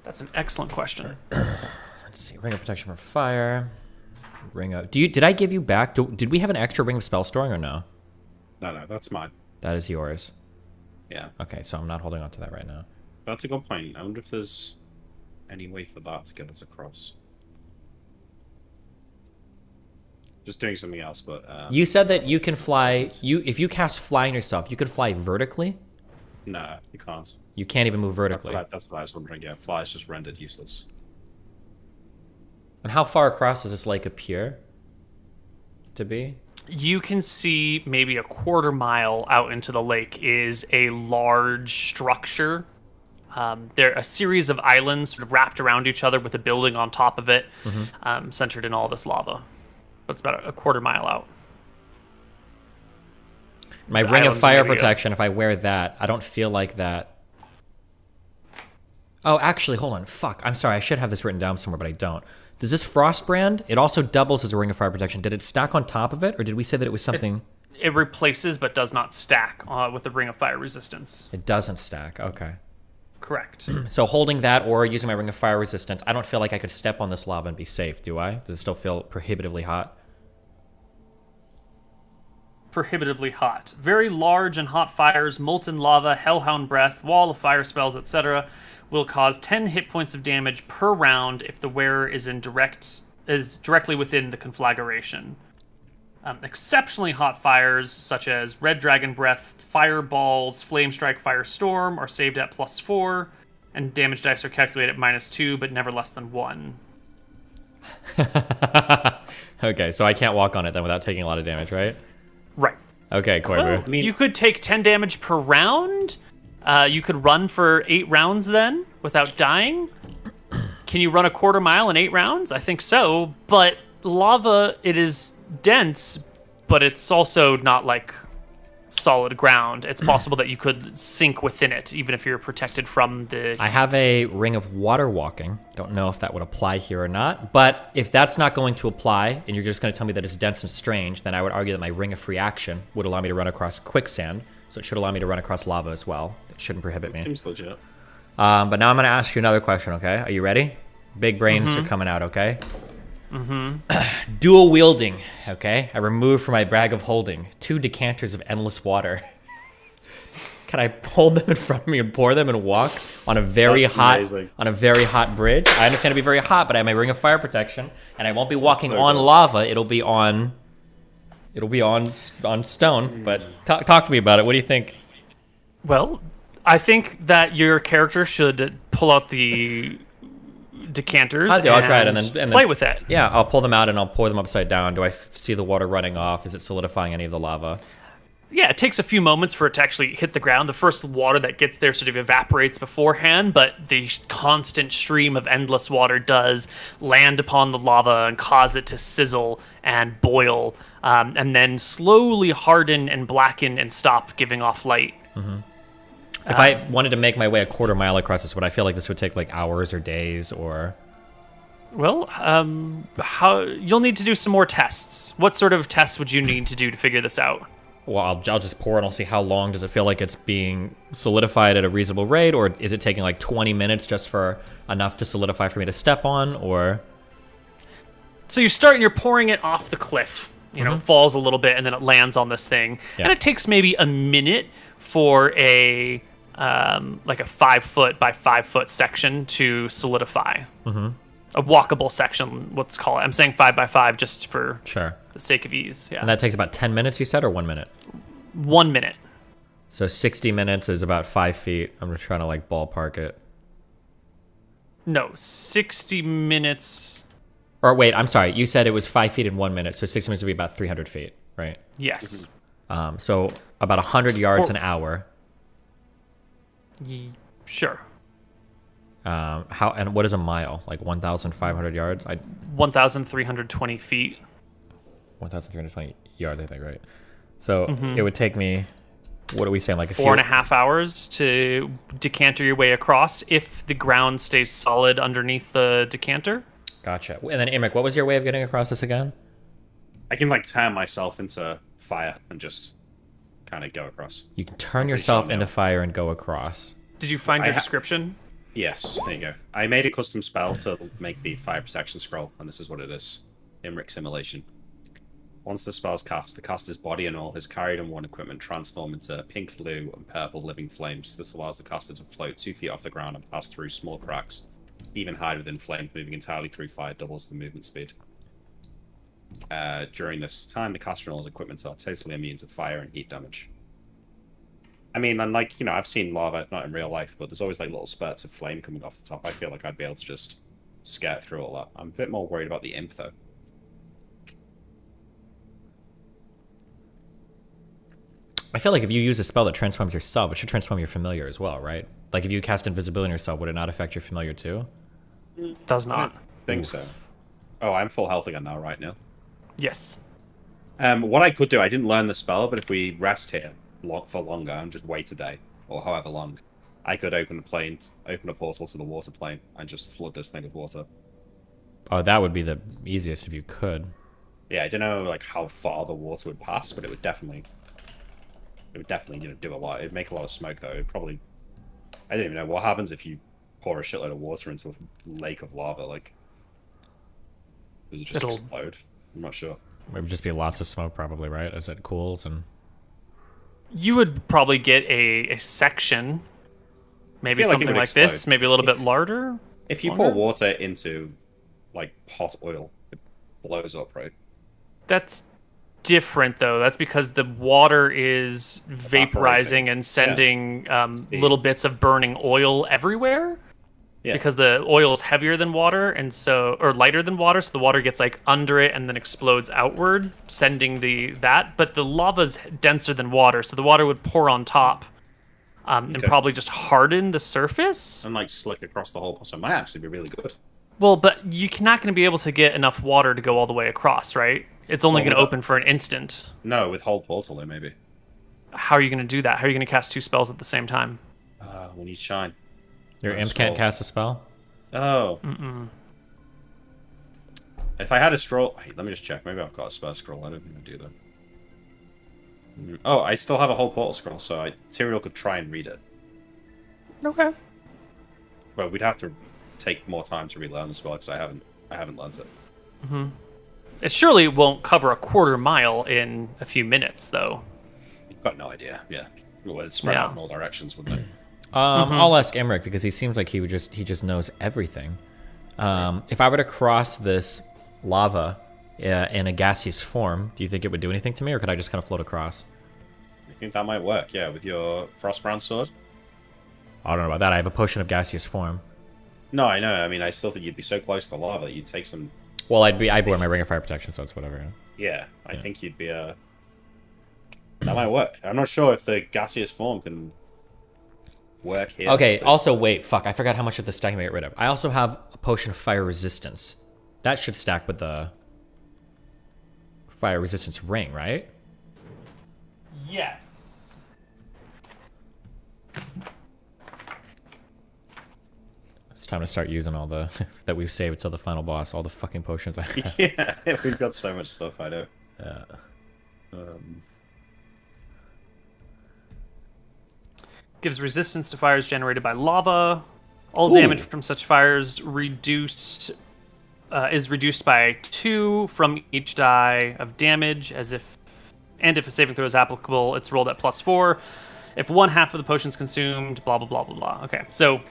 That's an excellent question. Let's see. Ring of protection from fire. Ring of... Did I give you back... Did we have an extra ring of spell storing or no? No, that's mine. That is yours. Yeah, Okay, so I'm not holding on to that right now. that's a good point. I wonder if there's any way for that to get us across. Just doing something else, but You said that you can fly... If you cast flying yourself, you could fly vertically? no, you can't. You can't even move vertically. That's what I was wondering. Yeah, fly is just rendered useless. And how far across does this lake appear to be? You can see maybe a quarter mile out into the lake is a large structure. There are a series of islands sort of wrapped around each other with a building on top of it, centered in all this lava. But it's about a quarter mile out. My The ring of islands fire are maybe protection, if I wear that, I don't feel like that. Oh, actually, hold on. Fuck. I'm sorry. I should have this written down somewhere, but I don't. Does this frost brand, it also doubles as a ring of fire protection. Did it stack on top of it, or did we say that it was something... It replaces but does not stack with the ring of fire resistance. It doesn't stack. Okay. Correct. So holding that or using my ring of fire resistance, I don't feel like I could step on this lava and be safe, do I? Does it still feel prohibitively hot? Prohibitively hot. Very large and hot fires, molten lava, hellhound breath, wall of fire spells, etc. will cause 10 hit points of damage per round if the wearer is directly within the conflagration. Exceptionally hot fires, such as red dragon breath, fireballs, flame strike, firestorm, are saved at +4, and damage dice are calculated at -2, but never less than 1. Okay, so I can't walk on it then without taking a lot of damage, right? Right. Okay, Koibu. Well, you could take 10 damage per round. You could run for 8 rounds then without dying. Can you run a quarter mile in 8 rounds? I think so. But lava, it is dense, but it's also not like solid ground. It's possible that you could sink within it, even if you're protected from the. I have a ring of water walking. Don't know if that would apply here or not. But if that's not going to apply, and you're just going to tell me that it's dense and strange, then I would argue that my ring of free action would allow me to run across quicksand. So it should allow me to run across lava as well. It shouldn't prohibit me. Seems legit. But now I'm going to ask you another question, okay? Are you ready? Big brains are coming out, okay? Dual wielding, okay? I removed from my bag of holding 2 decanters of endless water. Can I hold them in front of me and pour them and walk on a very hot bridge? I understand it'll be very hot, but I have my ring of fire protection, and I won't be walking on lava. It'll be on stone. But talk to me about it. What do you think? Well, I think that your character should pull out the decanters. I'll try it and then play with it. Yeah, I'll pull them out and I'll pour them upside down. Do I see the water running off? Is it solidifying any of the lava? Yeah, it takes a few moments for it to actually hit the ground. The first water that gets there sort of evaporates beforehand, but the constant stream of endless water does land upon the lava and cause it to sizzle and boil, and then slowly harden and blacken and stop giving off light. If I wanted to make my way a quarter mile across this, would I feel like this would take like hours or days or? Well, how you'll need to do some more tests. What sort of tests would you need to do to figure this out? Well, I'll just pour and I'll see how long. Does it feel like it's being solidified at a reasonable rate, or is it taking like 20 minutes just for enough to solidify for me to step on, or? So you start and you're pouring it off the cliff. You know, it falls a little bit and then it lands on this thing. Yeah. And it takes maybe a minute for a like a 5 foot by 5 foot section to solidify. A walkable section, let's call it. I'm saying 5 by 5 just for the sake of ease. Yeah. And that takes about 10 minutes, you said, or 1 minute? 1 minute. So 60 minutes is about 5 feet. I'm just trying to like ballpark it. No, 60 minutes. Or wait, I'm sorry. You said it was 5 feet in 1 minute, so 60 minutes would be about 300 feet, right? Yes. So about 100 yards an hour. Sure. And what is a mile? Like 1,500 yards? 1,320 feet. 1,320 yards, I think, right? So it would take me, what are we saying? Like 4.5 hours to decanter your way across if the ground stays solid underneath the decanter. Gotcha. And then, Imric, what was your way of getting across this again? I can like turn myself into fire and just kind of go across. You can turn yourself into fire and go across. Did you find your description? Yes, there you go. I made a custom spell to make the fire protection scroll, and this is what it is. Imric Simulation. Once the spell's cast, the caster's body and all his carried and worn equipment transform into pink, blue, and purple living flames. This allows the caster to float 2 feet off the ground and pass through small cracks. Even hide within flames, moving entirely through fire doubles the movement speed. During this time, the caster and all his equipment are totally immune to fire and heat damage. I mean, and like, you know, I've seen lava, not in real life, but there's always like little spurts of flame coming off the top. I feel like I'd be able to just skirt through all that. I'm a bit more worried about the imp, though. I feel like if you use a spell that transforms yourself, it should transform your familiar as well, right? Like if you cast invisibility on yourself, would it not affect your familiar too? Does not. I don't think so. Oh, I'm full health again now, right, Neil? Yes. What I could do, I didn't learn the spell, but if we rest here for longer and just wait a day, or however long, I could open a portal to the water plane and just flood this thing with water. Oh, that would be the easiest if you could. Yeah, I don't know like how far the water would pass, but it would definitely, do a lot. It'd make a lot of smoke, though. It'd probably, I don't even know what happens if you pour a shitload of water into a lake of lava. Like, does it just explode? I'm not sure. It would just be lots of smoke, probably, right? As it cools and. You would probably get a section, maybe something like this, maybe a little bit larger. If you pour water into like hot oil, it blows up, right? That's different, though. That's because the water is vaporizing and sending little bits of burning oil everywhere. Yeah. Because the oil is heavier than water, or lighter than water, so the water gets like under it and then explodes outward, sending that. But the lava's denser than water, so the water would pour on top, and probably just harden the surface and like slick across the whole. So it might actually be really good. Well, but you're not going to be able to get enough water to go all the way across, right? It's only Well, going to with open for an instant. No, with hold portal there maybe. How are you going to do that? How are you going to cast 2 spells at the same time? We need shine. Your imp Scroll. can't cast a spell? Oh. If I had a scroll... Hey, let me just check. Maybe I've got a spell scroll. I don't think I do, though. Oh, I still have a whole portal scroll, so Tyrael could try and read it. Okay. Well, we'd have to take more time to relearn the spell, because I haven't learned it. It surely won't cover a quarter mile in a few minutes, though. You've got no idea, yeah. Well, it'd spread out in all directions, wouldn't it? I'll ask Imric, because he seems like he just knows everything. If I were to cross this lava in a gaseous form, do you think it would do anything to me, or could I just kind of float across? I think that might work, yeah, with your Frostbrand sword. I don't know about that. I have a potion of gaseous form. No, I know. I mean, I still think you'd be so close to lava that you'd take some... Well, I'd wear my ring of fire protection, so it's whatever. Yeah, I think you'd be that might work. I'm not sure if the gaseous form can work here. Okay, but... also, wait, fuck, I forgot how much of the stack I get rid of. I also have a potion of fire resistance. That should stack with the fire resistance ring, right? Yes. It's time to start using all the that we've saved till the final boss, all the fucking potions I have. Yeah, we've got so much stuff, I know. Yeah. Gives resistance to fires generated by lava. All damage from such fires is reduced by 2 from each die of damage, and if a saving throw is applicable, it's rolled at +4. If 1/2 of the potion is consumed, blah blah blah blah blah. Okay, so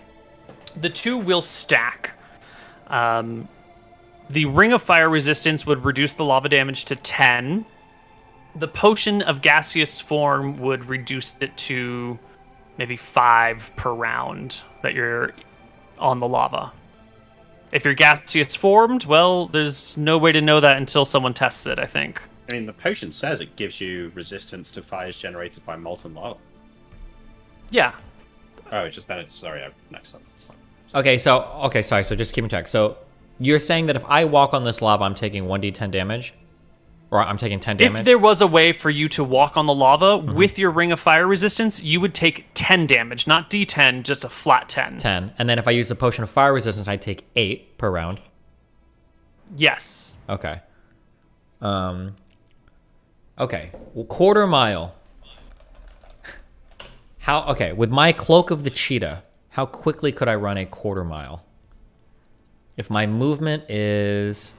the 2 will stack. The Ring of Fire resistance would reduce the lava damage to 10. The potion of gaseous form would reduce it to maybe 5 per round that you're on the lava. If you're gaseous formed, well, there's no way to know that until someone tests it, I think. I mean, the potion says it gives you resistance to fires generated by molten lava. Yeah. Oh, it just benefits. Sorry, next sentence. It's fine. Sorry, so just keep in track. So you're saying that if I walk on this lava, I'm taking 1d10 damage? Or I'm taking 10 damage? If there was a way for you to walk on the lava with your Ring of Fire resistance, you would take 10 damage. Not d10, just a flat 10. 10. And then if I use the potion of fire resistance, I take 8 per round. Yes. Okay. Okay. Well, quarter mile. Okay, with my Cloak of the Cheetah, how quickly could I run a quarter mile? If my movement is...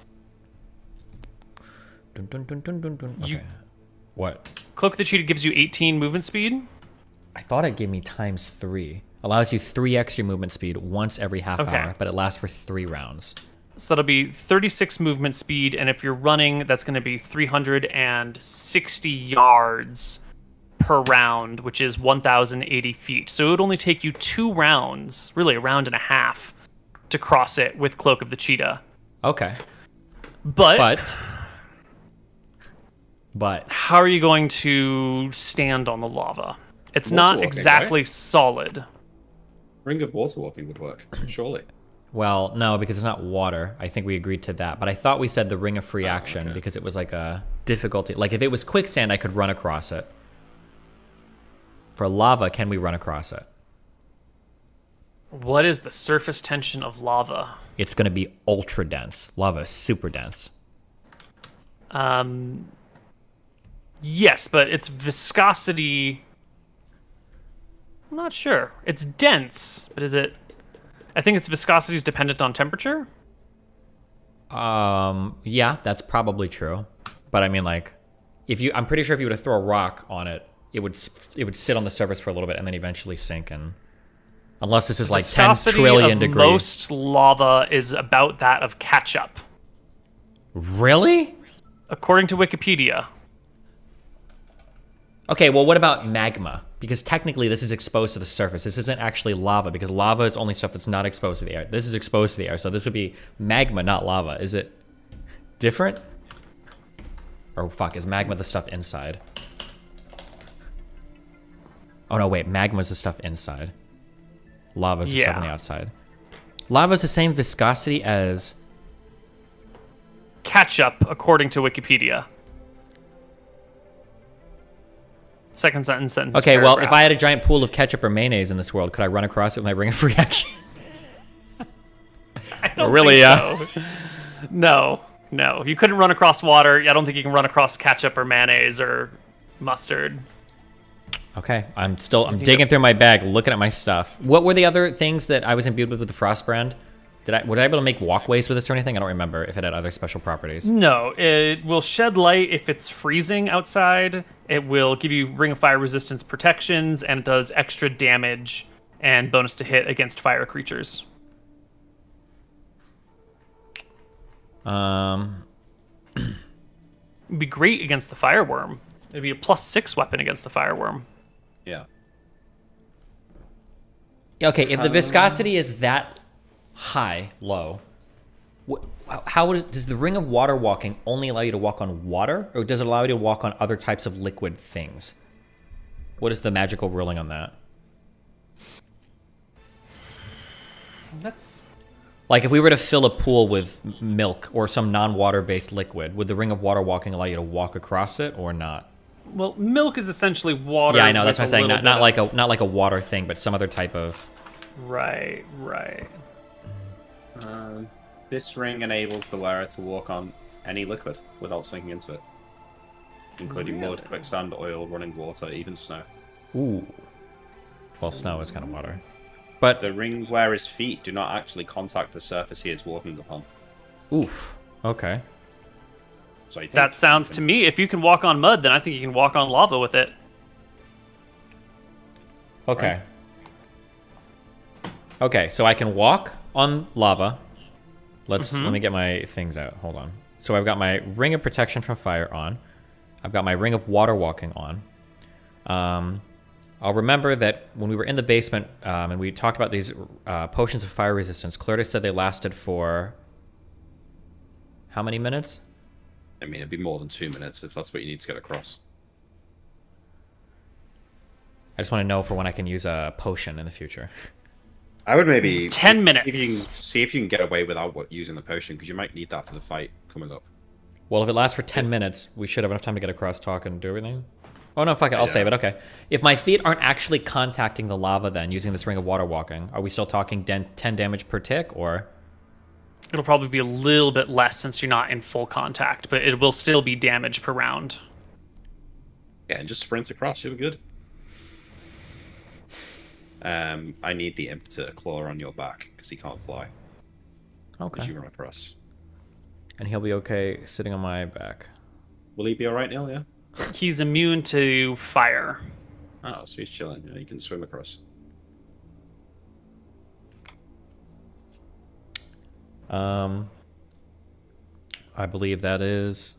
Okay. What? Cloak of the Cheetah gives you 18 movement speed. I thought it gave me ×3. Allows you 3 extra movement speed once every half hour, but it lasts for 3 rounds. So that'll be 36 movement speed, and if you're running, that's going to be 360 yards per round, which is 1,080 feet. So it would only take you 2 rounds, really a round and a half, to cross it with Cloak of the Cheetah. Okay. But But how are you going to stand on the lava? It's Water not walking, exactly right? solid. Ring of water walking would work, surely. Well, no, because it's not water. I think we agreed to that. But I thought we said the Ring of Free Action okay. because it was like a difficulty. Like if it was quicksand, I could run across it. For lava, can we run across it? What is the surface tension of lava? It's going to be ultra dense. Lava is super dense. Yes, but its viscosity... I'm not sure. It's dense, but is it... I think its viscosity is dependent on temperature? Yeah, that's probably true. But I mean, like, I'm pretty sure if you were to throw a rock on it, it would sit on the surface for a little bit and then eventually sink. And unless this is like 10 trillion degrees. Most lava is about that of ketchup, Really? according to Wikipedia. Okay, well, what about magma? Because technically this is exposed to the surface. This isn't actually lava because lava is only stuff that's not exposed to the air. This is exposed to the air, so this would be magma, not lava. Is it different? Or fuck, is magma the stuff inside? Oh no, wait, magma's the stuff inside. Lava's the stuff on the outside. Lava's the same viscosity as... Ketchup, according to Wikipedia. Second sentence. Okay, well, if paragraph. I had a giant pool of ketchup or mayonnaise in this world, could I run across it with my ring of reaction? I don't really, think so. No. You couldn't run across water. I don't think you can run across ketchup or mayonnaise or mustard. Okay, I'm digging through my bag, looking at my stuff. What were the other things that I was imbued with the frost brand? Was I able to make walkways with this or anything? I don't remember if it had other special properties. No, it will shed light if it's freezing outside. It will give you Ring of Fire resistance protections, and it does extra damage and bonus to hit against fire creatures. It'd be great against the fireworm. It'd be a +6 weapon against the fireworm. Yeah. Okay, if the viscosity is that high, low, does the Ring of Water walking only allow you to walk on water, or does it allow you to walk on other types of liquid things? What is the magical ruling on that? That's... Like, if we were to fill a pool with milk or some non-water-based liquid, would the Ring of Water walking allow you to walk across it or not? Well, milk is essentially water. Yeah, I know. That's what I'm saying. with Not like a water thing, but some other type of... Right. This ring enables the wearer to walk on any liquid without sinking into it, including mud, quicksand, oil, running water, even snow. Ooh. Well, snow is kind of water. But... The ring wearer's feet do not actually contact the surface he is walking upon. Oof. Okay. So I think That sounds to me, if you can walk on mud, then I think you can walk on lava with it. Okay. Okay, so I can walk on lava. Let me get my things out. Hold on. So I've got my Ring of Protection from Fire on. I've got my Ring of Water walking on. I'll remember that when we were in the basement and we talked about these potions of fire resistance, Claire said they lasted for how many minutes? I mean, it'd be more than 2 minutes if that's what you need to get across. I just want to know for when I can use a potion in the future. I would maybe 10 minutes. See if you can get away without using the potion, because you might need that for the fight coming up. Well, if it lasts for 10 minutes, we should have enough time to get across, talk, and do everything. Oh, no, fuck it. I'll save it. Okay. If my feet aren't actually contacting the lava then, using this Ring of Water walking, are we still talking 10 damage per tick, or...? It'll probably be a little bit less since you're not in full contact, but it will still be damage per round. Yeah, and just sprint across. You'll be good. I need the imp to claw on your back, because he can't fly. Okay. As you run across. And he'll be okay sitting on my back. Will he be alright, Neil? Yeah? He's immune to fire. Oh, so he's chilling. Yeah, you can swim across. I believe that is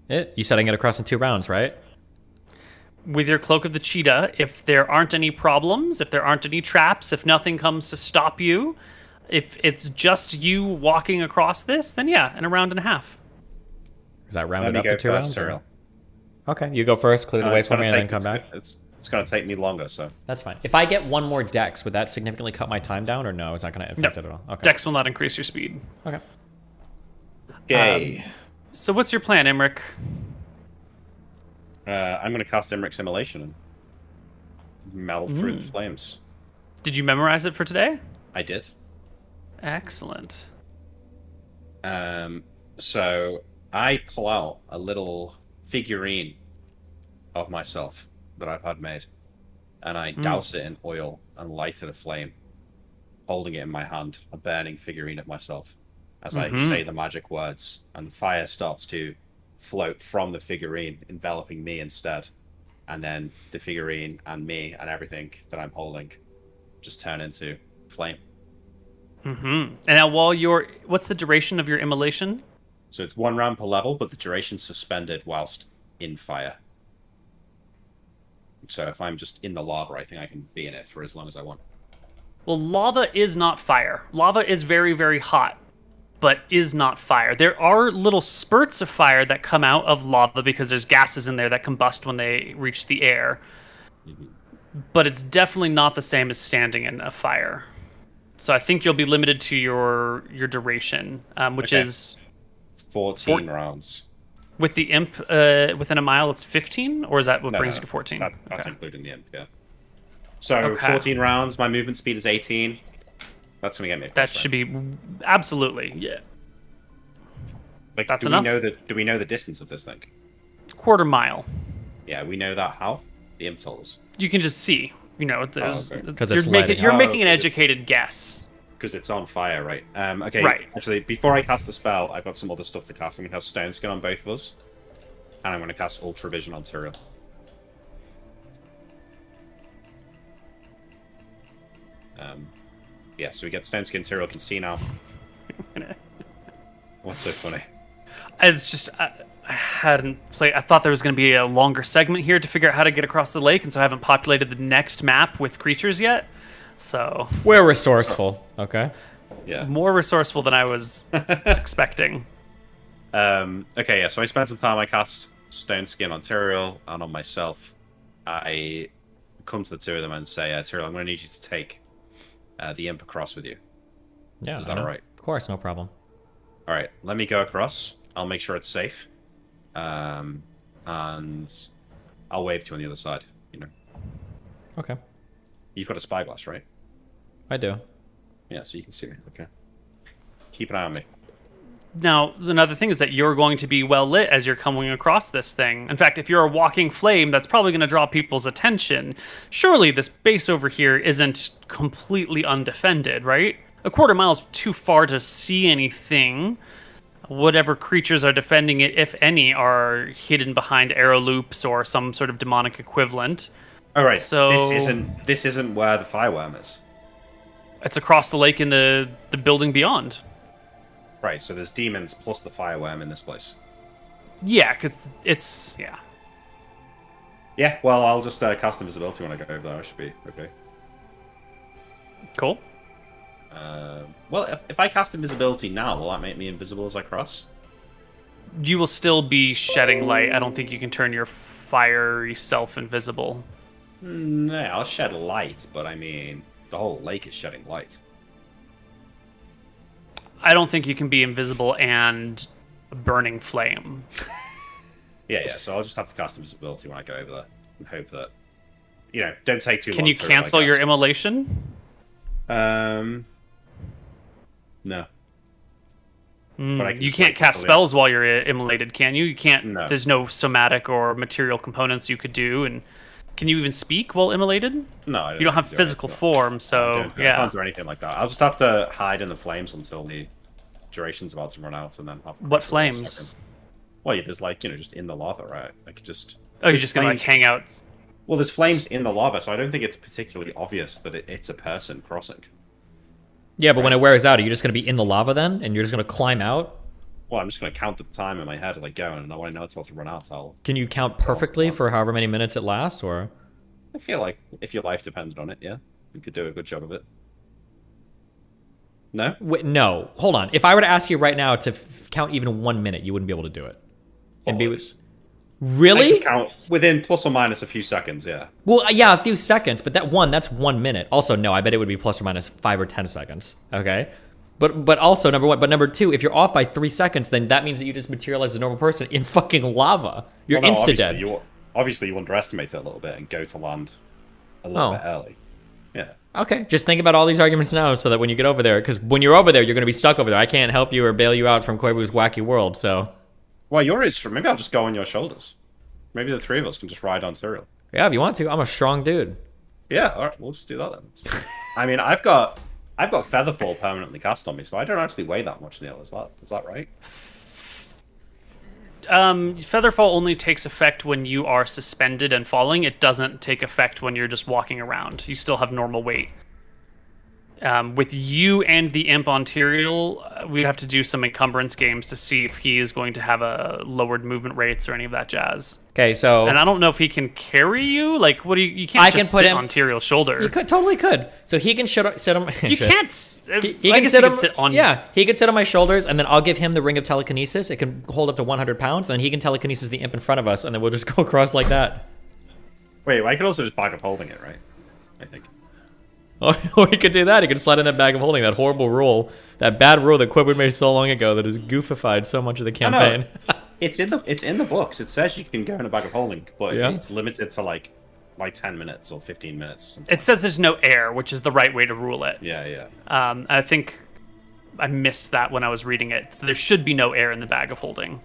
it. You said I can get across in 2 rounds, right? With your Cloak of the Cheetah, if there aren't any problems, if there aren't any traps, if nothing comes to stop you, if it's just you walking across this, then yeah, in a round and a half. Is that rounded up to 2 rounds? Cyril. Okay, you go first, clear the way for me, and then come back. It's going to take me longer, so... That's fine. If I get 1 more dex, would that significantly cut my time down, or no? Is that going to affect it at all? Okay. Dex will not increase your speed. Okay. Okay. So what's your plan, Imric? I'm going to cast Imric's Immolation and meld through the flames. Did you memorize it for today? I did. Excellent. So I pull out a little figurine of myself that I've had made, and I douse it in oil and light it aflame, holding it in my hand, a burning figurine of myself, as I say the magic words, and the fire starts to float from the figurine, enveloping me instead, and then the figurine and me and everything that I'm holding just turn into flame. And now what's the duration of your immolation? So it's 1 round per level, but the duration's suspended whilst in fire. So if I'm just in the lava, I think I can be in it for as long as I want. Well, lava is not fire. Lava is very, very hot, but is not fire. There are little spurts of fire that come out of lava because there's gases in there that combust when they reach the air. But it's definitely not the same as standing in a fire. So I think you'll be limited to your duration, which Okay. is 14 rounds. with the imp within a mile. It's 15, or is that what No, brings no, you to 14? that's Okay. including the imp, yeah. So Okay. 14 rounds, my movement speed is 18. That's gonna get me. That should be absolutely, yeah. Like, That's do enough. Do we know the distance of this thing? Quarter mile. Yeah, we know that. How? The imp told us. You can just see. There's okay. 'Cause you're it's making lighting you're up. making an Oh, 'cause it- educated guess. Because it's on fire, right? Okay. Right. Actually, before I cast the spell, I've got some other stuff to cast. I'm gonna have Stone Skin on both of us, and I'm gonna cast Ultra Vision on Tyrael. Yeah. So we get Stone Skin. Tyrael can see now. What's so funny? It's just I hadn't played. I thought there was going to be a longer segment here to figure out how to get across the lake, and so I haven't populated the next map with creatures yet. So We're resourceful, okay? Yeah. more resourceful than I was expecting. Okay, yeah, so I spent some time, I cast Stone Skin on Tyrael and on myself. I come to the two of them and say, Tyrael, I'm going to need you to take the imp across with you. Yeah. Is that alright? Of course, no problem. Alright, let me go across. I'll make sure it's safe. And I'll wave to you on the other side, you know. Okay. You've got a spyglass, right? I do. Yeah, so you can see me. Okay. Keep an eye on me. Now, another thing is that you're going to be well lit as you're coming across this thing. In fact, if you're a walking flame, that's probably going to draw people's attention. Surely this base over here isn't completely undefended, right? A quarter mile is too far to see anything. Whatever creatures are defending it, if any, are hidden behind arrow loops or some sort of demonic equivalent. Alright, So- this isn't where the fireworm is. It's across the lake in the building beyond. Right, so there's demons plus the fireworm in this place. Yeah, because it's... Yeah. Yeah, well, I'll just cast invisibility when I go over there. I should be okay. Cool. Well, if I cast invisibility now, will that make me invisible as I cross? You will still be shedding light. I don't think you can turn your fiery self invisible. No, I'll shed light, but I mean, the whole lake is shedding light. I don't think you can be invisible and a burning flame. Yeah, so I'll just have to cast invisibility when I go over there and hope that, don't take too long. Can you to cancel your cast. immolation? No. But I can You just can't wait cast until the- spells while you're immolated, can you? You can't. No. There's no somatic or material components you could do. And can you even speak while immolated? No, You don't have do physical anything. form, I so I yeah. can't do anything like that. I'll just have to hide in the flames until the duration's about to run out, and then have What cross the last flames? second. Well, there's just in the lava, right? I could just. Oh, you're there's just gonna like flames- hang out. Well, there's flames in the lava, so I don't think it's particularly obvious that it's a person crossing. Yeah, but when it wears out, are you just going to be in the lava then? And you're just going to climb out? Well, I'm just going to count the time in my head as I go, and when I know it's about to run out, Can you count perfectly for however many minutes it lasts, or? I feel like if your life depended on it, yeah, you could do a good job of it. No? Wait, no. Hold on. If I were to ask you right now to count even 1 minute, you wouldn't be able to do it. And be Always. I Really? can count within plus or minus a few seconds, yeah. Well, yeah, a few seconds, but that's 1 minute. Also, no, I bet it would be plus or minus 5 or 10 seconds. Okay? But also, number one. But number two, if you're off by 3 seconds, then that means that you just materialize as a normal person in fucking lava. You're Well, no, insta-dead. Obviously, you underestimate it a little bit and go to land a little bit early. Yeah. Okay, just think about all these arguments now so that when you get over there, because when you're over there, you're going to be stuck over there. I can't help you or bail you out from Koibu's wacky world, so... Well, maybe I'll just go on your shoulders. Maybe the three of us can just ride on Tyrael. Yeah, if you want to. I'm a strong dude. Yeah, all right, we'll just do that then. I mean, I've got Featherfall permanently cast on me, so I don't actually weigh that much, Neil. Is that right? Featherfall only takes effect when you are suspended and falling. It doesn't take effect when you're just walking around. You still have normal weight. With you and the imp on Tyrael, we'd have to do some encumbrance games to see if he is going to have a lowered movement rates or any of that jazz. Okay, so... And I don't know if he can carry you. Like, what do you can't I just can put sit him- on Tyrell's shoulder. He totally could. So he can sit him... You can't. He I can guess sit you him, could sit on. Yeah, he could sit on my shoulders, and then I'll give him the ring of telekinesis. It can hold up to 100 pounds, and then he can telekinesis the imp in front of us, and then we'll just go across like that. Wait, I could also just back up holding it, right? I think. Or he could do that. He could slide in that bag of holding, that horrible rule, that bad rule that Koibu made so long ago that has goofified so much of the campaign. It's in the books. It says you can go in a bag of holding, but Yeah. it's limited to like 10 minutes or 15 minutes. It says there's no air, which is the right way to rule it. Yeah. I think I missed that when I was reading it. So there should be no air in the bag of holding.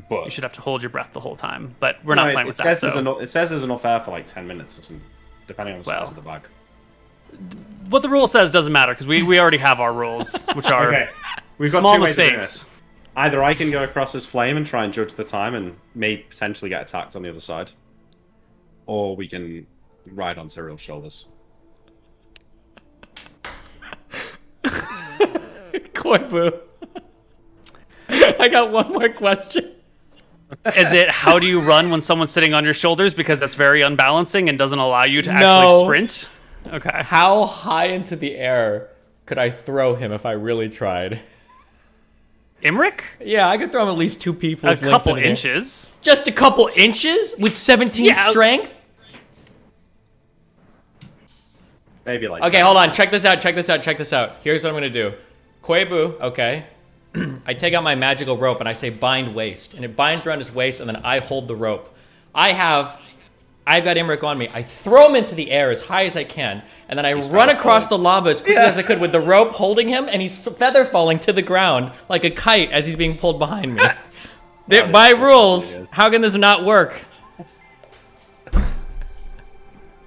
But You should have to hold your breath the whole time. But we're not playing with that. Says So it says there's enough air for like 10 minutes or something, depending on the size of the bag. what the rule says doesn't matter because we already have our rules, which are Okay, we've got small two ways of doing mistakes. it. Either I can go across this flame and try and judge the time and may potentially get attacked on the other side, or we can ride on Cyril's shoulders. Koibu. I got one more question. Is it how do you run when someone's sitting on your shoulders because that's very unbalancing and doesn't allow you to No. actually sprint? Okay. How high into the air could I throw him if I really tried? Imric? Yeah, I could throw him at least 2 people. A couple inches. Just a couple inches with 17 Yeah. strength? Maybe like. Okay, 10. hold on. Check this out. Here's what I'm going to do. Koibu, okay. I take out my magical rope and I say bind waist. And it binds around his waist and then I hold the rope. I've got Imric on me. I throw him into the air as high as I can. And then I run across the lava as quickly as I could with the rope holding him. And he's feather falling to the ground like a kite as he's being pulled behind me. By rules, how can this not work?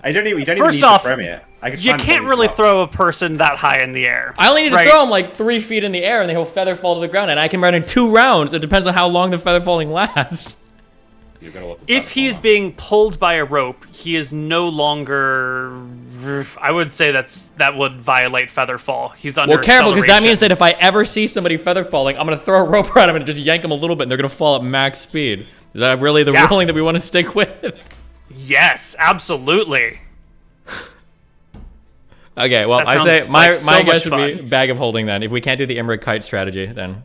You don't even First need off, to frame it. I could You try and can't bully really stuff. throw a person that high in the air. I only need to Right. throw him like 3 feet in the air and he'll feather fall to the ground. And I can run in 2 rounds. It depends on how long the feather falling lasts. You're gonna look at If that he is one. being pulled by a rope, he is no longer. I would say that would violate feather fall. He's under. Well, careful, because that means acceleration. that if I ever see somebody feather falling, I'm going to throw a rope around him and just yank him a little bit and they're going to fall at max speed. Is that really the Yeah. ruling that we want to stick with? Yes, absolutely. Okay, well, That I say sounds my like so my guess much would be fun. bag of holding then. If we can't do the Imric kite strategy, then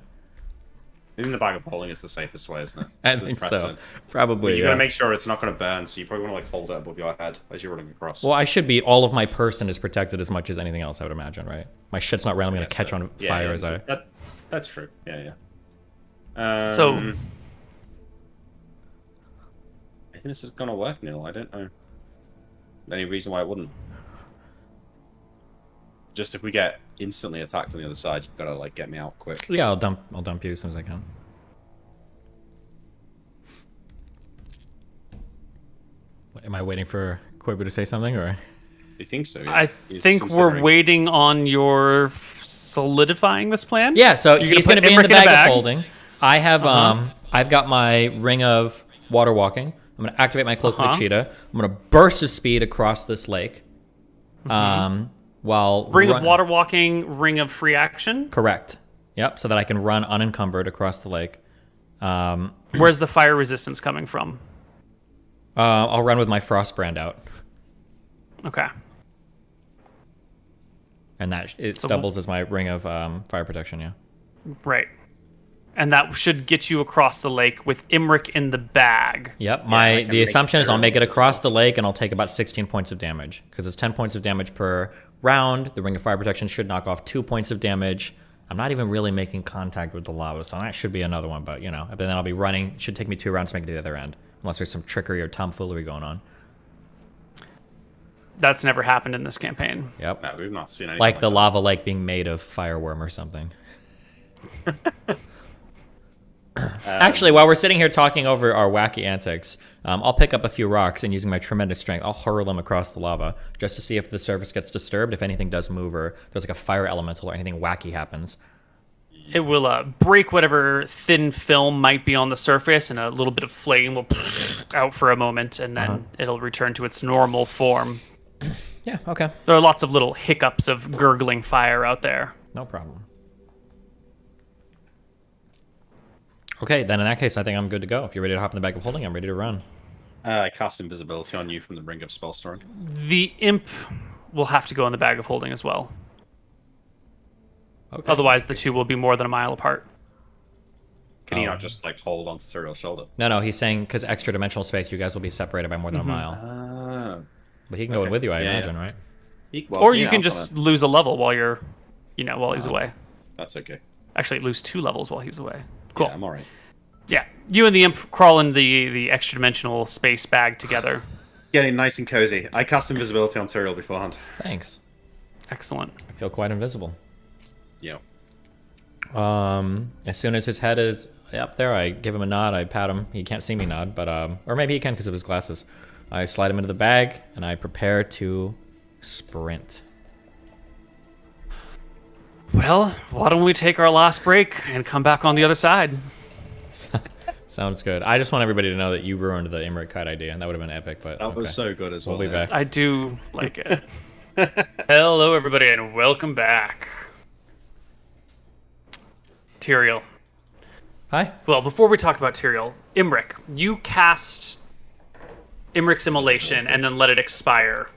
In the bag of holding is the safest way, isn't it? I There's think so. precedent. Probably, You yeah. gotta make sure it's not gonna burn, so you probably wanna like hold it above your head as you're running across. Well, I should be, all of my person is protected as much as anything else, I would imagine, right? My shit's not randomly going to catch on fire as I... That's true. Yeah. So- I think this is gonna work, Neil. I don't know any reason why it wouldn't. Just if we get instantly attacked on the other side, you've gotta like get me out quick. Yeah, I'll dump you as soon as I can. What, am I waiting for Koibu to say something, or...? You think so? Yeah. I He's think we're considering- waiting on your solidifying this plan. Yeah, so You're he's gonna going to put be in the Imric in a bag of bag? holding. I have I've got my ring of water walking. I'm going to activate my cloak of the cheetah. I'm going to burst of speed across this lake. While Ring of water walking, ring of free action. Correct. Yep, so that I can run unencumbered across the lake. Where's the fire resistance coming from? I'll run with my frost brand out, Okay. and that it doubles as my ring of fire protection. Yeah. Right. And that should get you across the lake with Imric in the bag. Yep. I can The make assumption is I'll sure make it as across the lake, and I'll take about 16 points of damage because it's 10 points of damage per round. The ring of fire protection should knock off 2 points of damage. I'm not even really making contact with the lava, so that should be another one. But but then I'll be running. It should take me 2 rounds to make it to the other end, unless there's some trickery or tomfoolery going on. That's never happened in this campaign. Yep. No, we've not seen anything Like the that. lava lake being made of fireworm or something. Actually, while we're sitting here talking over our wacky antics, I'll pick up a few rocks and using my tremendous strength, I'll hurl them across the lava just to see if the surface gets disturbed, if anything does move, or there's like a fire elemental or anything wacky happens. It will break whatever thin film might be on the surface, and a little bit of flame will out for a moment, and then it'll return to its normal form. Yeah, okay. There are lots of little hiccups of gurgling fire out there. No problem. Okay, then in that case, I think I'm good to go. If you're ready to hop in the bag of holding, I'm ready to run. I cast invisibility on you from the ring of spell storing. The imp will have to go in the bag of holding as well. Okay. Otherwise, the two will be more than a mile apart. Can you not just like hold onto Cyril's shoulder? No, he's saying because extra dimensional space, you guys will be separated by more than a mile. Ah. But he can go in with you, I imagine, right? Or you can just lose a level while you're, while he's away. That's okay. Actually, lose 2 levels while he's away. Cool. Yeah, I'm alright. Yeah, you and the imp crawl in the extra dimensional space bag together. Getting nice and cozy. I cast invisibility on Tyrael beforehand. Thanks. Excellent. I feel quite invisible. Yeah. As soon as his head is up there, I give him a nod. I pat him. He can't see me nod, but or maybe he can because of his glasses. I slide him into the bag and I prepare to sprint. Well, why don't we take our last break and come back on the other side? Sounds good. I just want everybody to know that you ruined the Imric kite idea, and that would have been epic. But That was so good as well. We'll be back. I do like it. Hello, everybody, and welcome back. Tyrael. Hi. Well, before we talk about Tyrael, Imric, you cast Imric's immolation and then let it expire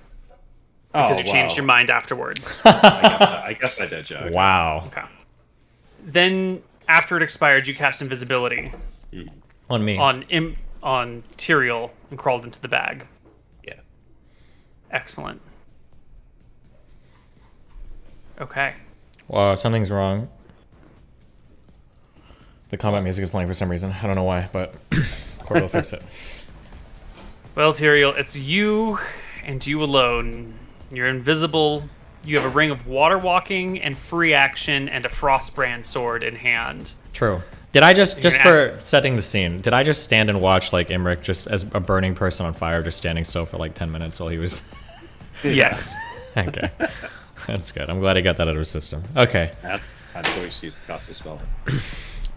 because you changed your mind afterwards. I guess I did, Joe. Wow. Okay. Then, after it expired, you cast invisibility On me. on Tyrael and crawled into the bag. Yeah. Excellent. Okay. Well, something's wrong. The combat music is playing for some reason. I don't know why, but Corey will fix it. Well, Tyrael, it's you and you alone. You're invisible. You have a ring of water walking and free action and a frostbrand sword in hand. True. Did I just for setting the scene, did I just stand and watch like Imric just as a burning person on fire, just standing still for like 10 minutes while he was... Yes. Okay. That's good. I'm glad I got that out of his system. Okay. That's so used to cast the spell.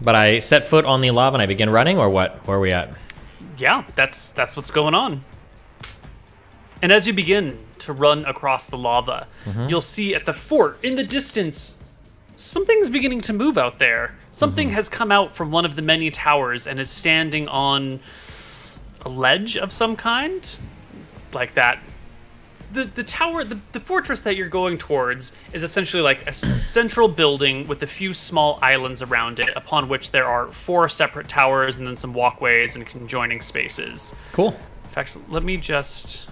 But I set foot on the lava and I begin running, or what? Where are we at? Yeah, that's what's going on. And as you begin to run across the lava, you'll see at the fort, in the distance, something's beginning to move out there. Something has come out from one of the many towers and is standing on a ledge of some kind. Like that. The tower, the fortress that you're going towards is essentially like a central building with a few small islands around it, upon which there are 4 separate towers and then some walkways and conjoining spaces. Cool. In fact, let me just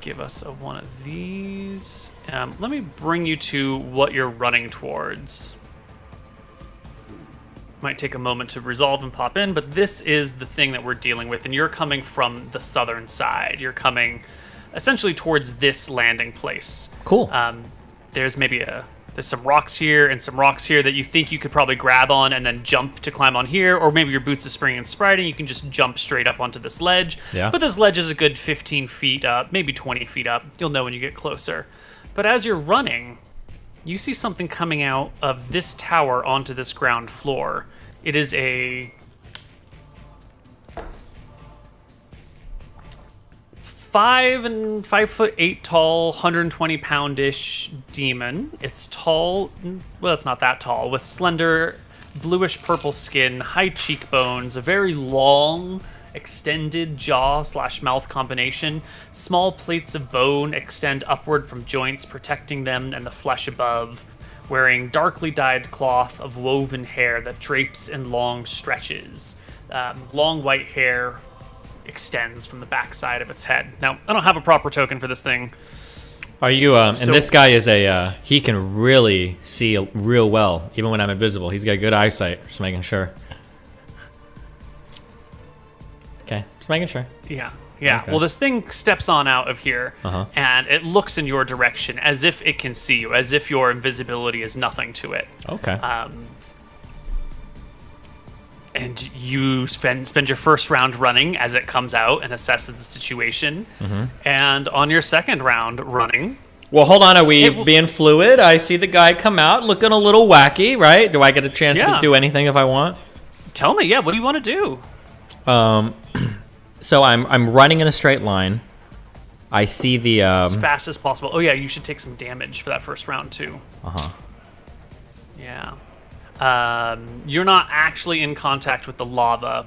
give us one of these. Let me bring you to what you're running towards. Might take a moment to resolve and pop in, but this is the thing that we're dealing with, and you're coming from the southern side. You're coming essentially towards this landing place. Cool. There's some rocks here and some rocks here that you think you could probably grab on and then jump to climb on here, or maybe your boots is springing and spriting, you can just jump straight up onto this ledge. Yeah. But this ledge is a good 15 feet up, maybe 20 feet up. You'll know when you get closer. But as you're running, you see something coming out of this tower onto this ground floor. It is a 5'8" tall, 120-pound-ish demon. It's tall, well, it's not that tall, with slender, bluish-purple skin, high cheekbones, a very long, extended jaw/mouth combination. Small plates of bone extend upward from joints, protecting them and the flesh above. Wearing darkly dyed cloth of woven hair that drapes in long stretches. Long white hair extends from the backside of its head. Now, I don't have a proper token for this thing. Are you, and this guy is he can really see real well, even when I'm invisible. He's got good eyesight, just making sure. Okay, just making sure. Yeah. Okay. Well, this thing steps on out of here, and it looks in your direction as if it can see you, as if your invisibility is nothing to it. Okay. And you spend your first round running as it comes out and assesses the situation. And on your second round running... Well, hold on. Are we being fluid? I see the guy come out looking a little wacky, right? Do I get a chance to do anything if I want? Tell me, what do you want to do? So I'm running in a straight line. I see the... as fast as possible. Oh, yeah, you should take some damage for that first round, too. Yeah. You're not actually in contact with the lava,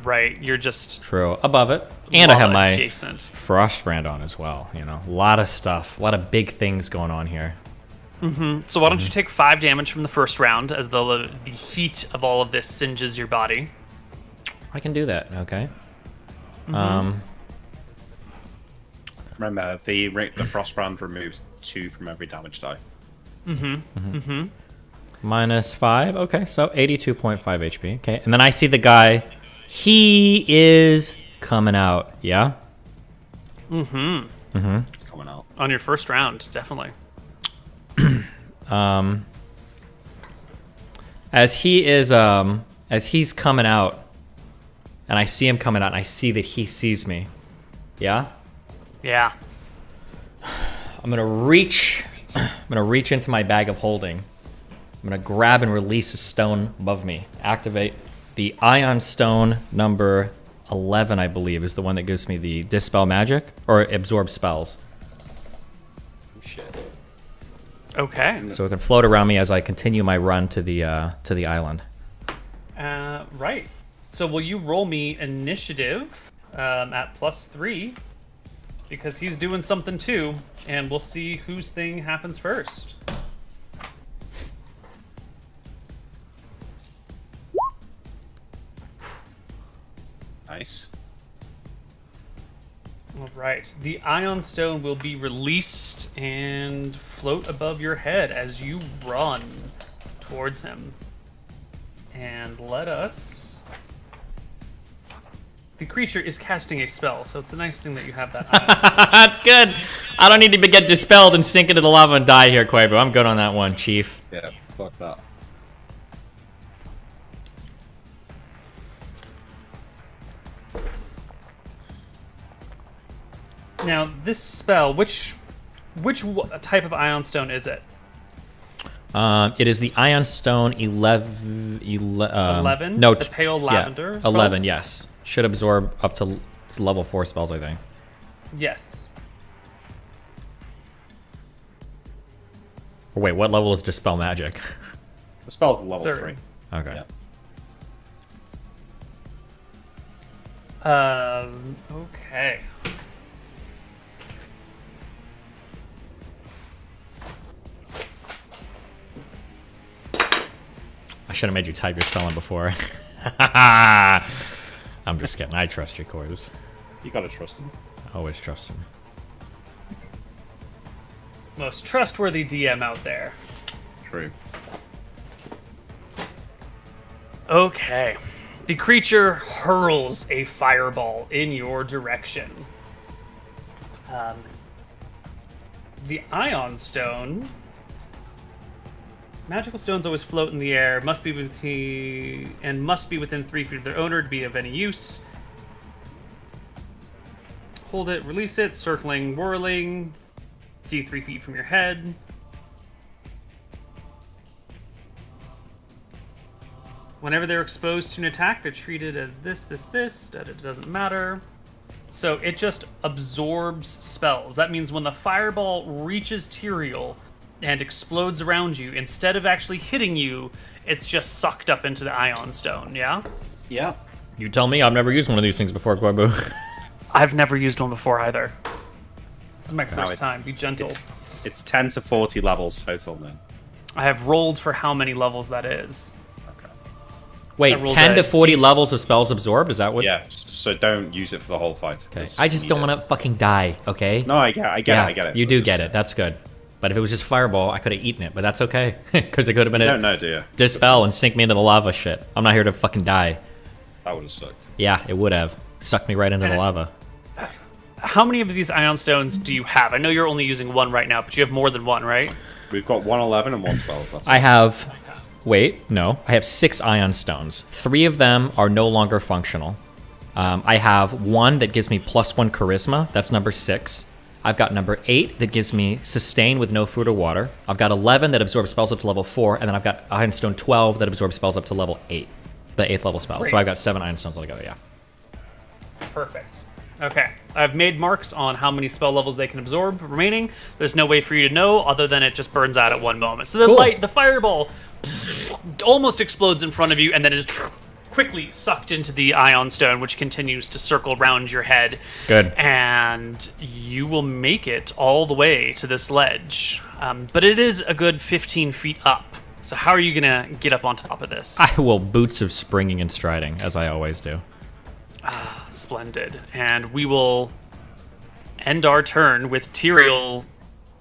right? You're just... True. Above it. And I have my adjacent. Frostbrand on as well, you know. A lot of stuff. A lot of big things going on here. So why don't you take 5 damage from the first round as the heat of all of this singes your body. I can do that, okay. Remember, the Frostbrand removes 2 from every damage die. -5. Okay, so 82.5 HP. Okay, and then I see the guy. He is coming out. Yeah. It's coming out. On your first round, definitely. As he's coming out, and I see him coming out, and I see that he sees me. Yeah. Yeah. I'm gonna reach into my bag of holding. I'm gonna grab and release a stone above me. Activate the Ion Stone number 11, I believe, is the one that gives me the Dispel Magic or Absorb Spells. Oh, shit. Okay. So it can float around me as I continue my run to the island. Right. So will you roll me initiative at +3? Because he's doing something too, and we'll see whose thing happens first. Nice. All right. The Ion Stone will be released and float above your head as you run towards him. And let us... The creature is casting a spell, so it's a nice thing that you have that ion. That's good. I don't need to get dispelled and sink into the lava and die here, Koibu. I'm good on that one, Chief. Yeah, fuck that. Now, this spell, which type of Ion Stone is it? It is the Ion Stone 11. 11? No, The pale lavender? Yeah, 11, yes. Should absorb up to level 4 spells, I think. Yes. Or wait, what level is Dispel Magic? The spell's level 3. 3. Okay. Yeah. Okay. I should have made you type your spelling before. I'm just kidding. I trust you, Koibu. You gotta trust him. Always trust him. Most trustworthy DM out there. True. Okay. The creature hurls a fireball in your direction. The Ion Stone... Magical stones always float in the air, must be within 3 feet of their owner to be of any use. Hold it, release it, circling, whirling. D 3 feet from your head. Whenever they're exposed to an attack, they're treated as this. It doesn't matter. So it just absorbs spells. That means when the fireball reaches Tyrael and explodes around you, instead of actually hitting you, it's just sucked up into the Ion Stone, yeah? Yeah. You tell me. I've never used one of these things before, Koibu. I've never used one before either. This is my first time. Be gentle. It's 10 to 40 levels total, then. I have rolled for how many levels that is. Okay. Wait, rolled 10 to a 40 levels of spells absorbed? Is that what? Yeah, so don't use it for the whole fight. Okay. I just don't want to fucking die, okay? No, I get it. You do get it. That's good. But if it was just fireball, I could have eaten it, but that's okay. Because it could have been don't know, do you? Dispel and sink me into the lava shit. I'm not here to fucking die. That would have sucked. Yeah, it would have. Sucked me right into the lava. How many of these Ion Stones do you have? I know you're only using one right now, but you have more than one, right? We've got 111 and 112. That's I have... Wait, no. I have 6 Ion Stones. 3 of them are no longer functional. I have 1 that gives me +1 Charisma. That's number 6. I've got number 8 that gives me Sustain with no food or water. I've got 11 that absorbs spells up to level 4. And then I've got Ion Stone 12 that absorbs spells up to level 8. The 8th level spell. Great. So I've got 7 Ion Stones altogether, yeah. Perfect. Okay. I've made marks on how many spell levels they can absorb remaining. There's no way for you to know other than it just burns out at one moment. So the fireball almost explodes in front of you and then is quickly sucked into the Ion Stone, which continues to circle around your head. Good. And you will make it all the way to this ledge. But it is a good 15 feet up. So how are you going to get up on top of this? I will boots of springing and striding, as I always do. Splendid. And we will end our turn with Tyrael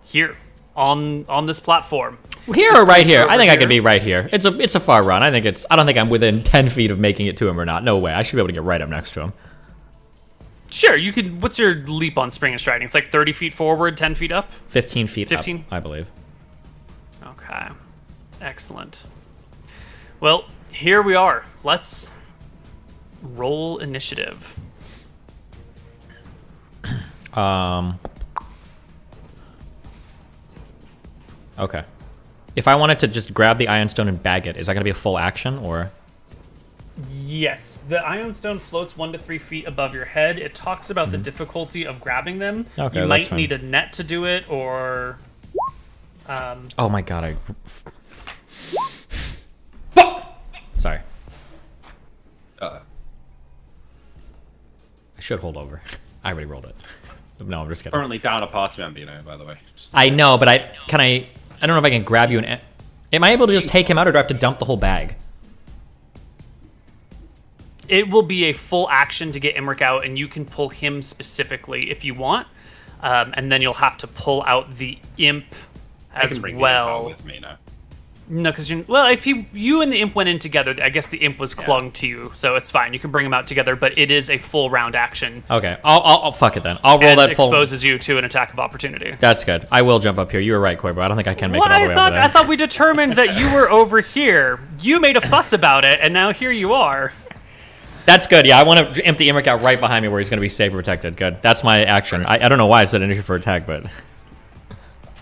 here on this platform. Here or right here? I think I here. could be right here. It's a far run. I don't think I'm within 10 feet of making it to him or not. No way. I should be able to get right up next to him. Sure, you can. What's your leap on spring and striding? It's like 30 feet forward, 10 feet up? 15 feet 15? up, I believe. Okay. Excellent. Well, here we are. Let's roll initiative. Okay. If I wanted to just grab the Iron Stone and bag it, is that going to be a full action, or? Yes, the Ion Stone floats 1 to 3 feet above your head. It talks about the difficulty of grabbing them. Okay, you that's might fine. need a net to do it, or... Oh my god, Fuck! Sorry. Uh, I should hold over. I already rolled it. No, I'm just kidding. currently down a party member, you know, by the way. Just I know, but I don't know if I can grab you and... Am I able to just take him out, or do I have to dump the whole bag? It will be a full action to get Imric out, and you can pull him specifically if you want. And then you'll have to pull out the imp I as can bring the imp out well. with me now. No, because if you and the imp went in together, I guess the imp was clung to you, so it's fine. You can bring them out together, but it is a full round action. Okay, I'll fuck it then. I'll roll And that full... exposes you to an attack of opportunity. That's good. I will jump up here. You were right, Koibu. I don't think I can make What? it all the way over there. I thought we determined that you were over here. You made a fuss about it, and now here you are. That's good. Yeah, I want to empty Imric out right behind me where he's going to be safe and protected. Good. That's my action. I don't know why it's an initiative for attack, but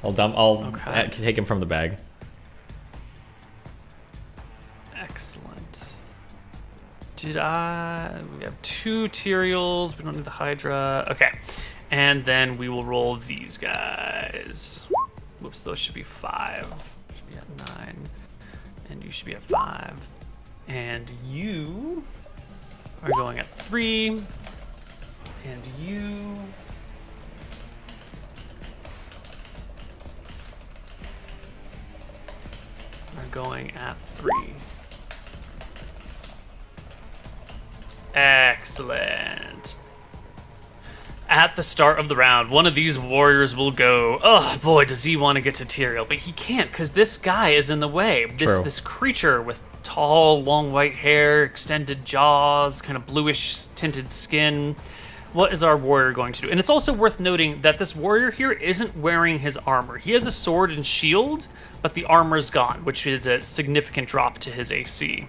I'll take him from the bag. Excellent. We have 2 Tyraels. We don't need the Hydra. Okay. And then we will roll these guys. Whoops, those should be 5. Should be at 9. And you should be at 5. And you are going at 3. And you are going at 3. Excellent. At the start of the round, one of these warriors will go, oh boy, does he want to get to Tyrael, but he can't because this guy is in the way. This creature with tall, long white hair, extended jaws, kind of bluish tinted skin. What is our warrior going to do? And it's also worth noting that this warrior here isn't wearing his armor. He has a sword and shield, but the armor's gone, which is a significant drop to his AC.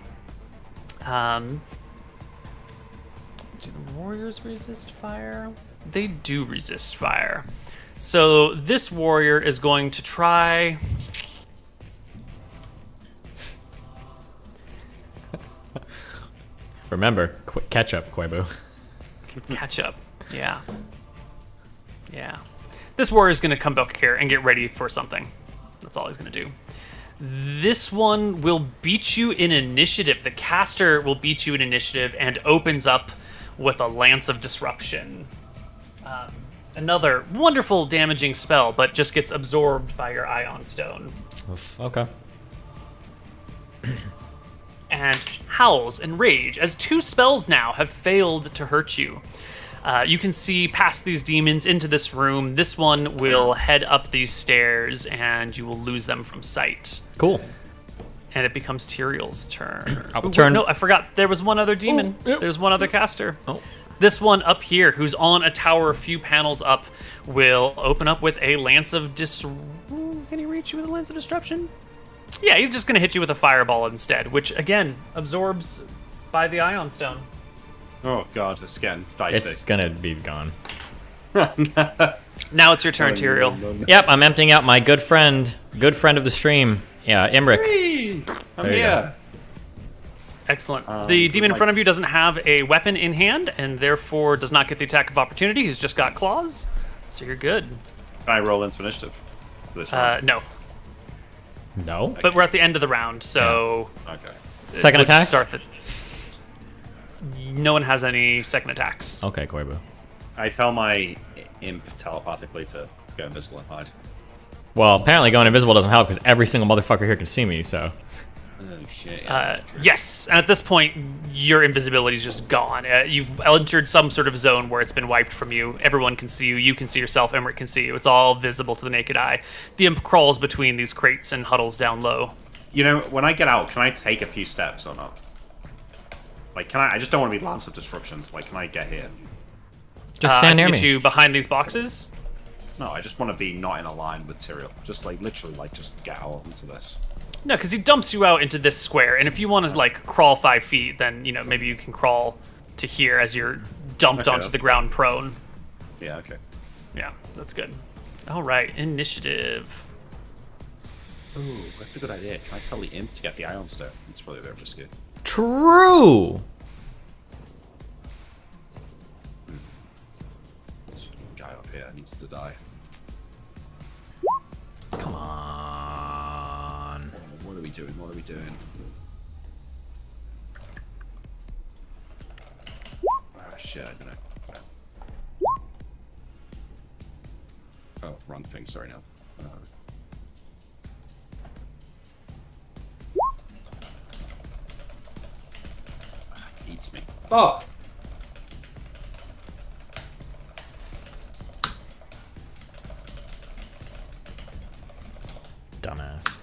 Do the warriors resist fire? They do resist fire. So this warrior is going to try... Remember, catch up, Koibu. Catch up. Yeah. Yeah. This warrior is going to come back here and get ready for something. That's all he's going to do. This one will beat you in initiative. The caster will beat you in initiative and opens up with a Lance of Disruption. Another wonderful damaging spell, but just gets absorbed by your Ion Stone. Oof, okay. And howls and rage, as 2 spells now have failed to hurt you. You can see past these demons into this room. This one will head up these stairs, and you will lose them from sight. Cool. And it becomes Tyrael's turn. I will Ooh, turn- No, I forgot. There was one other demon. Oh, yep. There's one other caster. Oh. This one up here, who's on a tower a few panels up, will open up with a Lance of Can he reach you with a Lance of Disruption? Yeah, he's just going to hit you with a Fireball instead, which, again, absorbs by the Ion Stone. Oh god, it's getting dicey. It's going to be gone. Now it's your turn, Tyrael. Yep, I'm emptying out my good friend of the stream. Yeah, Imric. Hey, I'm There you here. Excellent. The demon in front of you doesn't have a weapon in hand, and therefore does not get the attack of opportunity. He's just got claws, so you're good. Can I roll into initiative for this round? No, No? but we're at the end of the round, so... Okay. Second let's attacks? start the- No one has any second attacks. Okay, Koibu. I tell my imp telepathically to go invisible and hide. Well, apparently going invisible doesn't help because every single motherfucker here can see me, so... shit. Yeah, that's true. Yes, and at this point, your invisibility is just gone. You've entered some sort of zone where it's been wiped from you. Everyone can see you. You can see yourself. Emmerich can see you. It's all visible to the naked eye. The imp crawls between these crates and huddles down low. You know, when I get out, can I take a few steps or not? Like, can I just don't want to be Lance of Disruption. Like, can I get here? Just stand near get me. you behind these boxes. No, I just want to be not in a line with Tyrael. Just, like, literally, like, just get out into this. No, because he dumps you out into this square, and if you want to like crawl 5 feet, then maybe you can crawl to here as you're dumped Okay, onto the ground prone. Yeah, okay. Yeah, that's good. All right, initiative. Ooh, that's a good idea. Can I tell the imp to get the Ion Stone? It's probably a bit risky. True. This guy up here needs to die. Come on. What are we doing? What are we doing? Oh, shit, I don't know. Oh, wrong thing. Sorry, now. Eats me. Fuck! Dumbass.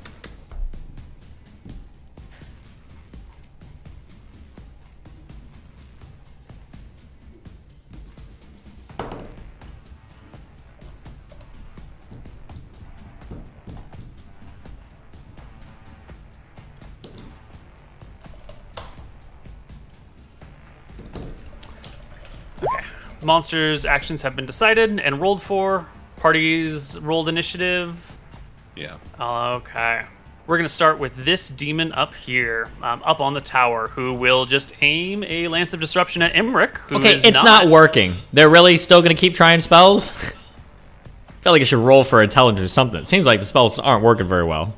Okay. Monsters' actions have been decided and rolled for. Parties rolled initiative. Yeah. Okay. We're going to start with this demon up here, up on the tower, who will just aim a Lance of Disruption at Emmerich, who Okay, is it's not working. They're really still going to keep trying spells? I feel like I should roll for intelligence or something. It seems like the spells aren't working very well.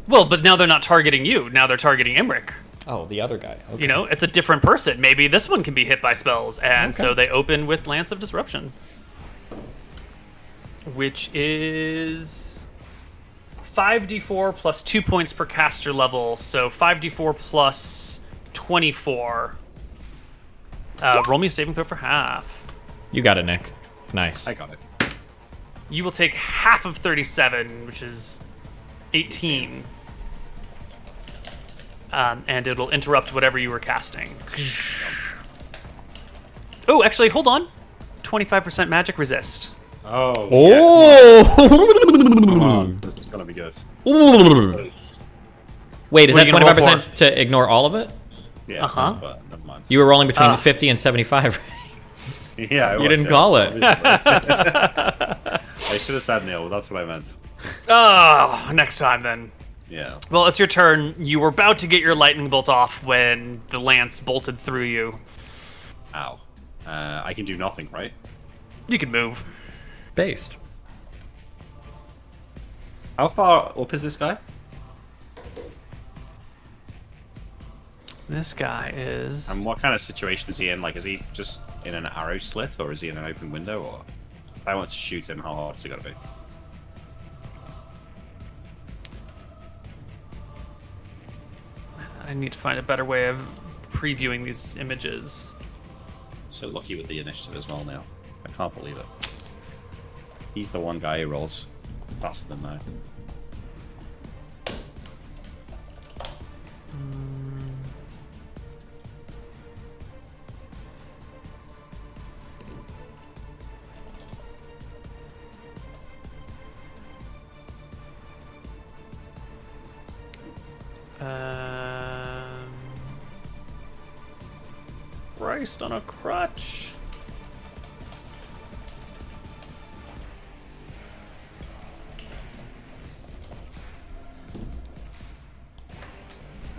Well, but now they're not targeting you. Now they're targeting Emmerich. Oh, the other guy. Okay. You know, it's a different person. Maybe this one can be hit by spells. And so they open with Lance of Disruption, which is 5d4 plus 2 points per caster level. So 5d4 plus 24. Roll me a saving throw for half. You got it, Nick. Nice. I got it. You will take half of 37, which is 18. And it'll interrupt whatever you were casting. Oh, actually, hold on. 25% magic resist. Oh. Come Oh! on. This is gonna be good. Wait, is What are that you gonna roll 25% to ignore all of it? Yeah. Uh-huh. But never mind. You were rolling between 50 and 75. Yeah. You didn't call it. I should have said nil. That's what I meant. Oh, next time then. Yeah. Well, it's your turn. You were about to get your lightning bolt off when the lance bolted through you. Ow. I can do nothing, right? You can move. Based. How far up is this guy? This guy is... And what kind of situation is he in? Like, is he just in an arrow slit, or is he in an open window, or... If I want to shoot him, how hard is it gotta be? I need to find a better way of previewing these images. So lucky with the initiative as well now. I can't believe it. He's the one guy who rolls faster than I. Christ on a crutch.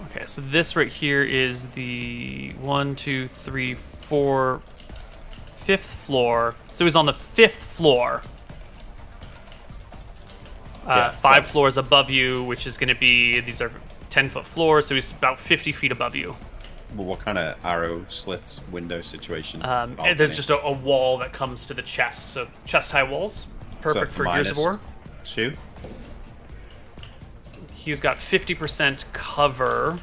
Okay, so this right here is the 1, 2, 3, 4, 5th floor. So he's on the 5th floor. Yeah, 5 floors above you, which is going to be, these are 10-foot floors, so he's about 50 feet above you. Well, what kind of arrow slits window situation? And there's just a wall that comes to the chest, so chest-high walls. Perfect for Gears of War. 2? He's got 50% cover.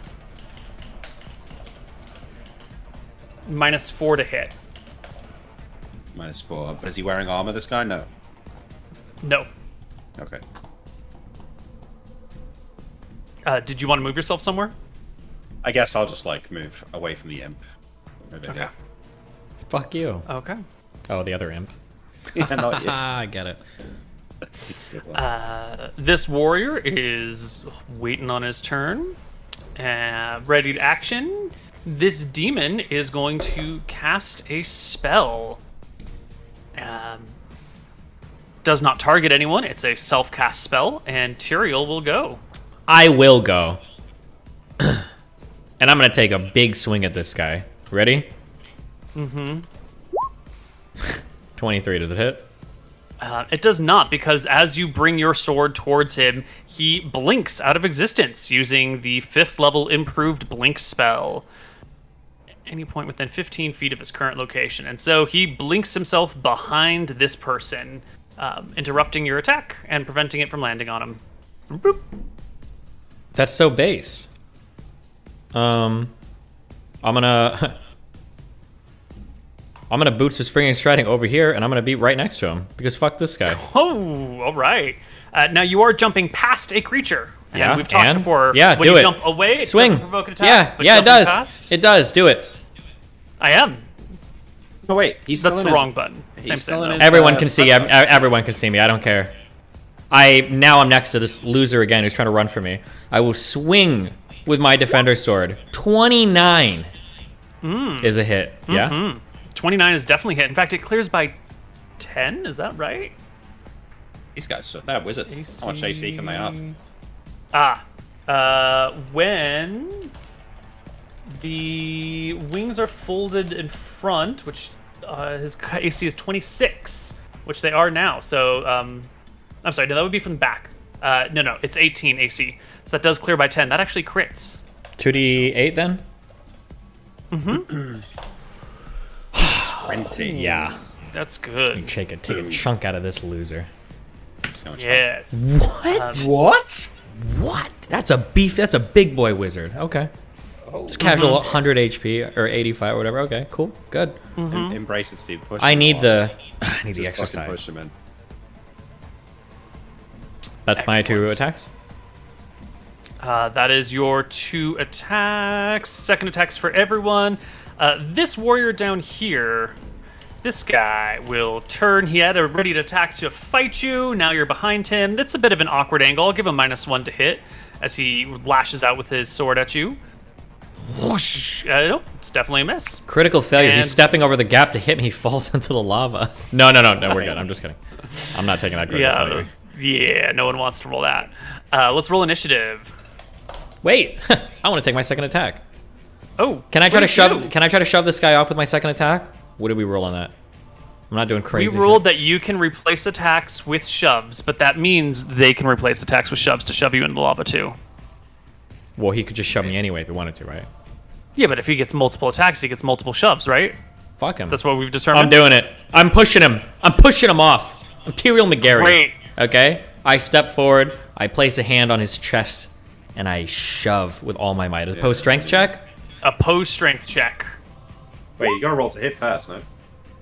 -4 to hit. -4. But is he wearing armor, this guy? No. No. Okay. Did you want to move yourself somewhere? I guess I'll just, like, move away from the imp. Maybe Okay. Fuck you. Okay. Oh, the other imp. Yeah, not yet. I get it. This warrior is waiting on his turn. Ready to action. This demon is going to cast a spell. Does not target anyone. It's a self-cast spell, and Tyrael will go. I will go. And I'm going to take a big swing at this guy. Ready? Mm-hmm. 23, does it hit? It does not, because as you bring your sword towards him, he blinks out of existence using the 5th level improved blink spell. Any point within 15 feet of his current location. And so he blinks himself behind this person, interrupting your attack and preventing it from landing on him. Boop. That's so based. I'm gonna boots of springing and striding over here, and I'm gonna be right next to him because fuck this guy. Oh, all right. Now you are jumping past a creature. And Yeah, we've talked and? before. Yeah, when do you it. jump away, it Swing. doesn't provoke an attack. but Yeah, it jumping does. past- It does. Do it. I am. No, wait. He's still That's in the his- wrong button. he's Same still thing, in though. his- Everyone can see. that's fine. Everyone can see me. I don't care. I'm next to this loser again who's trying to run for me. I will swing with my defender sword. 29 is a hit. Yeah. 29 is definitely hit. In fact, it clears by 10. Is that right? These guys, they're wizards. How much AC can they have? When the wings are folded in front, which his AC is 26, which they are now. So, I'm sorry, no, that would be from the back. No, it's 18 AC. So that does clear by 10. That actually crits. 2d8 then? 20. Yeah. That's good. Take a chunk out of this loser. So much Yes. What? What? What? That's a big boy wizard. Okay. It's casual 100 HP or 85 or whatever. Okay, cool. Good. Embrace it, Steve. Push I him need along. the Just fucking exercise. push him in. That's my 2 Excellent. attacks. That is your 2 attacks. Second attacks for everyone. This warrior down here, this guy will turn. He had a ready to attack to fight you. Now you're behind him. That's a bit of an awkward angle. I'll give him -1 to hit as he lashes out with his sword at you. Whoosh. Nope, it's definitely a miss. Critical failure. He's And- stepping over the gap to hit me. He falls into the lava. No, we're good. I'm just kidding. I'm not taking that critical failure. Yeah, no one wants to roll that. Let's roll initiative. Wait, I want to take my second attack. Oh, Can I try to please shove? do. Can I try to shove this guy off with my second attack? What did we roll on that? I'm not doing We crazy. rolled that you can replace attacks with shoves, but that means they can replace attacks with shoves to shove you into the lava too. Well, he could just shove me anyway if he wanted to, right? Yeah, but if he gets multiple attacks, he gets multiple shoves, right? Fuck him. That's what we've determined. I'm doing it. I'm pushing him. I'm pushing him off. I'm Tyrael McGarry. Great. Okay? I step forward. I place a hand on his chest, and I shove with all my might. Opposed strength check? Opposed strength check. Wait, you gotta roll to hit first, no?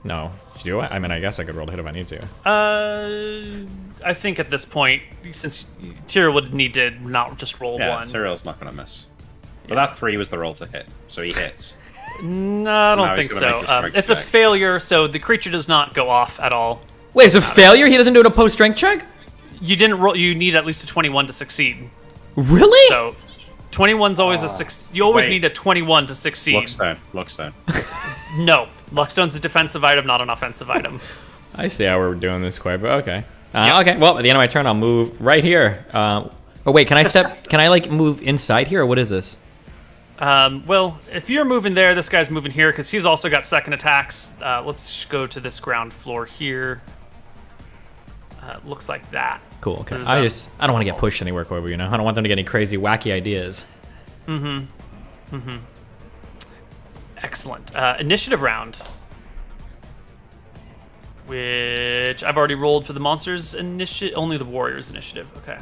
No. Do I? I mean, I guess I could roll to hit if I need to. I think at this point, since Tyrael would need to not just roll Yeah, one. Tyrael's not gonna miss. But that 3 was the roll to hit, so he hits. No, I don't No, he's think gonna so. make a strength It's a check. failure, so the creature does not go off at all. Wait, it's a failure? He doesn't do an opposed strength check? You didn't roll. You need at least a 21 to succeed. Really? So, 21's always a six. You always wait. need a 21 to succeed. Luckstone. No, Luckstone's a defensive item, not an offensive item. I see how we're doing this, Koibu. Okay. Okay. Well, at the end of my turn, I'll move right here. Oh wait, can I step? Can I like move inside here, or what is this? Well, if you're moving there, this guy's moving here because he's also got second attacks. Let's go to this ground floor here. Looks like that. Cool. Okay. There's, I don't want to get pushed anywhere, Koibu. You know, I don't want them to get any crazy, wacky ideas. Excellent. Initiative round. Which I've already rolled for the monsters initiative. Only the warriors initiative. Okay.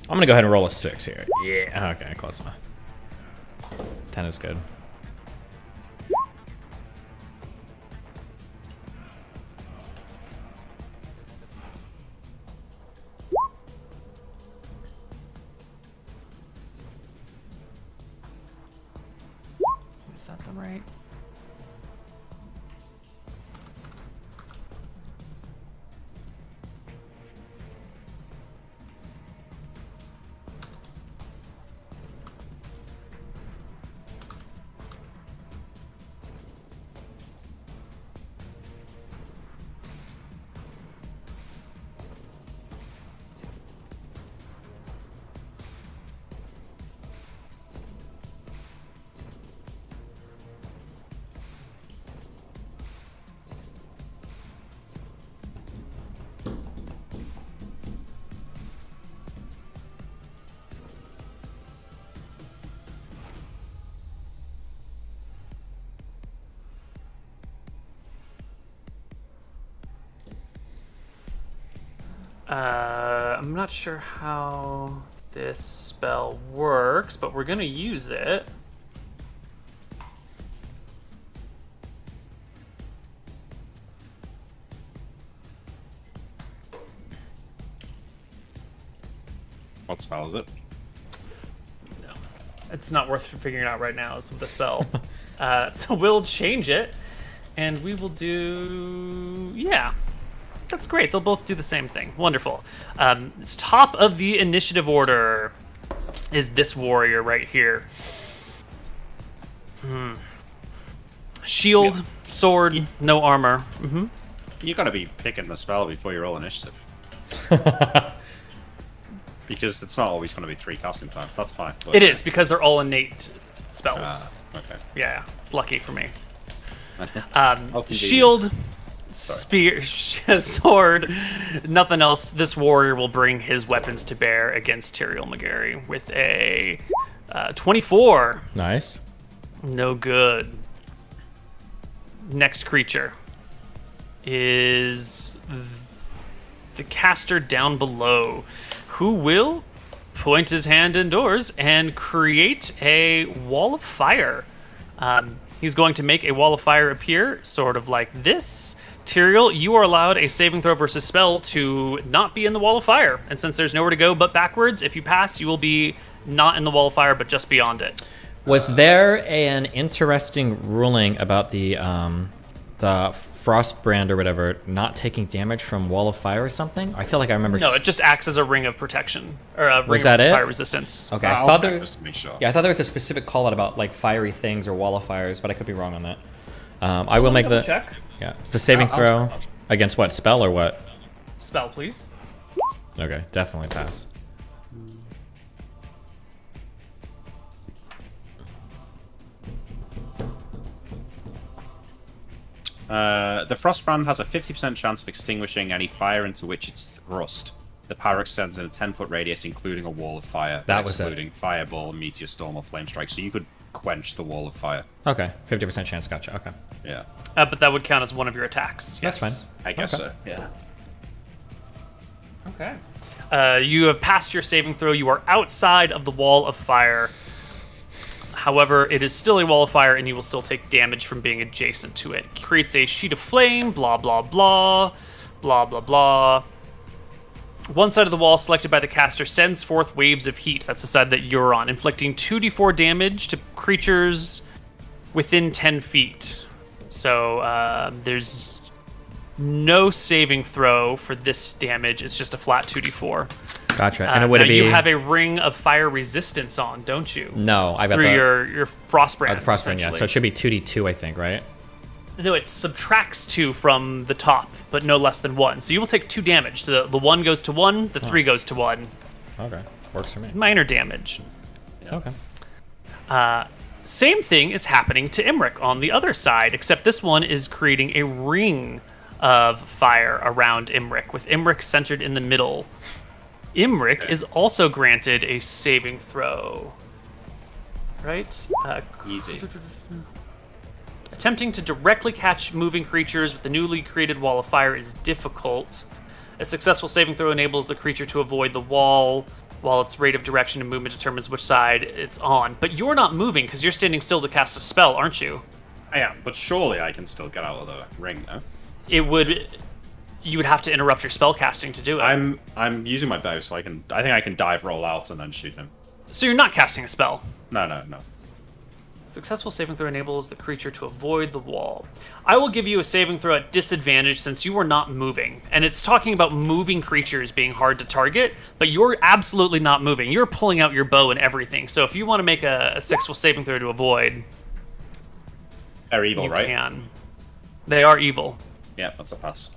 I'm gonna go ahead and roll a 6 here. Yeah. Okay, close enough. 10 is good. Is that the right? I'm not sure how this spell works, but we're gonna use it. What spell is it? No, it's not worth figuring out right now. It's the spell. So we'll change it, and we will do. Yeah, that's great. They'll both do the same thing. Wonderful. It's top of the initiative order is this warrior right here. Shield, sword, no armor. You gotta be picking the spell before you roll initiative. Because it's not always gonna be 3 casting time. That's fine. But, It is because they're all innate spells. Okay. Yeah, it's lucky for me. convenient. Shield, spear, sword, nothing else. This warrior will bring his weapons to bear against Tyrael McGarry with a 24. Nice. No good. Next creature is the caster down below, who will point his hand indoors and create a wall of fire. He's going to make a wall of fire appear, sort of like this. Tyrael, you are allowed a saving throw versus spell to not be in the wall of fire. And since there's nowhere to go but backwards, if you pass, you will be not in the wall of fire, but just beyond it. Was there an interesting ruling about the Frostbrand or whatever not taking damage from wall of fire or something? I feel like I remember. No, it just acts as a ring of protection or a ring Was that of it? fire resistance. Okay, I'll I thought check there. just to make sure. Yeah, I thought there was a specific call out about like fiery things or wall of fires, but I could be wrong on that. I will make the check. yeah the saving I'll throw check. against what spell or what? Spell, please. Okay, definitely pass. The Frostbrand has a 50% chance of extinguishing any fire into which it's thrust. The power extends in a 10-foot radius, including a wall of fire, That but was it. excluding fireball, meteor storm, or flame strike. So you could quench the wall of fire. Okay, 50% chance. Gotcha. Okay, Yeah, But that would count as one of your attacks. that's Yes. fine. I guess Okay. so. Yeah. Okay. You have passed your saving throw. You are outside of the wall of fire. However, it is still a wall of fire, and you will still take damage from being adjacent to it. Creates a sheet of flame, blah, blah, blah, blah, blah, blah. One side of the wall selected by the caster sends forth waves of heat. That's the side that you're on, inflicting 2d4 damage to creatures within 10 feet. So there's no saving throw for this damage. It's just a flat 2d4. Gotcha. And it would now be you have a ring of fire resistance on, don't you? no. I've got Through the your Frostbrand. the Frostbrand. Yeah, so it essentially. should be 2d2, I think, right? No, it subtracts 2 from the top, but no less than 1. So you will take 2 damage. So the 1 goes to 1, the 3 goes to 1. Okay, works for me. Minor damage. Okay. Same thing is happening to Imric on the other side, except this one is creating a ring of fire around Imric, with Imric centered in the middle. Imric is also granted a saving throw. Right? Easy. Attempting to directly catch moving creatures with the newly created wall of fire is difficult. A successful saving throw enables the creature to avoid the wall while its rate of direction and movement determines which side it's on. But you're not moving because you're standing still to cast a spell, aren't you? I am, but surely I can still get out of the ring, no? You would have to interrupt your spell casting to do it. I'm using my bow, so I think I can dive roll out and then shoot him. So you're not casting a spell. No. Successful saving throw enables the creature to avoid the wall. I will give you a saving throw at disadvantage since you are not moving. And it's talking about moving creatures being hard to target, but you're absolutely not moving. You're pulling out your bow and everything. So if you want to make a successful saving throw to avoid, They're evil, you right? can. They are evil. Yeah, that's a pass.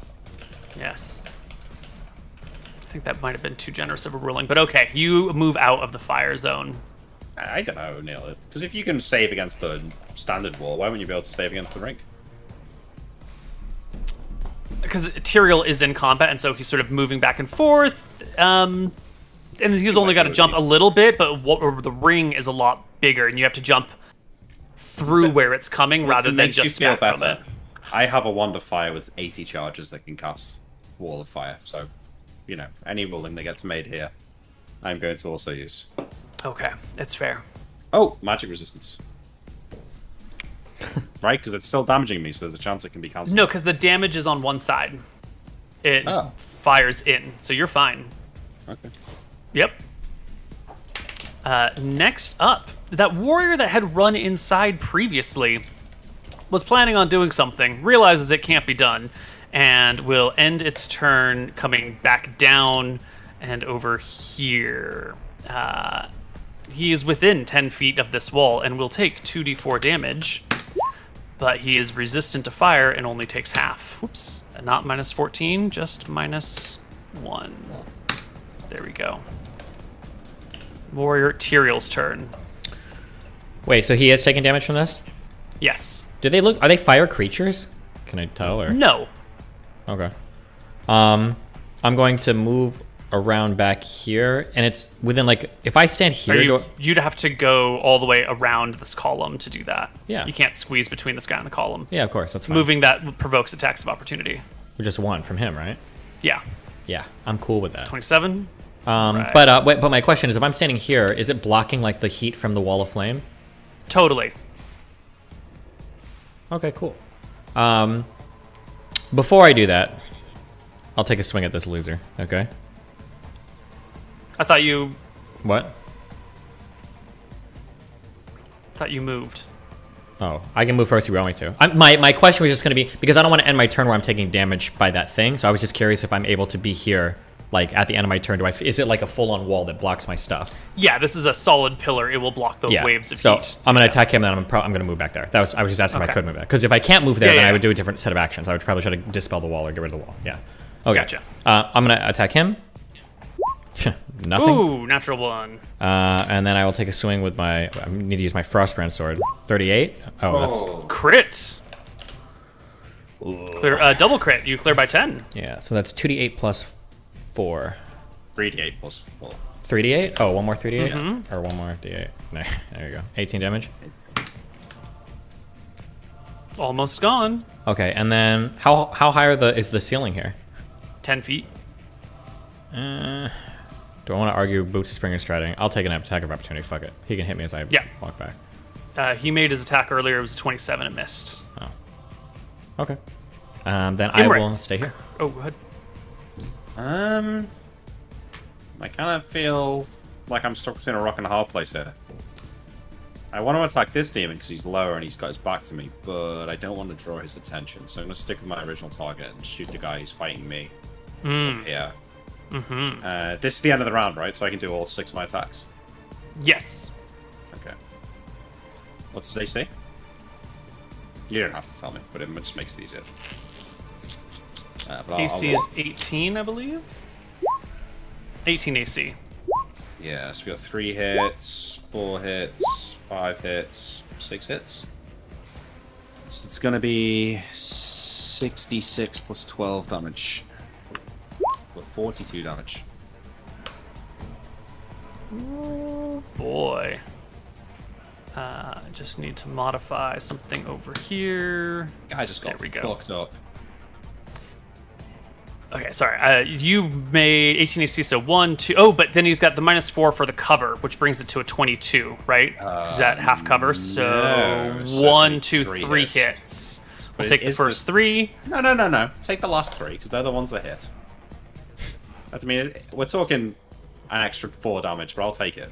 Yes. I think that might have been too generous of a ruling, but okay. You move out of the fire zone. I don't know, Neil. Because if you can save against the standard wall, why wouldn't you be able to save against the ring? Because Tyrael is in combat, and so he's sort of moving back and forth. And he's only got to jump a little bit, but the ring is a lot bigger, and you have to jump through where it's coming rather than Makes you just feel back from better. it. I have a wand of fire with 80 charges that can cast Wall of Fire, so, you know, any ruling that gets made here, I'm going to also use. Okay, it's fair. Oh, magic resistance. Right, because it's still damaging me, so there's a chance it can be cancelled. No, because the damage is on one side. It Oh. fires in, so you're fine. Okay. Yep. Next up, that warrior that had run inside previously was planning on doing something, realizes it can't be done, and will end its turn coming back down and over here. He is within 10 feet of this wall and will take 2d4 damage, but he is resistant to fire and only takes half. Whoops, not minus 14, just minus 1. There we go. Warrior Tyrael's turn. Wait, so he has taken damage from this? Yes. Do they look? Are they fire creatures? Can I tell? Or No. okay. I'm going to move around back here, and it's within like if I stand here. You'd have to go all the way around this column to do that. Yeah. You can't squeeze between this guy and the column. Yeah, of course, that's fine. Moving that provokes attacks of opportunity. Just one from him, right? Yeah. Yeah, I'm cool with that. 27. Right. But my question is, if I'm standing here, is it blocking like the heat from the wall of flame? Totally. Okay, cool. Before I do that, I'll take a swing at this loser. Okay. I thought you What? moved. Oh, I can move first if you want me to. My question was just going to be, because I don't want to end my turn where I'm taking damage by that thing, so I was just curious if I'm able to be here, like, at the end of my turn. Is it like a full-on wall that blocks my stuff? Yeah, this is a solid pillar. It will block the Yeah. waves of so heat. I'm going to attack him, and I'm going to move back there. I was just asking if I Okay. could move there. Because if I can't move there, Yeah, then yeah. I would do a different set of actions. I would probably try to dispel the wall or get rid of the wall. Yeah. Okay. Gotcha. I'm going to attack him. Nothing. Ooh, natural one. And then I will take a swing with I need to use my Frostbrand sword. 38. Oh, that's... Crit. Clear, double crit. You clear by 10. Yeah, so that's 2d8 plus 4. 3d8 plus 4. 3d8? Oh, one more 3d8? Mm-hmm. Or one more d8. No, there you go. 18 damage. Almost gone. Okay, and then how high is the ceiling here? 10 feet. Do I want to argue boots of spring or striding? I'll take an attack of opportunity. Fuck it. He can hit me as I Yeah. walk back. He made his attack earlier. It was 27. It missed. Oh. Okay. Then I Imric. will stay here. Oh, go ahead. I kind of feel like I'm stuck between a rock and a hard place here. I want to attack this demon because he's lower and he's got his back to me, but I don't want to draw his attention, so I'm going to stick with my original target and shoot the guy who's fighting me up here. This is the end of the round, right? So I can do all 6 of my attacks. Yes. Okay. What's his AC? You don't have to tell me, but it just makes it easier. But AC is 18, I believe. 18 AC. Yeah, so we got 3 hits, 4 hits, 5 hits, 6 hits. So it's gonna be 66 plus 12 damage. Well, 42 damage. Oh boy. I just need to modify something over here. Guy just got There we go. fucked up. Okay, sorry. You made 18 AC, so 1, 2. Oh, but then he's got the -4 for the cover, which brings it to a 22, right? Is that half cover? So no. So 1, it's 2, three 3 hits. hits. But We'll it take the is first the- 3. No. Take the last 3, because they're the ones that hit. I mean, we're talking an extra 4 damage, but I'll take it.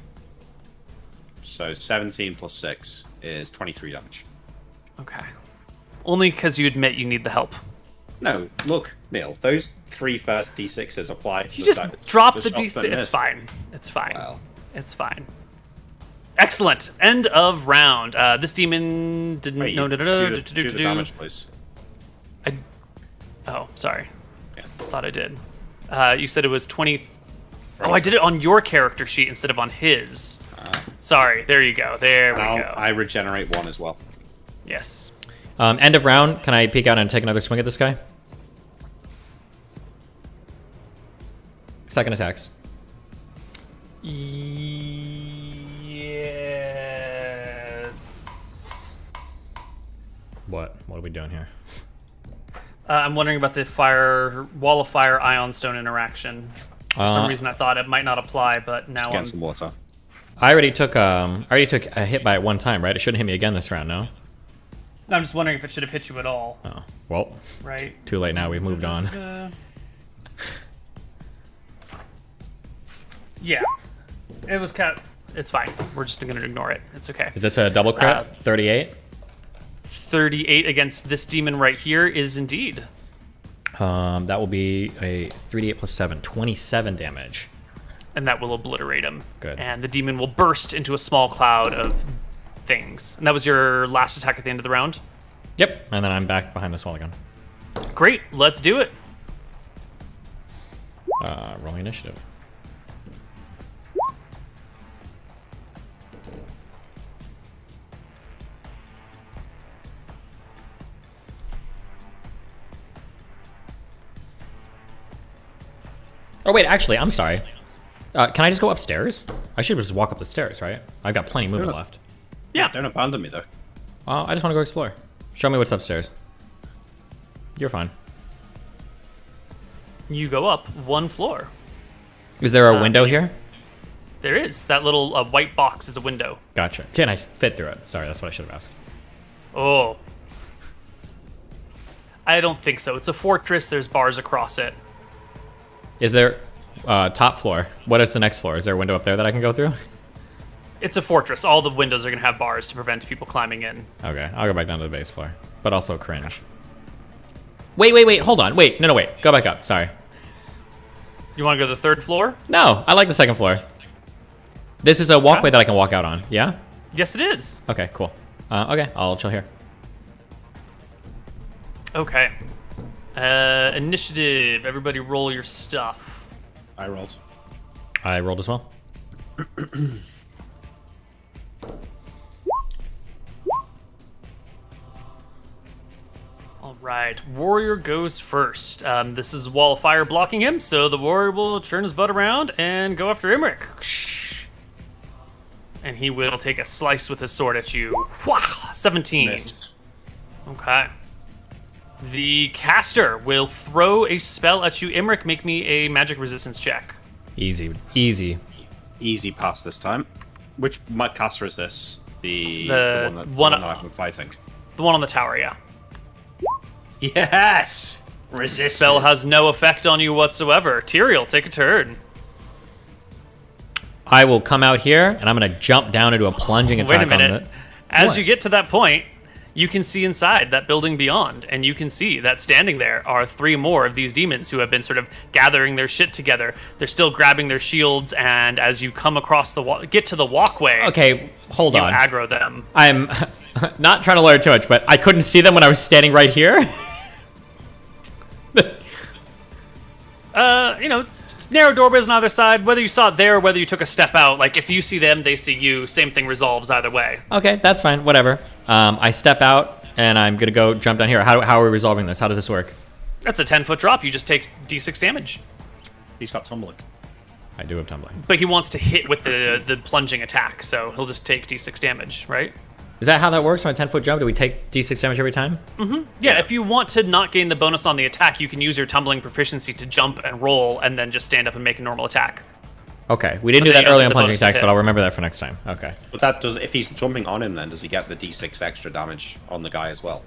So 17 plus 6 is 23 damage. Okay. Only because you admit you need the help. No, look, Neil, those 3 first d6s apply to You the just drop the shots that D6. It's missed. fine. It's fine. Well. It's fine. Excellent. End of round. This demon didn't. Wait, No. do the damage, please. Oh, sorry. Yeah. Thought I did. You said it was 20. Oh, I did it on your character sheet instead of on his. Sorry. There you go. There we go. I regenerate 1 as well. Yes. End of round. Can I peek out and take another swing at this guy? Second attacks. Yes. What? What are we doing here? I'm wondering about the wall of fire ion stone interaction. For some reason, I thought it might not apply, but now I'm. Get some water. I already took a hit by it one time, right? It shouldn't hit me again this round, no? I'm just wondering if it should have hit you at all, Oh, well, right? too late now. We've moved on. Yeah. It was It's fine. We're just going to ignore it. It's okay. Is this a double crit? Uh, 38? 38 against this demon right here is indeed. That will be a 3d8 plus 7, 27 damage. And that will obliterate him. Good. And the demon will burst into a small cloud of things. And that was your last attack at the end of the round? Yep, and then I'm back behind this wall again. Great. Let's do it. Rolling initiative. Oh wait, actually, I'm sorry. Can I just go upstairs? I should just walk up the stairs, right? I've got plenty of movement left. Yeah. Don't abandon me, though. I just want to go explore. Show me what's upstairs. You're fine. You go up 1 floor. Is there a window here? There is. That little white box is a window. Gotcha. Can I fit through it? Sorry, that's what I should have asked. Oh. I don't think so. It's a fortress. There's bars across it. Is there top floor? What is the next floor? Is there a window up there that I can go through? It's a fortress. All the windows are going to have bars to prevent people climbing in. Okay, I'll go back down to the base floor, but also cringe. Wait, hold on. Wait, no, wait. Go back up. Sorry. You want to go to the 3rd floor? No, I like the 2nd floor. This is a walkway that I can walk out on. Yeah? Yes, it is. Okay, cool. Okay, I'll chill here. Okay. Initiative. Everybody roll your stuff. I rolled. I rolled as well. All right. Warrior goes first. This is Wall of Fire blocking him, so the warrior will turn his butt around and go after Imric. And he will take a slice with his sword at you. Wah! 17. Missed. Okay. The caster will throw a spell at you. Imric, make me a magic resistance check. Easy, easy. Easy pass this time. Which caster is this? The The one that I've been fighting. The one on the tower, yeah. Yes! Resist. Spell has no effect on you whatsoever. Tyrael, take a turn. I will come out here, and I'm going to jump down into a plunging attack Wait a minute. on the... As What? you get to that point, you can see inside that building beyond, and you can see that standing there are 3 more of these demons who have been sort of gathering their shit together. They're still grabbing their shields, and as you come across the get to the walkway, Okay, hold you on. aggro them. I'm not trying to learn too much, but I couldn't see them when I was standing right here. It's narrow doorways on either side. Whether you saw it there or whether you took a step out, like if you see them, they see you. Same thing resolves either way. Okay, that's fine. Whatever. I step out, and I'm going to go jump down here. How are we resolving this? How does this work? That's a 10-foot drop. You just take d6 damage. He's got tumbling. I do have tumbling. But he wants to hit with the plunging attack, so he'll just take d6 damage, right? Is that how that works on a 10-foot jump? Do we take d6 damage every time? Yeah, if you want to not gain the bonus on the attack, you can use your tumbling proficiency to jump and roll, and then just stand up and make a normal attack. Okay, we didn't do But then that you early don't on get the plunging bonus to attacks, hit. but I'll remember that for next time. Okay. But that does, if he's jumping on him, then does he get the d6 extra damage on the guy as well?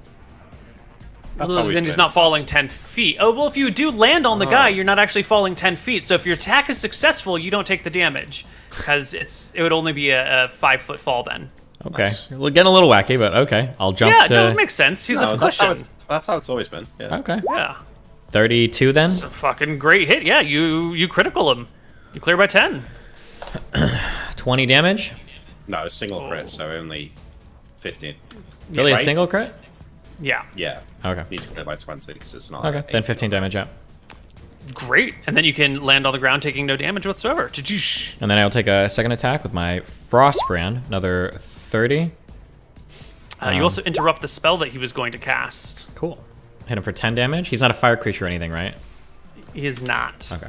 That's how we Then do he's it not in the falling past. 10 feet. Oh, well, if you do land on the guy, you're not actually falling 10 feet. So if your attack is successful, you don't take the damage, because it would only be a 5-foot fall then. Okay. Nice. We're getting a little wacky, but okay. I'll jump Yeah, to... no, it makes sense. He's No, a that's cushion. that's how it's always been. Yeah. Okay. Yeah. 32 then? It's a fucking great hit. Yeah, you critical him. You clear by 10. 20 damage? No, single crit, so only 15. Really, right? a single crit? Yeah. Yeah. Okay. Needs to clear by 20 because it's not. Okay, then 15 damage, yeah. Great. And then you can land on the ground taking no damage whatsoever. Cha-choosh. And then I'll take a second attack with my Frost Brand, another 30. You also interrupt the spell that he was going to cast. Cool. Hit him for 10 damage. He's not a fire creature or anything, right? He is not. Okay.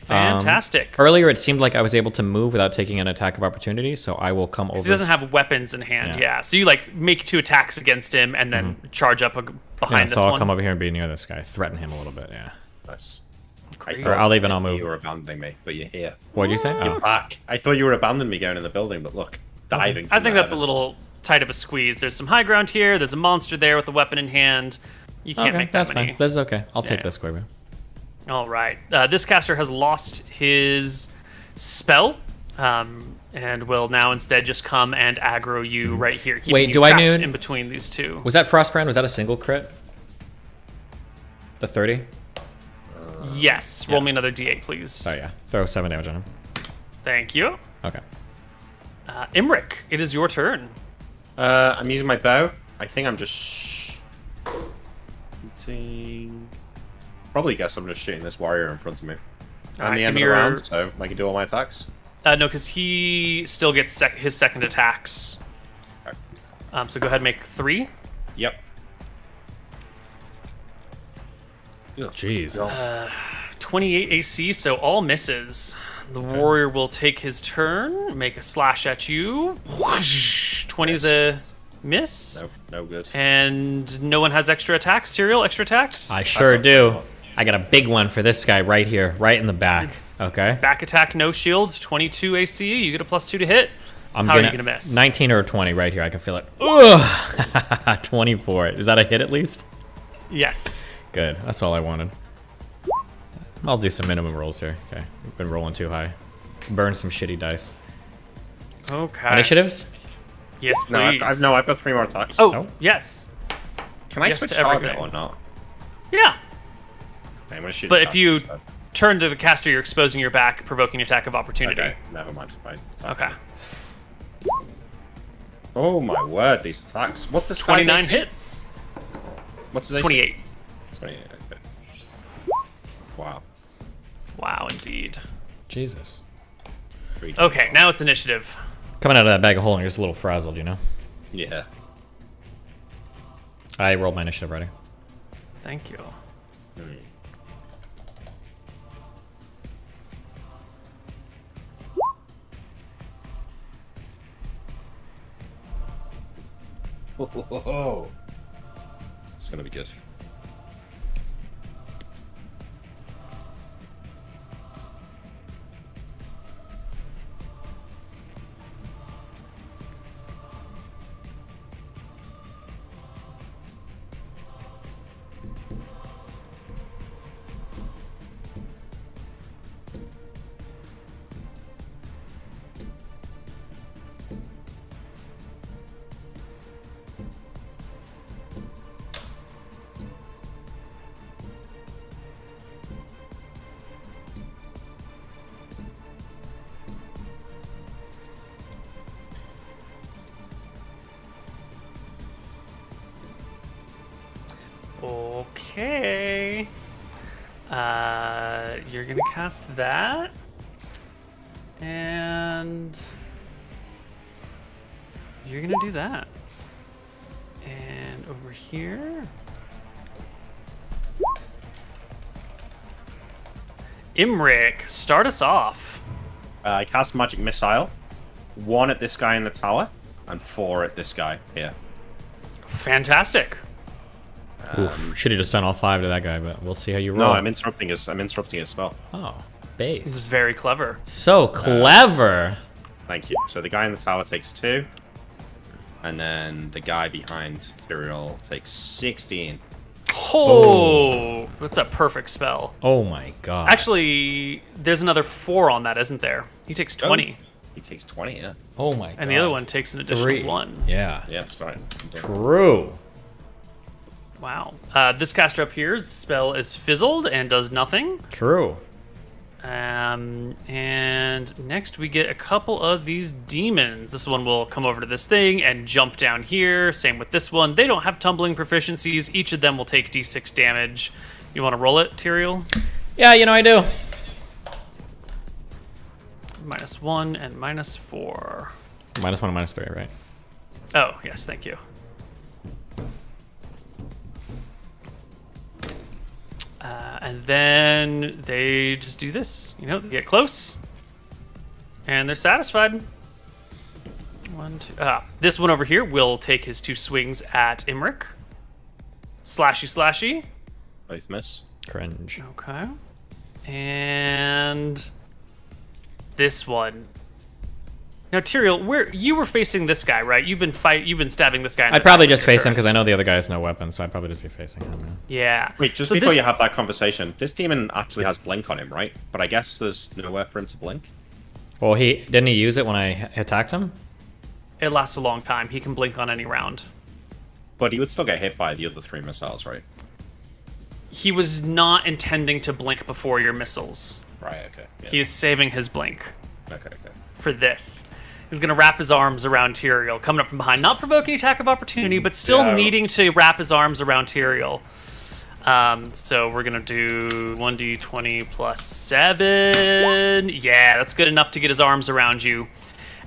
Fantastic. Earlier, it seemed like I was able to move without taking an attack of opportunity, so I will come over. He doesn't have weapons in hand, Yeah. yeah. So you like make 2 attacks against him and then charge up behind Yeah, this so I'll one. come over here and be near this guy, threaten him a little bit, yeah. Nice. Great. Or I'll leave and I'll move. You were abandoning me, but you're here. What'd you say? You're Oh. back. I thought you were abandoning me going in the building, but look, diving. I from think the that's a heavens. little tight of a squeeze. There's some high ground here. There's a monster there with a weapon in hand. You can't Okay, make that that's many. fine. This is okay. I'll take Yeah. this, Koibu. All right. This caster has lost his spell, and will now instead just come and aggro you right here. keeping Wait, you do I trapped need- in between these two? Was that Frostbrand? Was that a single crit? The 30? Yes. Roll me another d8, please. Sorry, yeah. Throw 7 damage on him. Thank you. Okay. Imric, it is your turn. I'm using my bow. I think I'm just shooting. Probably guess I'm just shooting this warrior in front of me. And Alright, the give end me of the your- round, so I can do all my attacks. No, because he still gets his second attacks. Okay. So go ahead and make 3. Yep. Jesus. 28 AC, so all misses. The warrior will take his turn, make a slash at you. Whoosh! 20 is a miss. No good. And no one has extra attacks. Tyrael, extra attacks? I sure do. I got a big one for this guy right here, right in the back. Okay. Back attack, no shield, 22 AC. You get a +2 to hit. I'm How are you gonna miss? 19 or 20 right here. I can feel it. Ugh! 24. Is that a hit at least? Yes. Good. That's all I wanted. I'll do some minimum rolls here. Okay. We've been rolling too high. Burn some shitty dice. Okay. Initiatives? Yes, No, please. I've got 3 more attacks. Oh, Oh. yes. Can I yes switch to target everything. or not? Yeah. I'm gonna shoot But the if you caster instead. turn to the caster, you're exposing your back, provoking attack of opportunity. Okay, never mind. Fine. Okay. Oh my word, these attacks. What's this guy's 29 AC? hits. What's his AC? 28. 28. Okay. Wow. Wow, indeed. Jesus. Okay, now it's initiative. Coming out of that bag of holding, you're just a little frazzled, you know? Yeah. I rolled my initiative already. Thank you. Oh. It's gonna be good. Okay. You're gonna cast that. And you're gonna do that. And over here. Imric, start us off. I cast Magic Missile. 1 at this guy in the tower, and 4 at this guy here. Fantastic. Should have just done all 5 to that guy, but we'll see how you roll. No, I'm interrupting his spell. Oh, This is base. very clever. So clever. Thank you. So the guy in the tower takes 2. And then the guy behind Tyrael takes 16. Oh, that's a perfect spell. Oh my god. Actually, there's another 4 on that, isn't there? He takes 20, He takes 20, yeah. oh my god. and the other one takes an additional 3. 1. Yeah. Yeah, that's right. True. Wow. This caster up here's spell is fizzled and does nothing. True. And next we get a couple of these demons. This one will come over to this thing and jump down here. Same with this one. They don't have tumbling proficiencies. Each of them will take d6 damage. You want to roll it, Tyrael? Yeah, you know I do. -1 and -4. -1 and -3, right? Oh, yes, thank you. And then they just do this. You know, they get close, and they're satisfied. 1, 2. This one over here will take his 2 swings at Imric. Slashy, slashy. Both miss. Cringe. Okay. And this one. Now, Tyrael, you were facing this guy, right? You've been stabbing this guy. In the I'd probably back with just your face him turret. because I know the other guy has no weapon, so I'd probably just be facing him. Yeah. Wait, just So before this- you have that conversation, this demon actually has blink on him, right? But I guess there's nowhere for him to blink. Well, didn't he use it when I attacked him? It lasts a long time. He can blink on any round. But he would still get hit by the other 3 missiles, right? He was not intending to blink before your missiles. Right, okay. Yeah. He is saving his blink Okay. for this. He's going to wrap his arms around Tyrael, coming up from behind. Not provoking attack of opportunity, but still Yeah. needing to wrap his arms around Tyrael. So we're going to do 1d20 plus 7. Yeah, that's good enough to get his arms around you.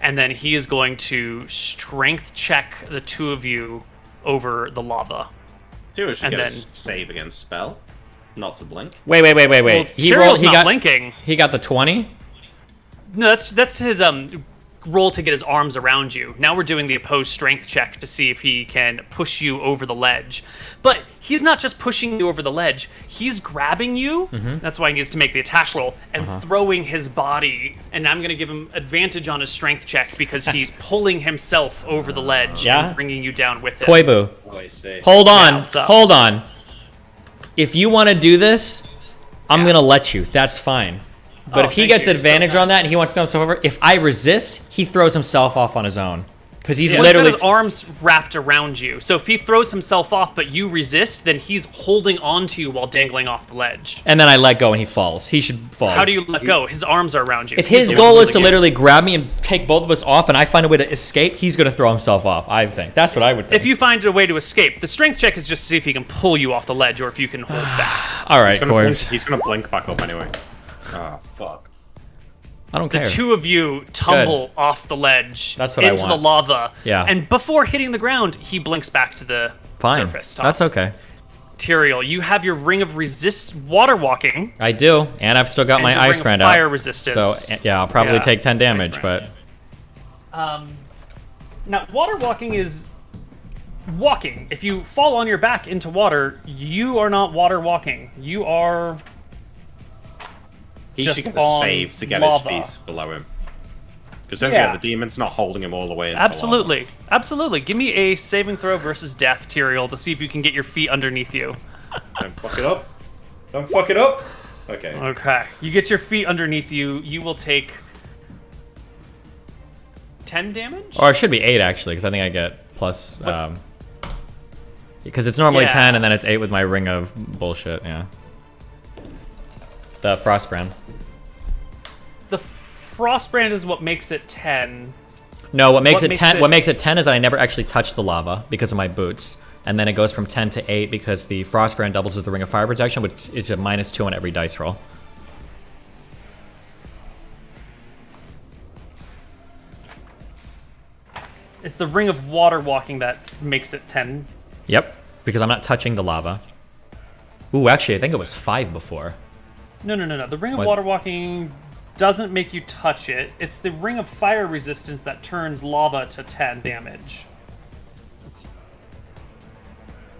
And then he is going to strength check the 2 of you over the lava. Tyrael should And get a then- save against spell, not to blink. Wait. Well, He Tyrael's He not got. blinking. He got the 20. No, that's his roll to get his arms around you. Now we're doing the opposed strength check to see if he can push you over the ledge. But he's not just pushing you over the ledge. He's grabbing you. That's why he needs to make the attack roll and throwing his body. And I'm going to give him advantage on his strength check because he's pulling himself over the ledge Yeah? and bringing you down with him. Koibu. Oh, I see. Hold on. what's up? Hold on. If you want to do this, I'm going to let you. That's fine. But Oh, if he thank gets you. You're so advantage kind. on that and he wants to throw himself over, if I resist, he throws himself off on his own. Because he's He's literally. got his arms wrapped around you. So if he throws himself off but you resist, then he's holding on to you while dangling off the ledge. And then I let go and he falls. He should fall. How do you let go? His arms are around you. If his He's goal doing is it to again. literally grab me and take both of us off and I find a way to escape, he's going to throw himself off, I think. That's what I would think. If you find a way to escape, the strength check is just to see if he can pull you off the ledge or if you can hold back. All right, He's gonna, blink, Corbs. he's gonna blink back up anyway. Ah, fuck. I don't The care. 2 of you tumble off the ledge That's what I into the want. lava. Yeah. And before hitting the ground, he blinks back to the Fine. surface. Top. That's okay. Tyrael, you have your ring of water walking. I do. And I've still got And my your ice ring of brand fire out. resistance. So, yeah, I'll probably Yeah, take 10 damage, ice but. brand. Now, water walking is walking. If you fall on your back into water, you are not water walking. You are He just should get a on save to get lava. his feet below him. Because don't Yeah. forget, the demon's not holding him all the way into Absolutely. Absolutely. Give me a saving throw versus death, Tyrael, to see if you can get your feet underneath you. lava. Don't fuck it up. Don't fuck it up. Okay. Okay. You get your feet underneath you. You will take 10 damage? Or it should be 8, actually, because I think I get plus. What's- Because it's normally Yeah. 10, and then it's 8 with my ring of bullshit, yeah. The Frostbrand. The Frostbrand is what makes it 10. No, what makes What it makes 10? it- What makes it 10 is that I never actually touched the lava because of my boots, and then it goes from 10 to 8 because the Frostbrand doubles as the Ring of Fire protection, which it's a -2 on every dice roll. It's the ring of water walking that makes it 10. Yep, because I'm not touching the lava. Ooh, actually, I think it was 5 before. No. The ring of What? water walking doesn't make you touch it. It's the ring of fire resistance that turns lava to 10 damage.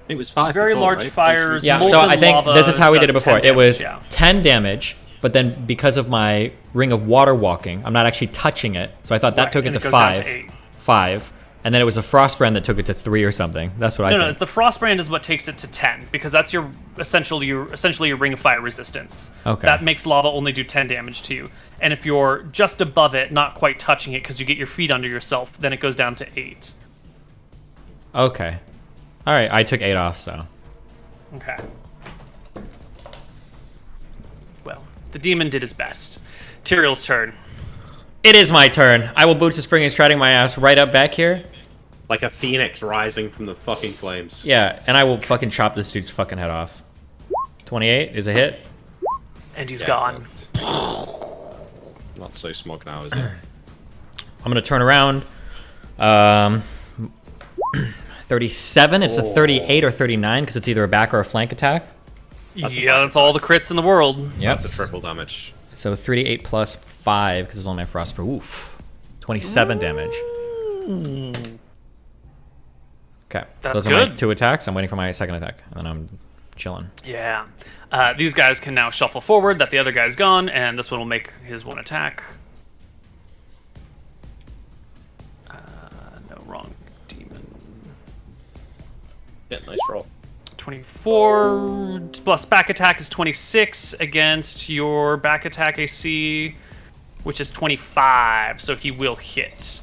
It was 5 Very before, large right? fires. Yeah, so molten I think lava this is how we did it does before. 10 It was damage, yeah. 10 damage, but then because of my ring of water walking, I'm not actually touching it. So I thought that Right, took it and to it goes down 5. to 8. 5. And then it was a Frostbrand that took it to 3 or something. That's what I No, think. the Frostbrand is what takes it to 10 because that's your essentially your ring of fire resistance. Okay. That makes lava only do 10 damage to you. And if you're just above it, not quite touching it because you get your feet under yourself, then it goes down to 8. Okay. All right, I took 8 off, so. Okay. Well, the demon did his best. Tyrael's turn. It is my turn. I will Boots of Spring and striding my ass right up back here. Like a phoenix rising from the fucking flames. Yeah, and I will fucking chop this dude's fucking head off. 28 is a hit. And he's Yeah, gone. Not so smug now, is it? I'm gonna turn around. 37. It's a 38 or 39 because it's either a back or a flank attack. Yeah, that's all the crits in the world. Yep. That's a triple damage. So 38 plus 5 because it's only my frost. Oof. 27 damage. Okay. That's Those are my good. 2 attacks. I'm waiting for my second attack, and then I'm chilling. Yeah. These guys can now shuffle forward, that the other guy's gone, and this one will make his 1 attack. No, wrong demon. Yeah, nice roll. 24 plus back attack is 26 against your back attack AC, which is 25, so he will hit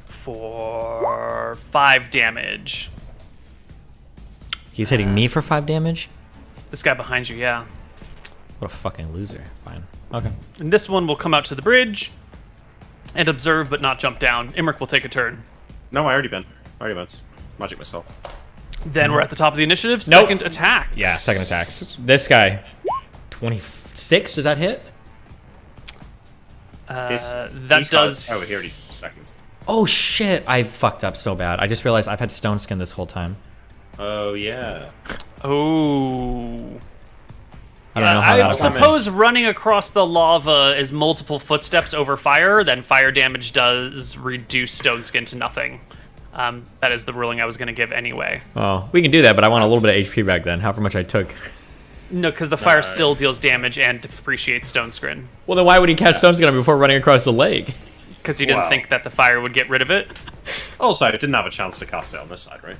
for 5 damage. He's hitting me for 5 damage? This guy behind you, yeah. What a fucking loser. Fine. Okay. And this one will come out to the bridge and observe but not jump down. Imric will take a turn. No, I already been. Magic missile. Then we're at the top of the initiative. Nope. Second attack. Yeah, second attacks. This guy. 26, does that hit? That does. Oh, he already took seconds. Oh shit, I fucked up so bad. I just realized I've had stone skin this whole time. Oh, yeah. Oh. I don't know how I that'll come. suppose running across the lava is multiple footsteps over fire, then fire damage does reduce stone skin to nothing. That is the ruling I was going to give anyway. Oh, we can do that, but I want a little bit of HP back then, however much I took. No, because the fire still deals damage and depreciates stone skin. Well, then why would he cast stone skin on me before running across the lake? Because he didn't Wow. think that the fire would get rid of it. Also, I didn't have a chance to cast it on this side, right?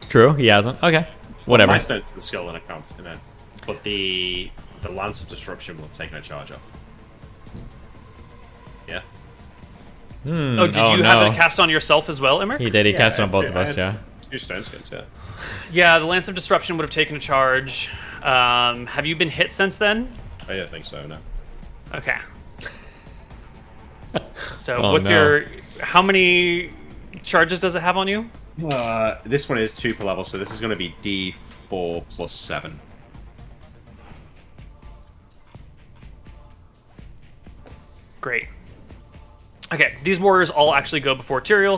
True, he hasn't. Okay, whatever. My stone's the skill in account, but the Lance of Disruption will take no charge off. Yeah. Oh, did you have it cast on yourself as well, Emmer? He did. He cast it on both of I us, had yeah. 2 stone skins, yeah. Yeah, the Lance of Disruption would have taken a charge. Have you been hit since then? I don't think so, no. Okay. So Oh, what's no. your... How many charges does it have on you? This one is 2 per level, so this is going to be D4 plus 7. Great. Okay, these warriors all actually go before Tyrael,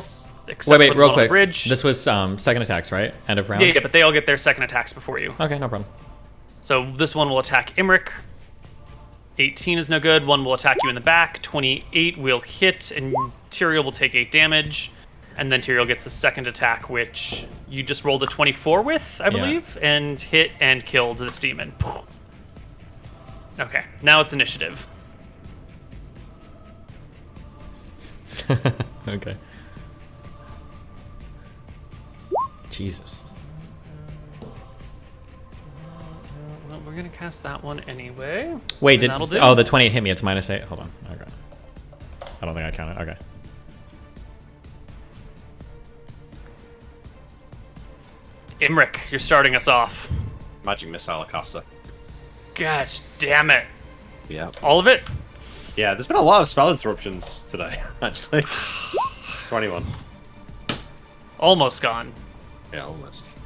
except Wait, for the real one on the quick. bridge. This was second attacks, right? End of round? Yeah, but they all get their second attacks before you. Okay, no problem. So this one will attack Imric. 18 is no good. One will attack you in the back. 28 will hit, and Tyrael will take 8 damage. And then Tyrael gets a second attack, which you just rolled a 24 with, I believe, and hit and killed this demon. Okay, now it's initiative. Okay. Jesus. Well, we're gonna cast that one anyway. Wait, And that'll do. oh, the 28 hit me. It's -8. Hold on. Okay. I don't think I counted. Okay. Imric, you're starting us off. Magic Missile caster. Gosh damn it. Yeah. All of it? Yeah, there's been a lot of spell interruptions today, actually. 21. Almost gone. Yeah, almost.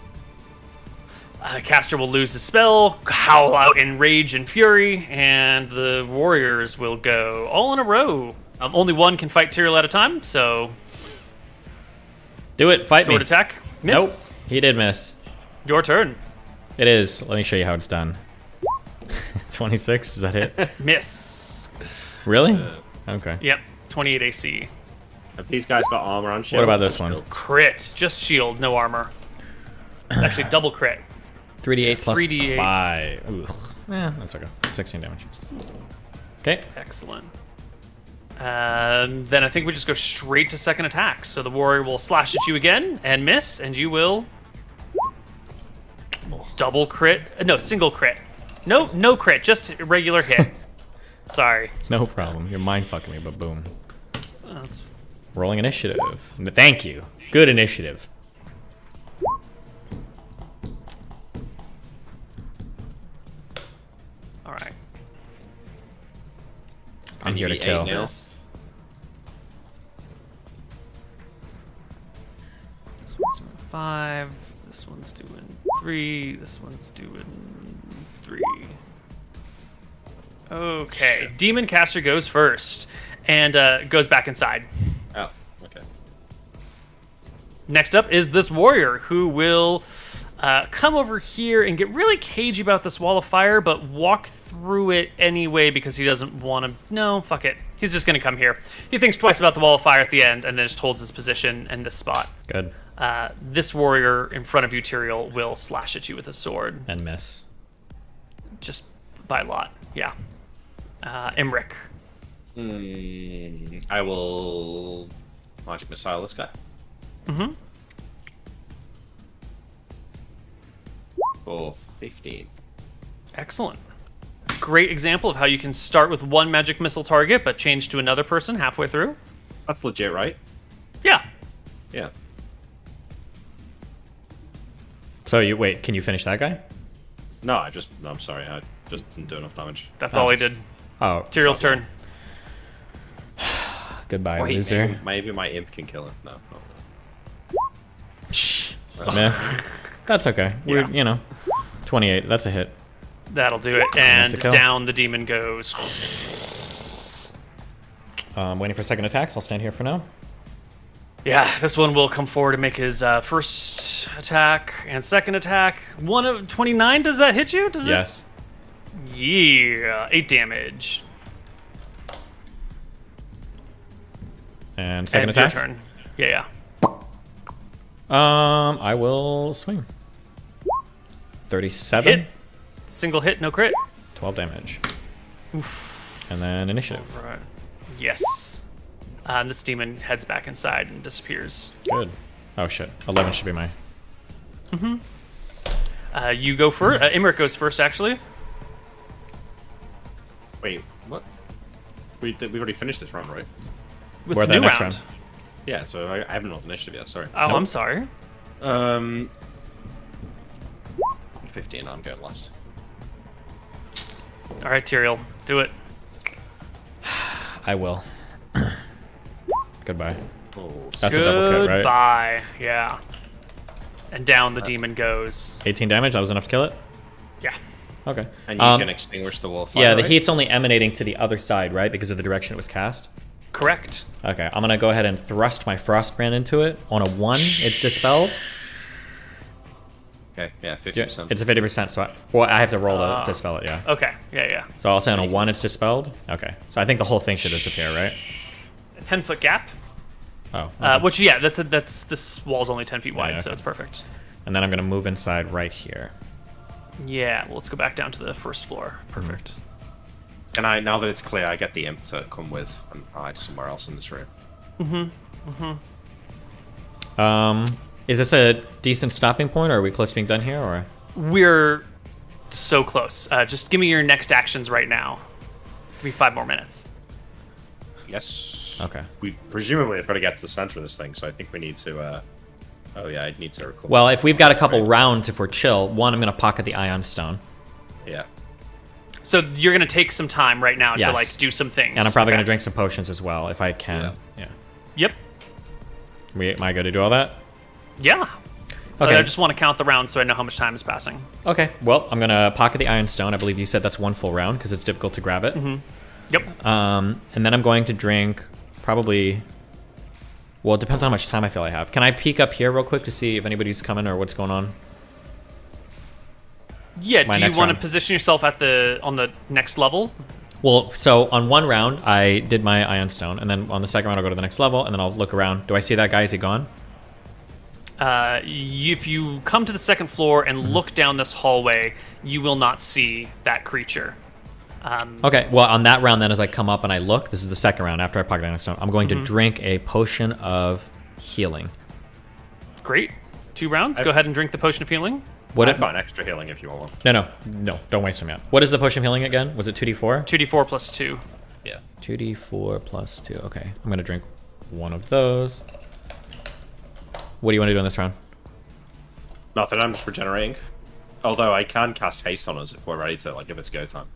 Caster will lose his spell, howl out in rage and fury, and the warriors will go all in a row. Only one can fight Tyrael at a time, so Do it. Fight sword me. attack. Miss. Nope. He did miss. Your turn. It is. Let me show you how it's done. 26. Does that hit? Miss. Really? Okay. Yep, 28 AC. Have these guys got armor on shield? What about this one? Shields? Crit, just shield, no armor. Actually, double crit. 3d8 plus 3d8. 5. Ugh. That's okay. 16 damage. Okay. Excellent. Then I think we just go straight to second attack. So the warrior will slash at you again and miss, and you will double crit. No, single crit. No crit, just a regular hit. Sorry. No problem. You're mind fucking me, but boom. That's- Rolling initiative. Thank you. Good initiative. All right. I'm here to 8 kill. now. This one's doing 5. This one's doing 3. This one's doing 3. Okay. Demon Caster goes first and goes back inside. Oh, okay. Next up is this warrior who will come over here and get really cagey about this wall of fire, but walk through it anyway because he doesn't want to. No, fuck it. He's just going to come here. He thinks twice about the wall of fire at the end and then just holds his position in this spot. Good. This warrior in front of you, Tyrael, will slash at you with a sword. And miss. Just by a lot. Yeah. Imric. I will magic missile this guy. Mm-hmm. For 15. Excellent. Great example of how you can start with one magic missile target, but change to another person halfway through. That's legit, right? Yeah. Yeah. So you wait, can you finish that guy? No, I'm sorry. I just didn't do enough damage. That's all he Nice. did. Oh, Tyrael's turn. goodbye, Wait, loser. maybe my imp can kill him. No, no. Miss. That's okay. Yeah. We're, 28. That's a hit. That'll do it. And That's a kill. down the demon goes. Waiting for second attacks. I'll stand here for now. Yeah, this one will come forward and make his first attack and second attack. 1 of 29, does that hit you? Does Yes. it? Yeah, 8 damage. And second And your attack. turn. Yeah. I will swing. 37. Hit. Single hit, no crit. 12 damage. And then initiative. Right. Yes. And this demon heads back inside and disappears. Good. Oh shit. 11 should be my. You go first. Imric goes first, actually. Wait, what? We already finished this round, right? With Where the that new next round. round? Yeah, so I haven't rolled initiative yet, sorry. Oh, Nope. I'm sorry. 15, I'm going last. All right, Tyrael, do it. I will. Goodbye. Oh, That's a double kill, right? Goodbye. Yeah. And down the demon goes. 18 damage. That was enough to kill it. Yeah. Okay. and you can extinguish the wall of fire, Yeah, the right? heat's only emanating to the other side, right? Because of the direction it was cast. Correct. Okay, I'm gonna go ahead and thrust my Frostbrand into it. On a 1, it's dispelled. Okay, yeah, Yeah, 50%. it's a 50%, so I have to roll to dispel it, yeah. Okay. Yeah. So I'll say on a 1, it's dispelled? Okay, so I think the whole thing should disappear, right? 10-foot gap. Oh, okay. Which yeah, that's this wall's only 10 feet wide, yeah, so okay. it's perfect. And then I'm gonna move inside right here. Yeah. Well, let's go back down to the first floor. Perfect. And now that it's clear, I get the imp to come with and hide somewhere else in this room. Is this a decent stopping point, or are we close to being done here, or? We're so close. Just give me your next actions right now. Give me 5 more minutes. Yes. Okay. We presumably have got to get to the center of this thing, so I think we need to. Oh yeah, I need to record. Well, if we've got a couple rounds, if we're chill, 1, I'm gonna pocket the Ion Stone. Yeah. So you're gonna take some time right now to Yes. like do some things. And I'm probably Okay. gonna drink some potions as well, if I can. Yeah. Yep. Am I good to do all that? Yeah. Okay. I just want to count the rounds so I know how much time is passing. Okay, well, I'm gonna pocket the Iron Stone. I believe you said that's 1 full round because it's difficult to grab it. Yep. And then I'm going to drink probably. Well, it depends on how much time I feel I have. Can I peek up here real quick to see if anybody's coming or what's going on? Yeah. My Do you next want to round. position yourself on the next level? Well, so on one round, I did my Ion Stone, and then on the second round, I'll go to the next level, and then I'll look around. Do I see that guy? Is he gone? If you come to the second floor and look down this hallway, you will not see that creature. Okay, well, on that round, then, as I come up and I look, this is the second round after I pocket Ion Stone, I'm going to drink a potion of healing. Great. 2 rounds. Go ahead and drink the potion of healing. I've got an extra healing if you want one. No, don't waste them yet. What is the potion of healing again? Was it 2d4? 2d4 plus 2. Yeah. 2d4 plus 2. Okay, I'm going to drink one of those. What do you want to do in this round? Nothing, I'm just regenerating. Although I can cast haste on us if we're ready to, like, if it's go time.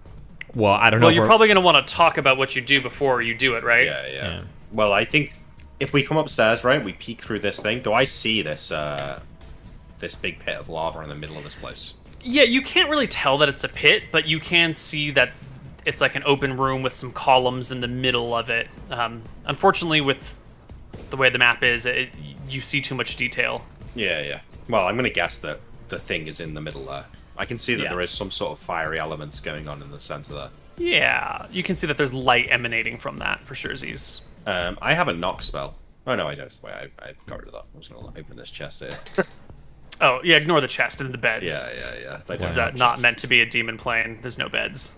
Well, I don't know. Well, you're probably going to want to talk about what you do before you do it, right? Yeah. Well, I think if we come upstairs, right, we peek through this thing. Do I see this this big pit of lava in the middle of this place? Yeah, you can't really tell that it's a pit, but you can see that it's like an open room with some columns in the middle of it. Unfortunately, with the way the map is, you see too much detail. Yeah. Well, I'm going to guess that the thing is in the middle there. I can see that there is some sort of fiery elements going on in the center there. Yeah, you can see that there's light emanating from that for sure, Z's. I have a knock spell. Oh, no, I don't. Wait, I got rid of that. I'm just going to open this chest here. Oh, yeah, ignore the chest and the beds. Yeah. This is not meant to be a demon plane. There's no beds.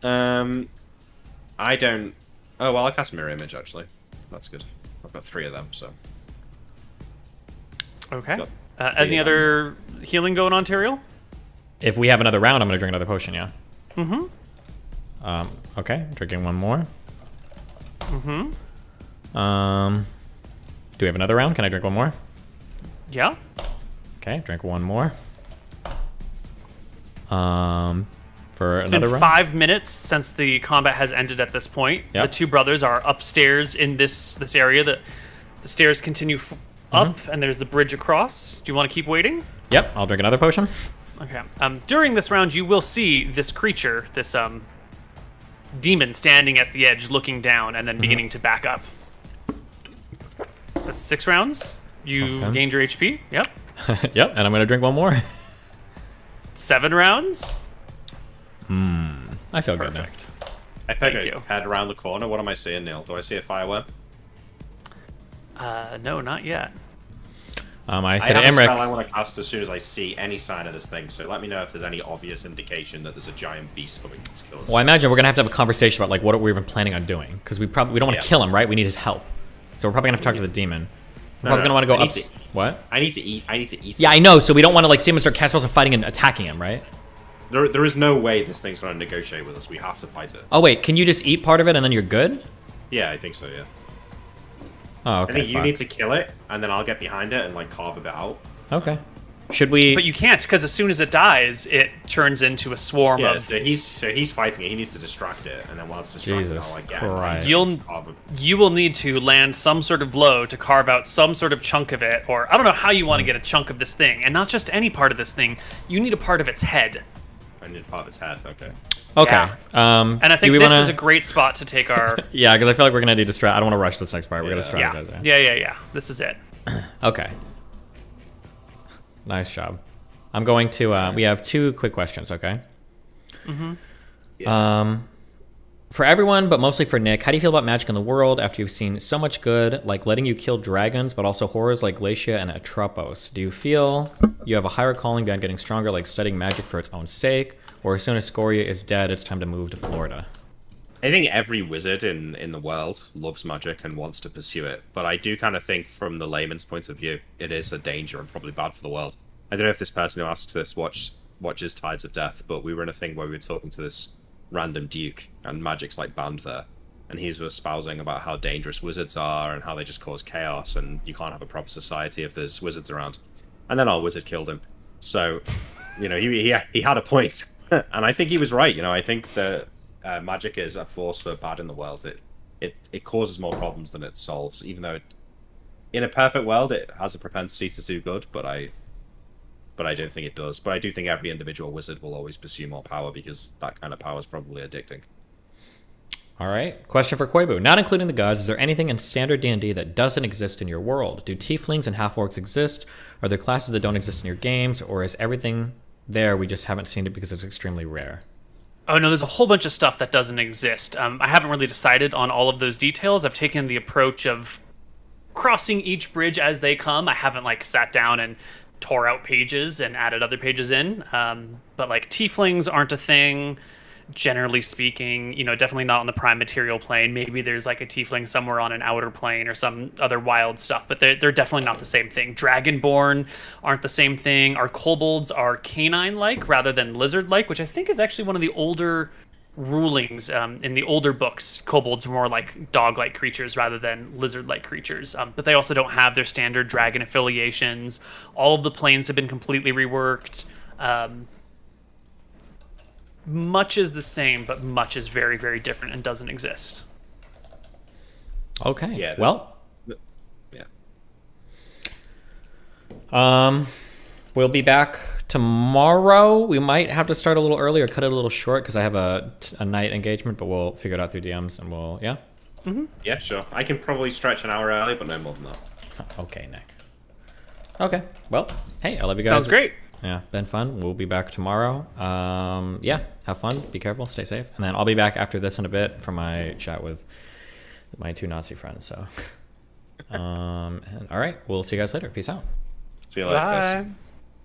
I don't... Oh, well, I'll cast Mirror Image, actually. That's good. I've got 3 of them, so... Okay. Any other healing going on, Tyrael? If we have another round, I'm going to drink another potion, yeah. Mm-hmm. Okay, drinking one more. Mm-hmm. Do we have another round? Can I drink one more? Yeah. Okay, drink one more. For It's another been round? 5 minutes since the combat has ended at this point. Yep. The 2 brothers are upstairs in this area. The stairs continue up, and there's the bridge across. Do you want to keep waiting? Yep, I'll drink another potion. Okay. During this round, you will see this creature, this demon, standing at the edge, looking down, and then beginning to back up. That's 6 rounds. You gained your HP. Yep. Yep, and I'm going to drink one more. 7 rounds. I feel good now. Perfect. I peg Thank a you. head around the corner. What am I seeing, Neil? Do I see a fireweb? No, not yet. I I said have to a spell I Emmerich, want to cast as soon as I see any sign of this thing, so let me know if there's any obvious indication that there's a giant beast coming to kill us. well, I imagine we're going to have a conversation about like what we're even planning on doing. Because we don't want to Yes. kill him, right? We need his help. So we're probably going to have to talk to the demon. We're probably going to want to go up. What? I need to eat. I need to eat. Yeah, I know. So we don't want to like see him and start casting spells and fighting and attacking him, right? There is no way this thing's going to negotiate with us. We have to fight it. Oh, wait. Can you just eat part of it and then you're good? Yeah, I think so, yeah. Oh, okay. I think you fine. need to kill it, and then I'll get behind it and, like, carve a bit out. Okay. Should we... But you can't, because as soon as it dies, it turns into a swarm Yeah, of... so he's fighting it. He needs to distract it, and then while it's distracted, Jesus I'll, like, get Christ. You will need to land some sort of blow to carve out some sort of chunk of it, or I don't know how you want to get a chunk of this thing, and not just any part of this thing. You need a part of its head. I need part of its head, okay. Okay. Yeah. And And I think this is a great spot to take our... Yeah, because I feel like we're going to do distract... I don't want to rush this next part. We're going to Yeah. strategize. Yeah. This is it. Okay. Nice job. I'm going to... we have 2 quick questions, okay? For everyone, but mostly for Nick, how do you feel about magic in the world after you've seen so much good, like letting you kill dragons, but also horrors like Glacia and Atropos? Do you feel you have a higher calling beyond getting stronger, like studying magic for its own sake? Or as soon as Scoria is dead, it's time to move to Florida? I think every wizard in the world loves magic and wants to pursue it, but I do kind of think from the layman's point of view, it is a danger and probably bad for the world. I don't know if this person who asks this watches Tides of Death, but we were in a thing where we were talking to this random duke, and magic's like banned there, and he's espousing about how dangerous wizards are and how they just cause chaos, and you can't have a proper society if there's wizards around. And then our wizard killed him. So, you know, he had a point, and I think he was right. You know, I think that magic is a force for bad in the world. It causes more problems than it solves, even though in a perfect world it has a propensity to do good, but I don't think it does. But I do think every individual wizard will always pursue more power because that kind of power is probably addicting. All right. Question for Koibu. Not including the gods, is there anything in standard D&D that doesn't exist in your world? Do tieflings and half-orcs exist? Are there classes that don't exist in your games? Or is everything there, we just haven't seen it because it's extremely rare? Oh no, there's a whole bunch of stuff that doesn't exist. I haven't really decided on all of those details. I've taken the approach of crossing each bridge as they come. I haven't like sat down and tore out pages and added other pages in. But like tieflings aren't a thing. Generally speaking, definitely not on the prime material plane. Maybe there's like a tiefling somewhere on an outer plane or some other wild stuff, but they're definitely not the same thing. Dragonborn aren't the same thing. Our kobolds are canine-like rather than lizard-like, which I think is actually one of the older rulings in the older books. Kobolds are more like dog-like creatures rather than lizard-like creatures, but they also don't have their standard dragon affiliations. All of the planes have been completely reworked. Much is the same, but much is very, very different and doesn't exist. Okay. Yeah. Well, Yeah. we'll be back tomorrow. We might have to start a little early or cut it a little short because I have a night engagement, but we'll figure it out through DMs and we'll, yeah? Yeah, sure. I can probably stretch an hour early, but no more than that. Okay, Nick. Okay. Well, hey, I love you guys. Sounds great. Yeah, been fun. We'll be back tomorrow. Yeah, have fun. Be careful. Stay safe. And then I'll be back after this in a bit for my chat with my 2 Nazi friends. So, and all right, we'll see you guys later. Peace out. See you later, guys. Bye.